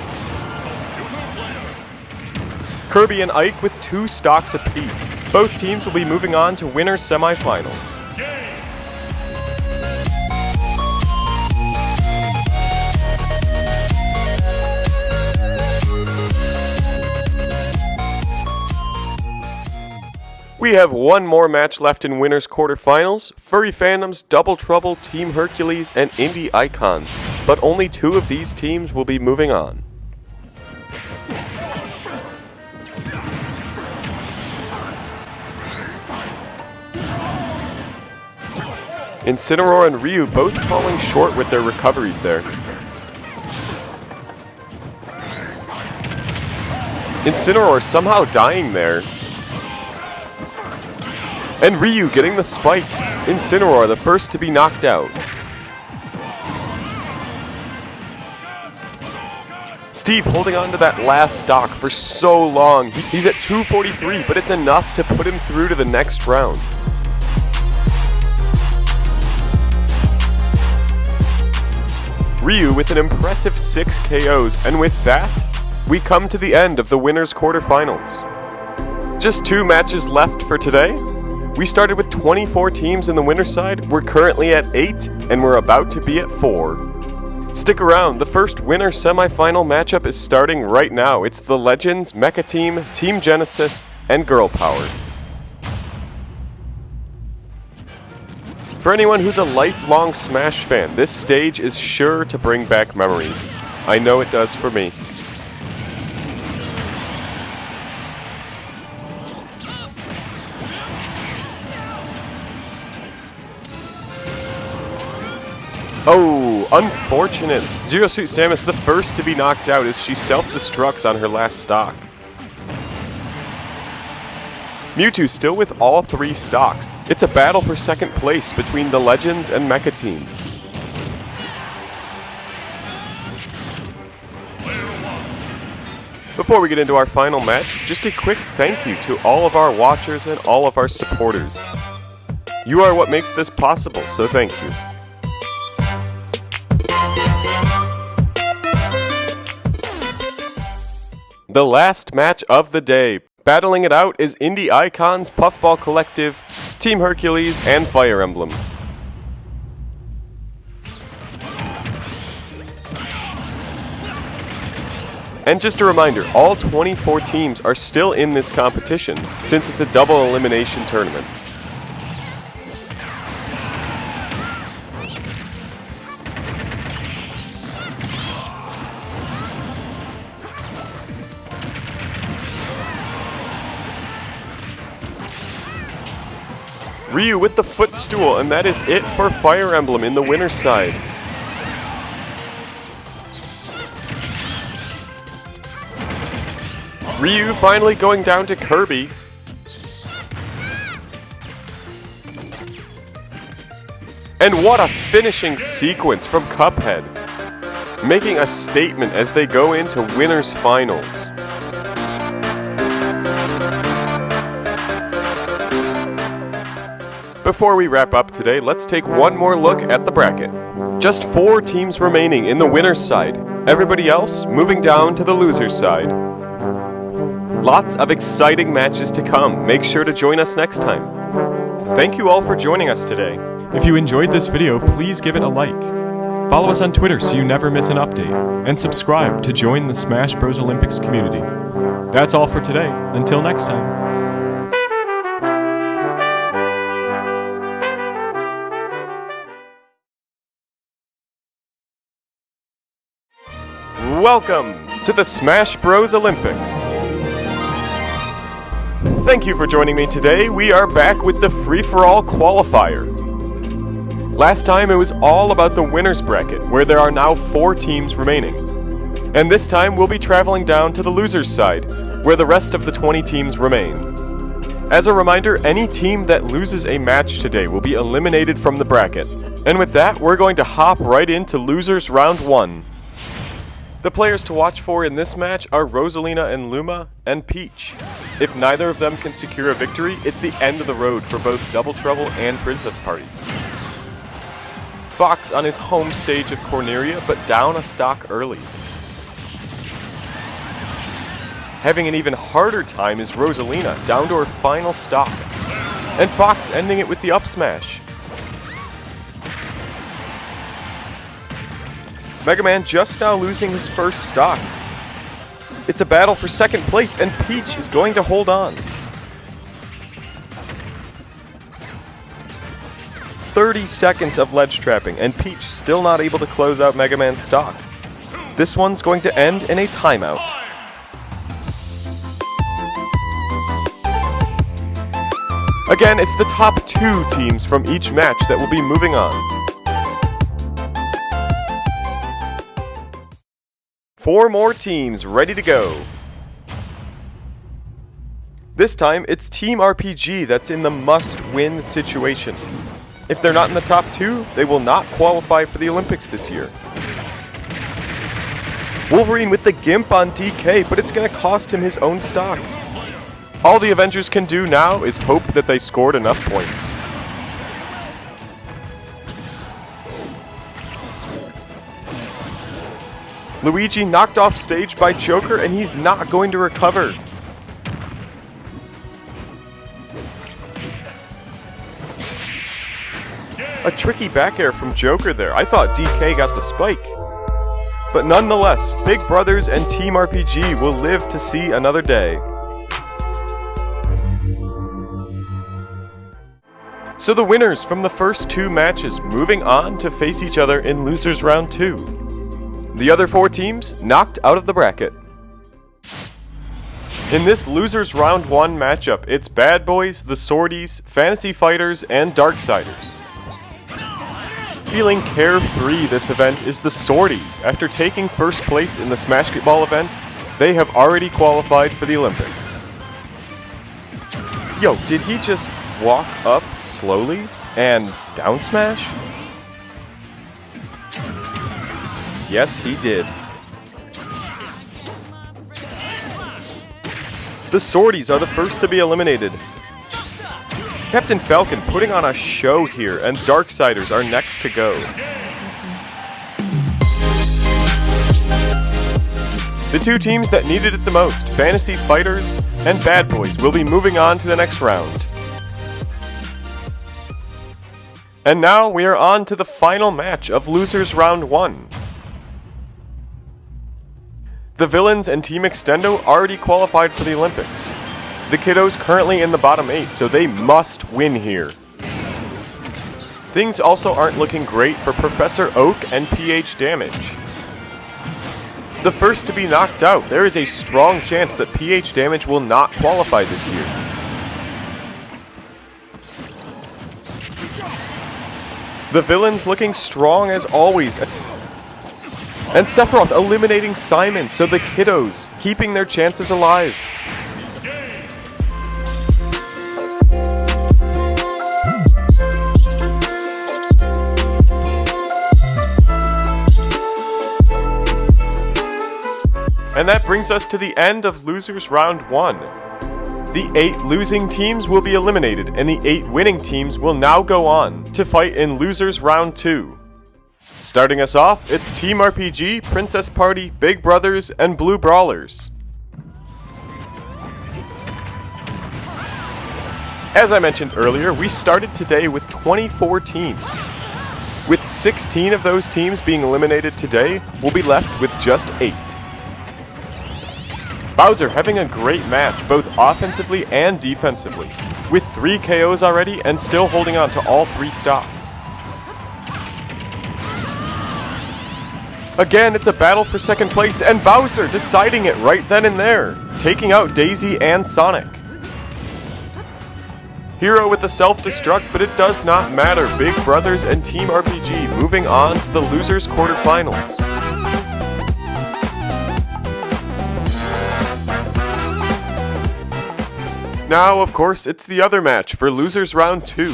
Kirby and Ike with 2 stocks apiece. Both teams will be moving on to winners semifinals. We have one more match left in winners quarterfinals, Furry Fandoms, Double Trouble, Team Hercules, and Indie Icons, but only 2 of these teams will be moving on. Incineroar and Ryu both falling short with their recoveries there. Incineroar somehow dying there. And Ryu getting the spike. Incineroar the first to be knocked out. Steve holding on to that last stock for so long. He's at 243, but it's enough to put him through to the next round. Ryu with an impressive 6 KOs, and with that, we come to the end of the winners quarterfinals. Just 2 matches left for today. We started with 24 teams in the winner's side, we're currently at 8, and we're about to be at 4. Stick around, the first winner semifinal matchup is starting right now. It's the Legends, Mecha Team, Team Genesis, and Girl Power. For anyone who's a lifelong Smash fan, this stage is sure to bring back memories. I know it does for me. Oh, unfortunate. Zero Suit Samus the first to be knocked out as she self-destructs on her last stock. Mewtwo still with all 3 stocks. It's a battle for second place between the Legends and Mecha Team. Before we get into our final match, just a quick thank you to all of our watchers and all of our supporters. You are what makes this possible, so thank you. The last match of the day. Battling it out is Indie Icons, Puffball Collective, Team Hercules, and Fire Emblem. And just a reminder, all 24 teams are still in this competition, since it's a double elimination tournament. Ryu with the footstool, and that is it for Fire Emblem in the winner's side. Ryu finally going down to Kirby. And what a finishing sequence from Cuphead, making a statement as they go into winners finals. Before we wrap up today, let's take one more look at the bracket. Just 4 teams remaining in the winner's side. Everybody else moving down to the loser's side. Lots of exciting matches to come. Make sure to join us next time. Thank you all for joining us today. If you enjoyed this video, please give it a like. Follow us on Twitter so you never miss an update. And subscribe to join the Smash Bros. Olympics community. That's all for today. Until next time. Welcome to the Smash Bros. Olympics. Thank you for joining me today. We are back with the free-for-all qualifier. Last time it was all about the winner's bracket, where there are now 4 teams remaining. And this time we'll be traveling down to the loser's side, where the rest of the 20 teams remain. As a reminder, any team that loses a match today will be eliminated from the bracket. And with that, we're going to hop right into losers round 1. The players to watch for in this match are Rosalina and Luma, and Peach. If neither of them can secure a victory, it's the end of the road for both Double Trouble and Princess Party. Fox on his home stage of Corneria, but down a stock early. Having an even harder time is Rosalina, down to her final stock. And Fox ending it with the up smash. Mega Man just now losing his first stock. It's a battle for second place, and Peach is going to hold on. 30 seconds of ledge trapping, and Peach still not able to close out Mega Man's stock. This one's going to end in a timeout. Again, it's the top 2 teams from each match that will be moving on. 4 more teams ready to go. This time, it's Team RPG that's in the must-win situation. If they're not in the top 2, they will not qualify for the Olympics this year. Wolverine with the Gimp on DK, but it's going to cost him his own stock. All the Avengers can do now is hope that they scored enough points. Luigi knocked off stage by Joker, and he's not going to recover. A tricky back air from Joker there. I thought DK got the spike. But nonetheless, Big Brothers and Team RPG will live to see another day. So the winners from the first two matches moving on to face each other in Losers Round 2. The other four teams knocked out of the bracket. In this Losers Round 1 matchup, it's Bad Boys, the Swordies, Fantasy Fighters, and Darksiders. Feeling carefree this event is the Swordies. After taking first place in the Smashketball event, they have already qualified for the Olympics. Yo, did he just walk up slowly and down smash? Yes, he did. The Swordies are the first to be eliminated. Captain Falcon putting on a show here, and Darksiders are next to go. The two teams that needed it the most, Fantasy Fighters and Bad Boys, will be moving on to the next round. And now we are on to the final match of Losers Round 1. The Villains and Team Extendo already qualified for the Olympics. The Kiddos currently in the bottom 8, so they must win here. Things also aren't looking great for Professor Oak and PH Damage. The first to be knocked out, there is a strong chance that PH Damage will not qualify this year. The Villains looking strong as always. And Sephiroth eliminating Simon, so the Kiddos keeping their chances alive. And that brings us to the end of Losers Round 1. The 8 losing teams will be eliminated, and the 8 winning teams will now go on to fight in Losers Round 2. Starting us off, it's Team RPG, Princess Party, Big Brothers, and Blue Brawlers. As I mentioned earlier, we started today with 24 teams. With 16 of those teams being eliminated today, we'll be left with just 8. Bowser having a great match, both offensively and defensively, with 3 KOs already and still holding on to all 3 stocks. Again, it's a battle for second place, and Bowser deciding it right then and there, taking out Daisy and Sonic. Hero with the self-destruct, but it does not matter. Big Brothers and Team RPG moving on to the losers quarterfinals. Now, of course, it's the other match for Losers Round 2.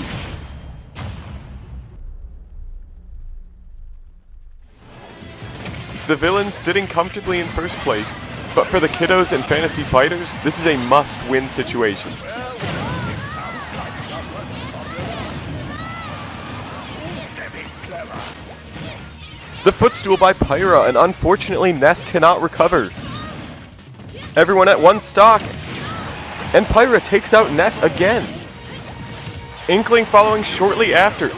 The Villains sitting comfortably in first place, but for the Kiddos and Fantasy Fighters, this is a must-win situation. The footstool by Pyra, and unfortunately Ness cannot recover. Everyone at 1 stock. And Pyra takes out Ness again. Inkling following shortly after.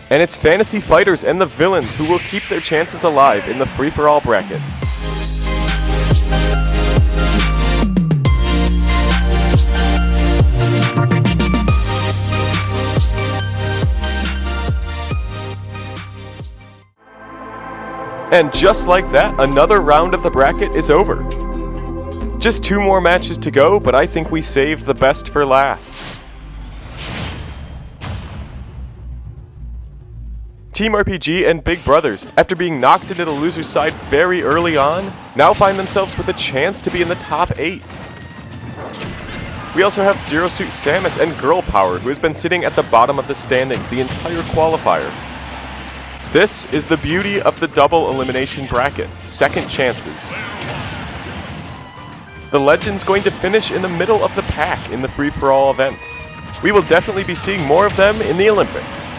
And it's Fantasy Fighters and the Villains who will keep their chances alive in the free-for-all bracket. And just like that, another round of the bracket is over. Just 2 more matches to go, but I think we saved the best for last. Team RPG and Big Brothers, after being knocked into the loser's side very early on, now find themselves with a chance to be in the top 8. We also have Zero Suit Samus and Girl Power, who has been sitting at the bottom of the standings the entire qualifier. This is the beauty of the double elimination bracket, second chances. The Legend's going to finish in the middle of the pack in the free-for-all event. We will definitely be seeing more of them in the Olympics.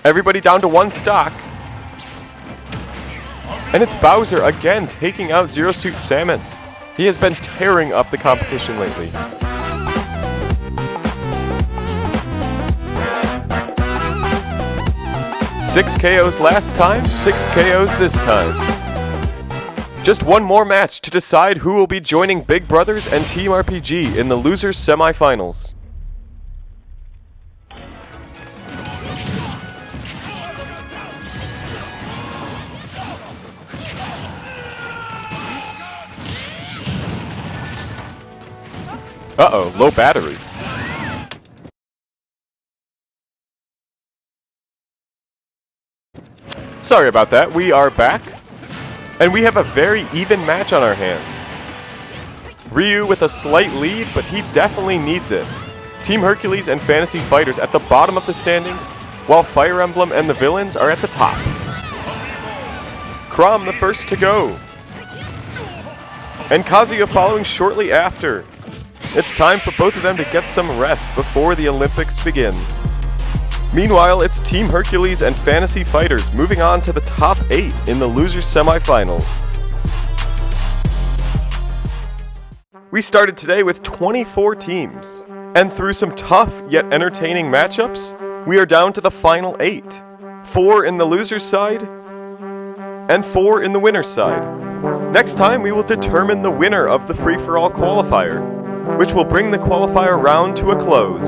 Everybody down to one stock. And it's Bowser again taking out Zero Suit Samus. He has been tearing up the competition lately. Six KOs last time, 6 KOs this time. Just one more match to decide who will be joining Big Brothers and Team RPG in the losers semifinals. Uh-oh, low battery. Sorry about that, we are back. And we have a very even match on our hands. Ryu with a slight lead, but he definitely needs it. Team Hercules and Fantasy Fighters at the bottom of the standings, while Fire Emblem and the Villains are at the top. Chrom the first to go. And Kazuya following shortly after. It's time for both of them to get some rest before the Olympics begin. Meanwhile, it's Team Hercules and Fantasy Fighters moving on to the top 8 in the losers semifinals. We started today with 24 teams, and through some tough yet entertaining matchups, we are down to the final 8. 4 in the losers side, and 4 in the winners side. Next time, we will determine the winner of the free-for-all qualifier, which will bring the qualifier round to a close.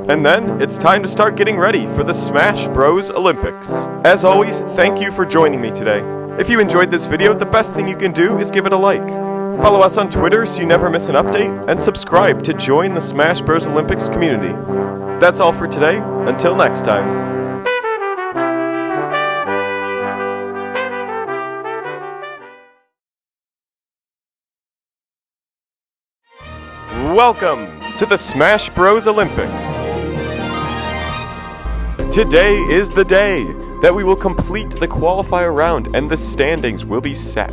And then, it's time to start getting ready for the Smash Bros. Olympics. As always, thank you for joining me today. If you enjoyed this video, the best thing you can do is give it a like. Follow us on Twitter so you never miss an update, and subscribe to join the Smash Bros. Olympics community. That's all for today. Until next time. Welcome to the Smash Bros. Olympics. Today is the day that we will complete the qualifier round and the standings will be set.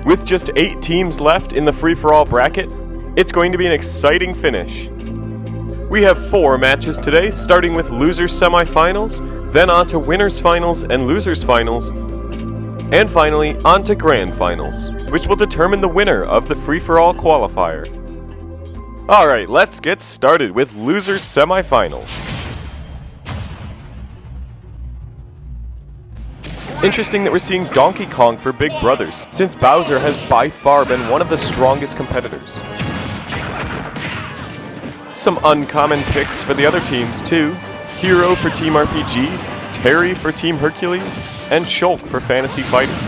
With just 8 teams left in the free-for-all bracket, it's going to be an exciting finish. We have 4 matches today, starting with losers semifinals, then on to winners finals and losers finals, and finally on to grand finals, which will determine the winner of the free-for-all qualifier. Alright, let's get started with losers semifinals. Interesting that we're seeing Donkey Kong for Big Brothers, since Bowser has by far been one of the strongest competitors. Some uncommon picks for the other teams too. Hero for Team RPG, Terry for Team Hercules, and Shulk for Fantasy Fighters.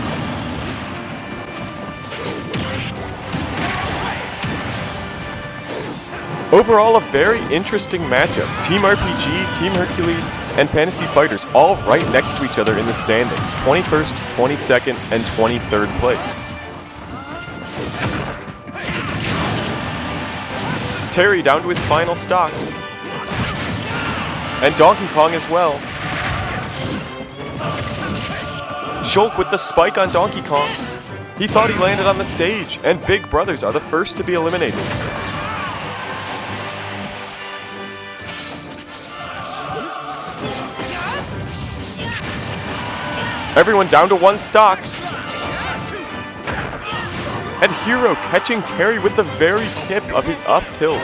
Overall, a very interesting matchup. Team RPG, Team Hercules, and Fantasy Fighters all right next to each other in the standings. 21st, 22nd, and 23rd place. Terry down to his final stock. And Donkey Kong as well. Shulk with the spike on Donkey Kong. He thought he landed on the stage, and Big Brothers are the first to be eliminated. Everyone down to one stock. And Hero catching Terry with the very tip of his up tilt.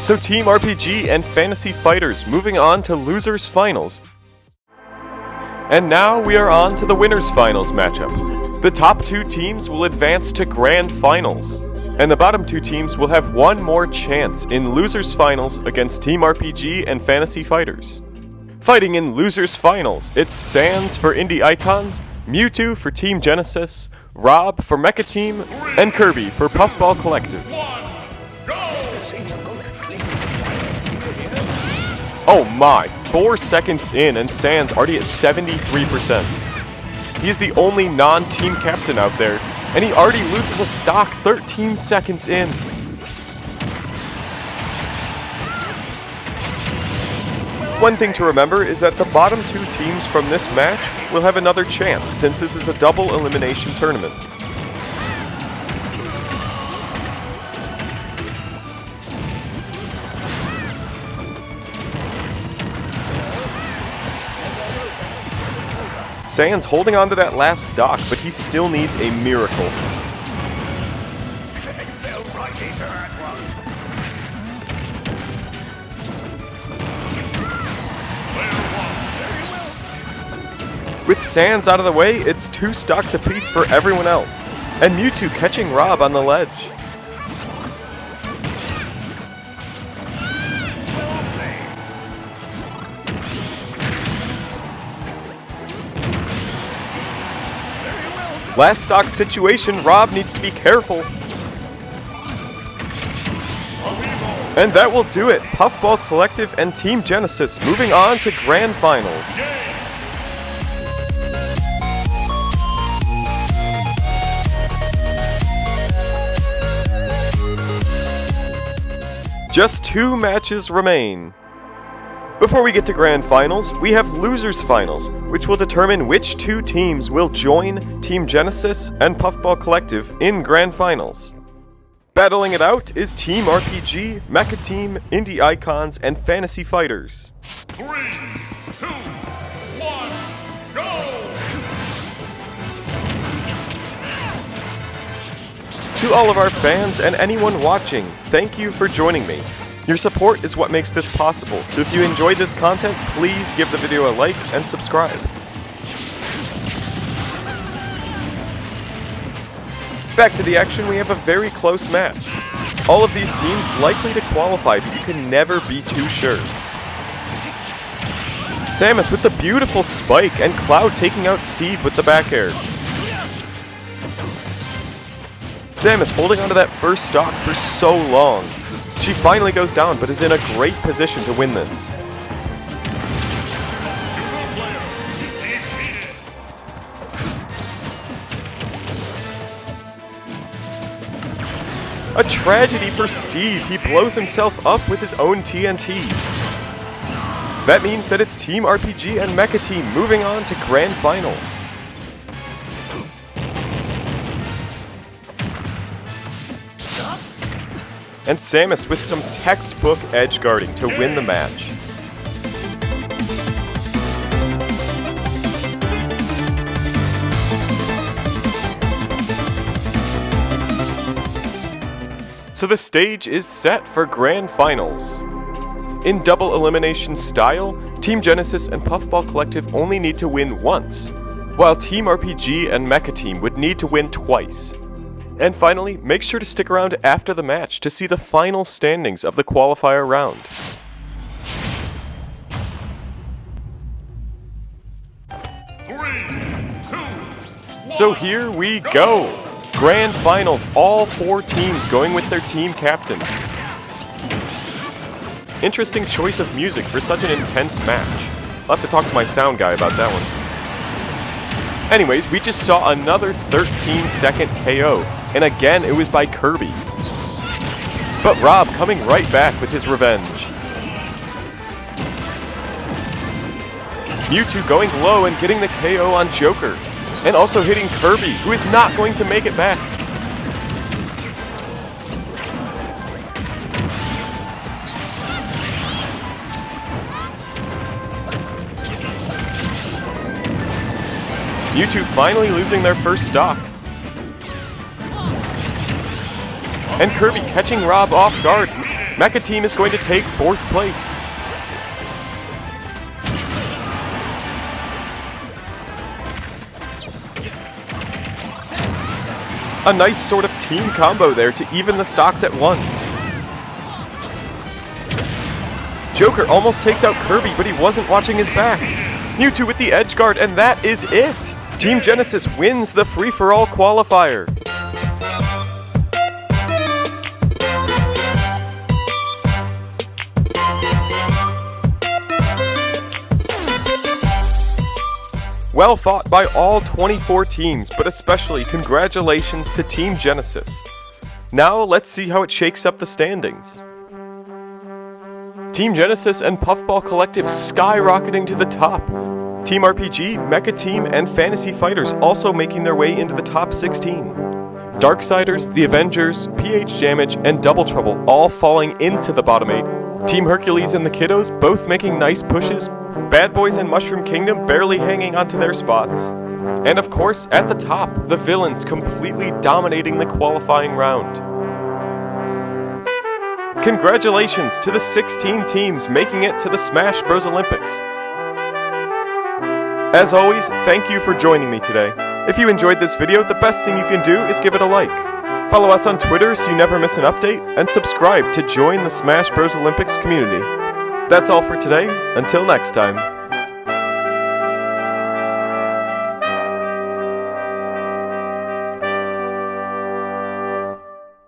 So Team RPG and Fantasy Fighters moving on to losers finals. And now we are on to the winners finals matchup. The top 2 teams will advance to grand finals, and the bottom 2 teams will have one more chance in losers finals against Team RPG and Fantasy Fighters. Fighting in losers finals, it's Sans for Indie Icons, Mewtwo for Team Genesis, Rob for Mecha Team, and Kirby for Puffball Collective. Oh my, 4 seconds in and Sans already at 73%. He's the only non-team captain out there, and he already loses a stock 13 seconds in. One thing to remember is that the bottom 2 teams from this match will have another chance, since this is a double elimination tournament. Sans holding on to that last stock, but he still needs a miracle. With Sans out of the way, it's 2 stocks apiece for everyone else. And Mewtwo catching Rob on the ledge. Last stock situation, Rob needs to be careful. And that will do it. Puffball Collective and Team Genesis moving on to Grand Finals. Just 2 matches remain. Before we get to Grand Finals, we have Losers Finals, which will determine which 2 teams will join Team Genesis and Puffball Collective in Grand Finals. Battling it out is Team RPG, Mecha Team, Indie Icons, and Fantasy Fighters. 3, 2, 1, go! To all of our fans and anyone watching, thank you for joining me. Your support is what makes this possible, so if you enjoyed this content, please give the video a like and subscribe. Back to the action, we have a very close match. All of these teams likely to qualify, but you can never be too sure. Samus with the beautiful spike, and Cloud taking out Steve with the back air. Samus holding onto that first stock for so long. She finally goes down, but is in a great position to win this. A tragedy for Steve. He blows himself up with his own TNT. That means that it's Team RPG and Mecha Team moving on to Grand Finals. And Samus with some textbook edge guarding to win the match. So the stage is set for Grand Finals. In double elimination style, Team Genesis and Puffball Collective only need to win once, while Team RPG and Mecha Team would need to win twice. And finally, make sure to stick around after the match to see the final standings of the qualifier round. So here we go! Grand Finals, all 4 teams going with their team captain. Interesting choice of music for such an intense match. I'll have to talk to my sound guy about that one. Anyways, we just saw another 13-second KO, and again it was by Kirby. But Rob coming right back with his revenge. Mewtwo going low and getting the KO on Joker, and also hitting Kirby, who is not going to make it back. Mewtwo finally losing their first stock. And Kirby catching Rob off guard. Mecha Team is going to take 4th place. A nice sort of team combo there to even the stocks at 1. Joker almost takes out Kirby, but he wasn't watching his back. Mewtwo with the edge guard, and that is it! Team Genesis wins the free-for-all qualifier. Well fought by all 24 teams, but especially congratulations to Team Genesis. Now let's see how it shakes up the standings. Team Genesis and Puffball Collective skyrocketing to the top. Team RPG, Mecha Team, and Fantasy Fighters also making their way into the top 16. Darksiders, The Avengers, PH Damage, and Double Trouble all falling into the bottom 8. Team Hercules and the Kiddos both making nice pushes. Bad Boys and Mushroom Kingdom barely hanging onto their spots. And of course, at the top, the Villains completely dominating the qualifying round. Congratulations to the 16 teams making it to the Smash Bros. Olympics. As always, thank you for joining me today. If you enjoyed this video, the best thing you can do is give it a like. Follow us on Twitter so you never miss an update, and subscribe to join the Smash Bros. Olympics community. That's all for today. Until next time.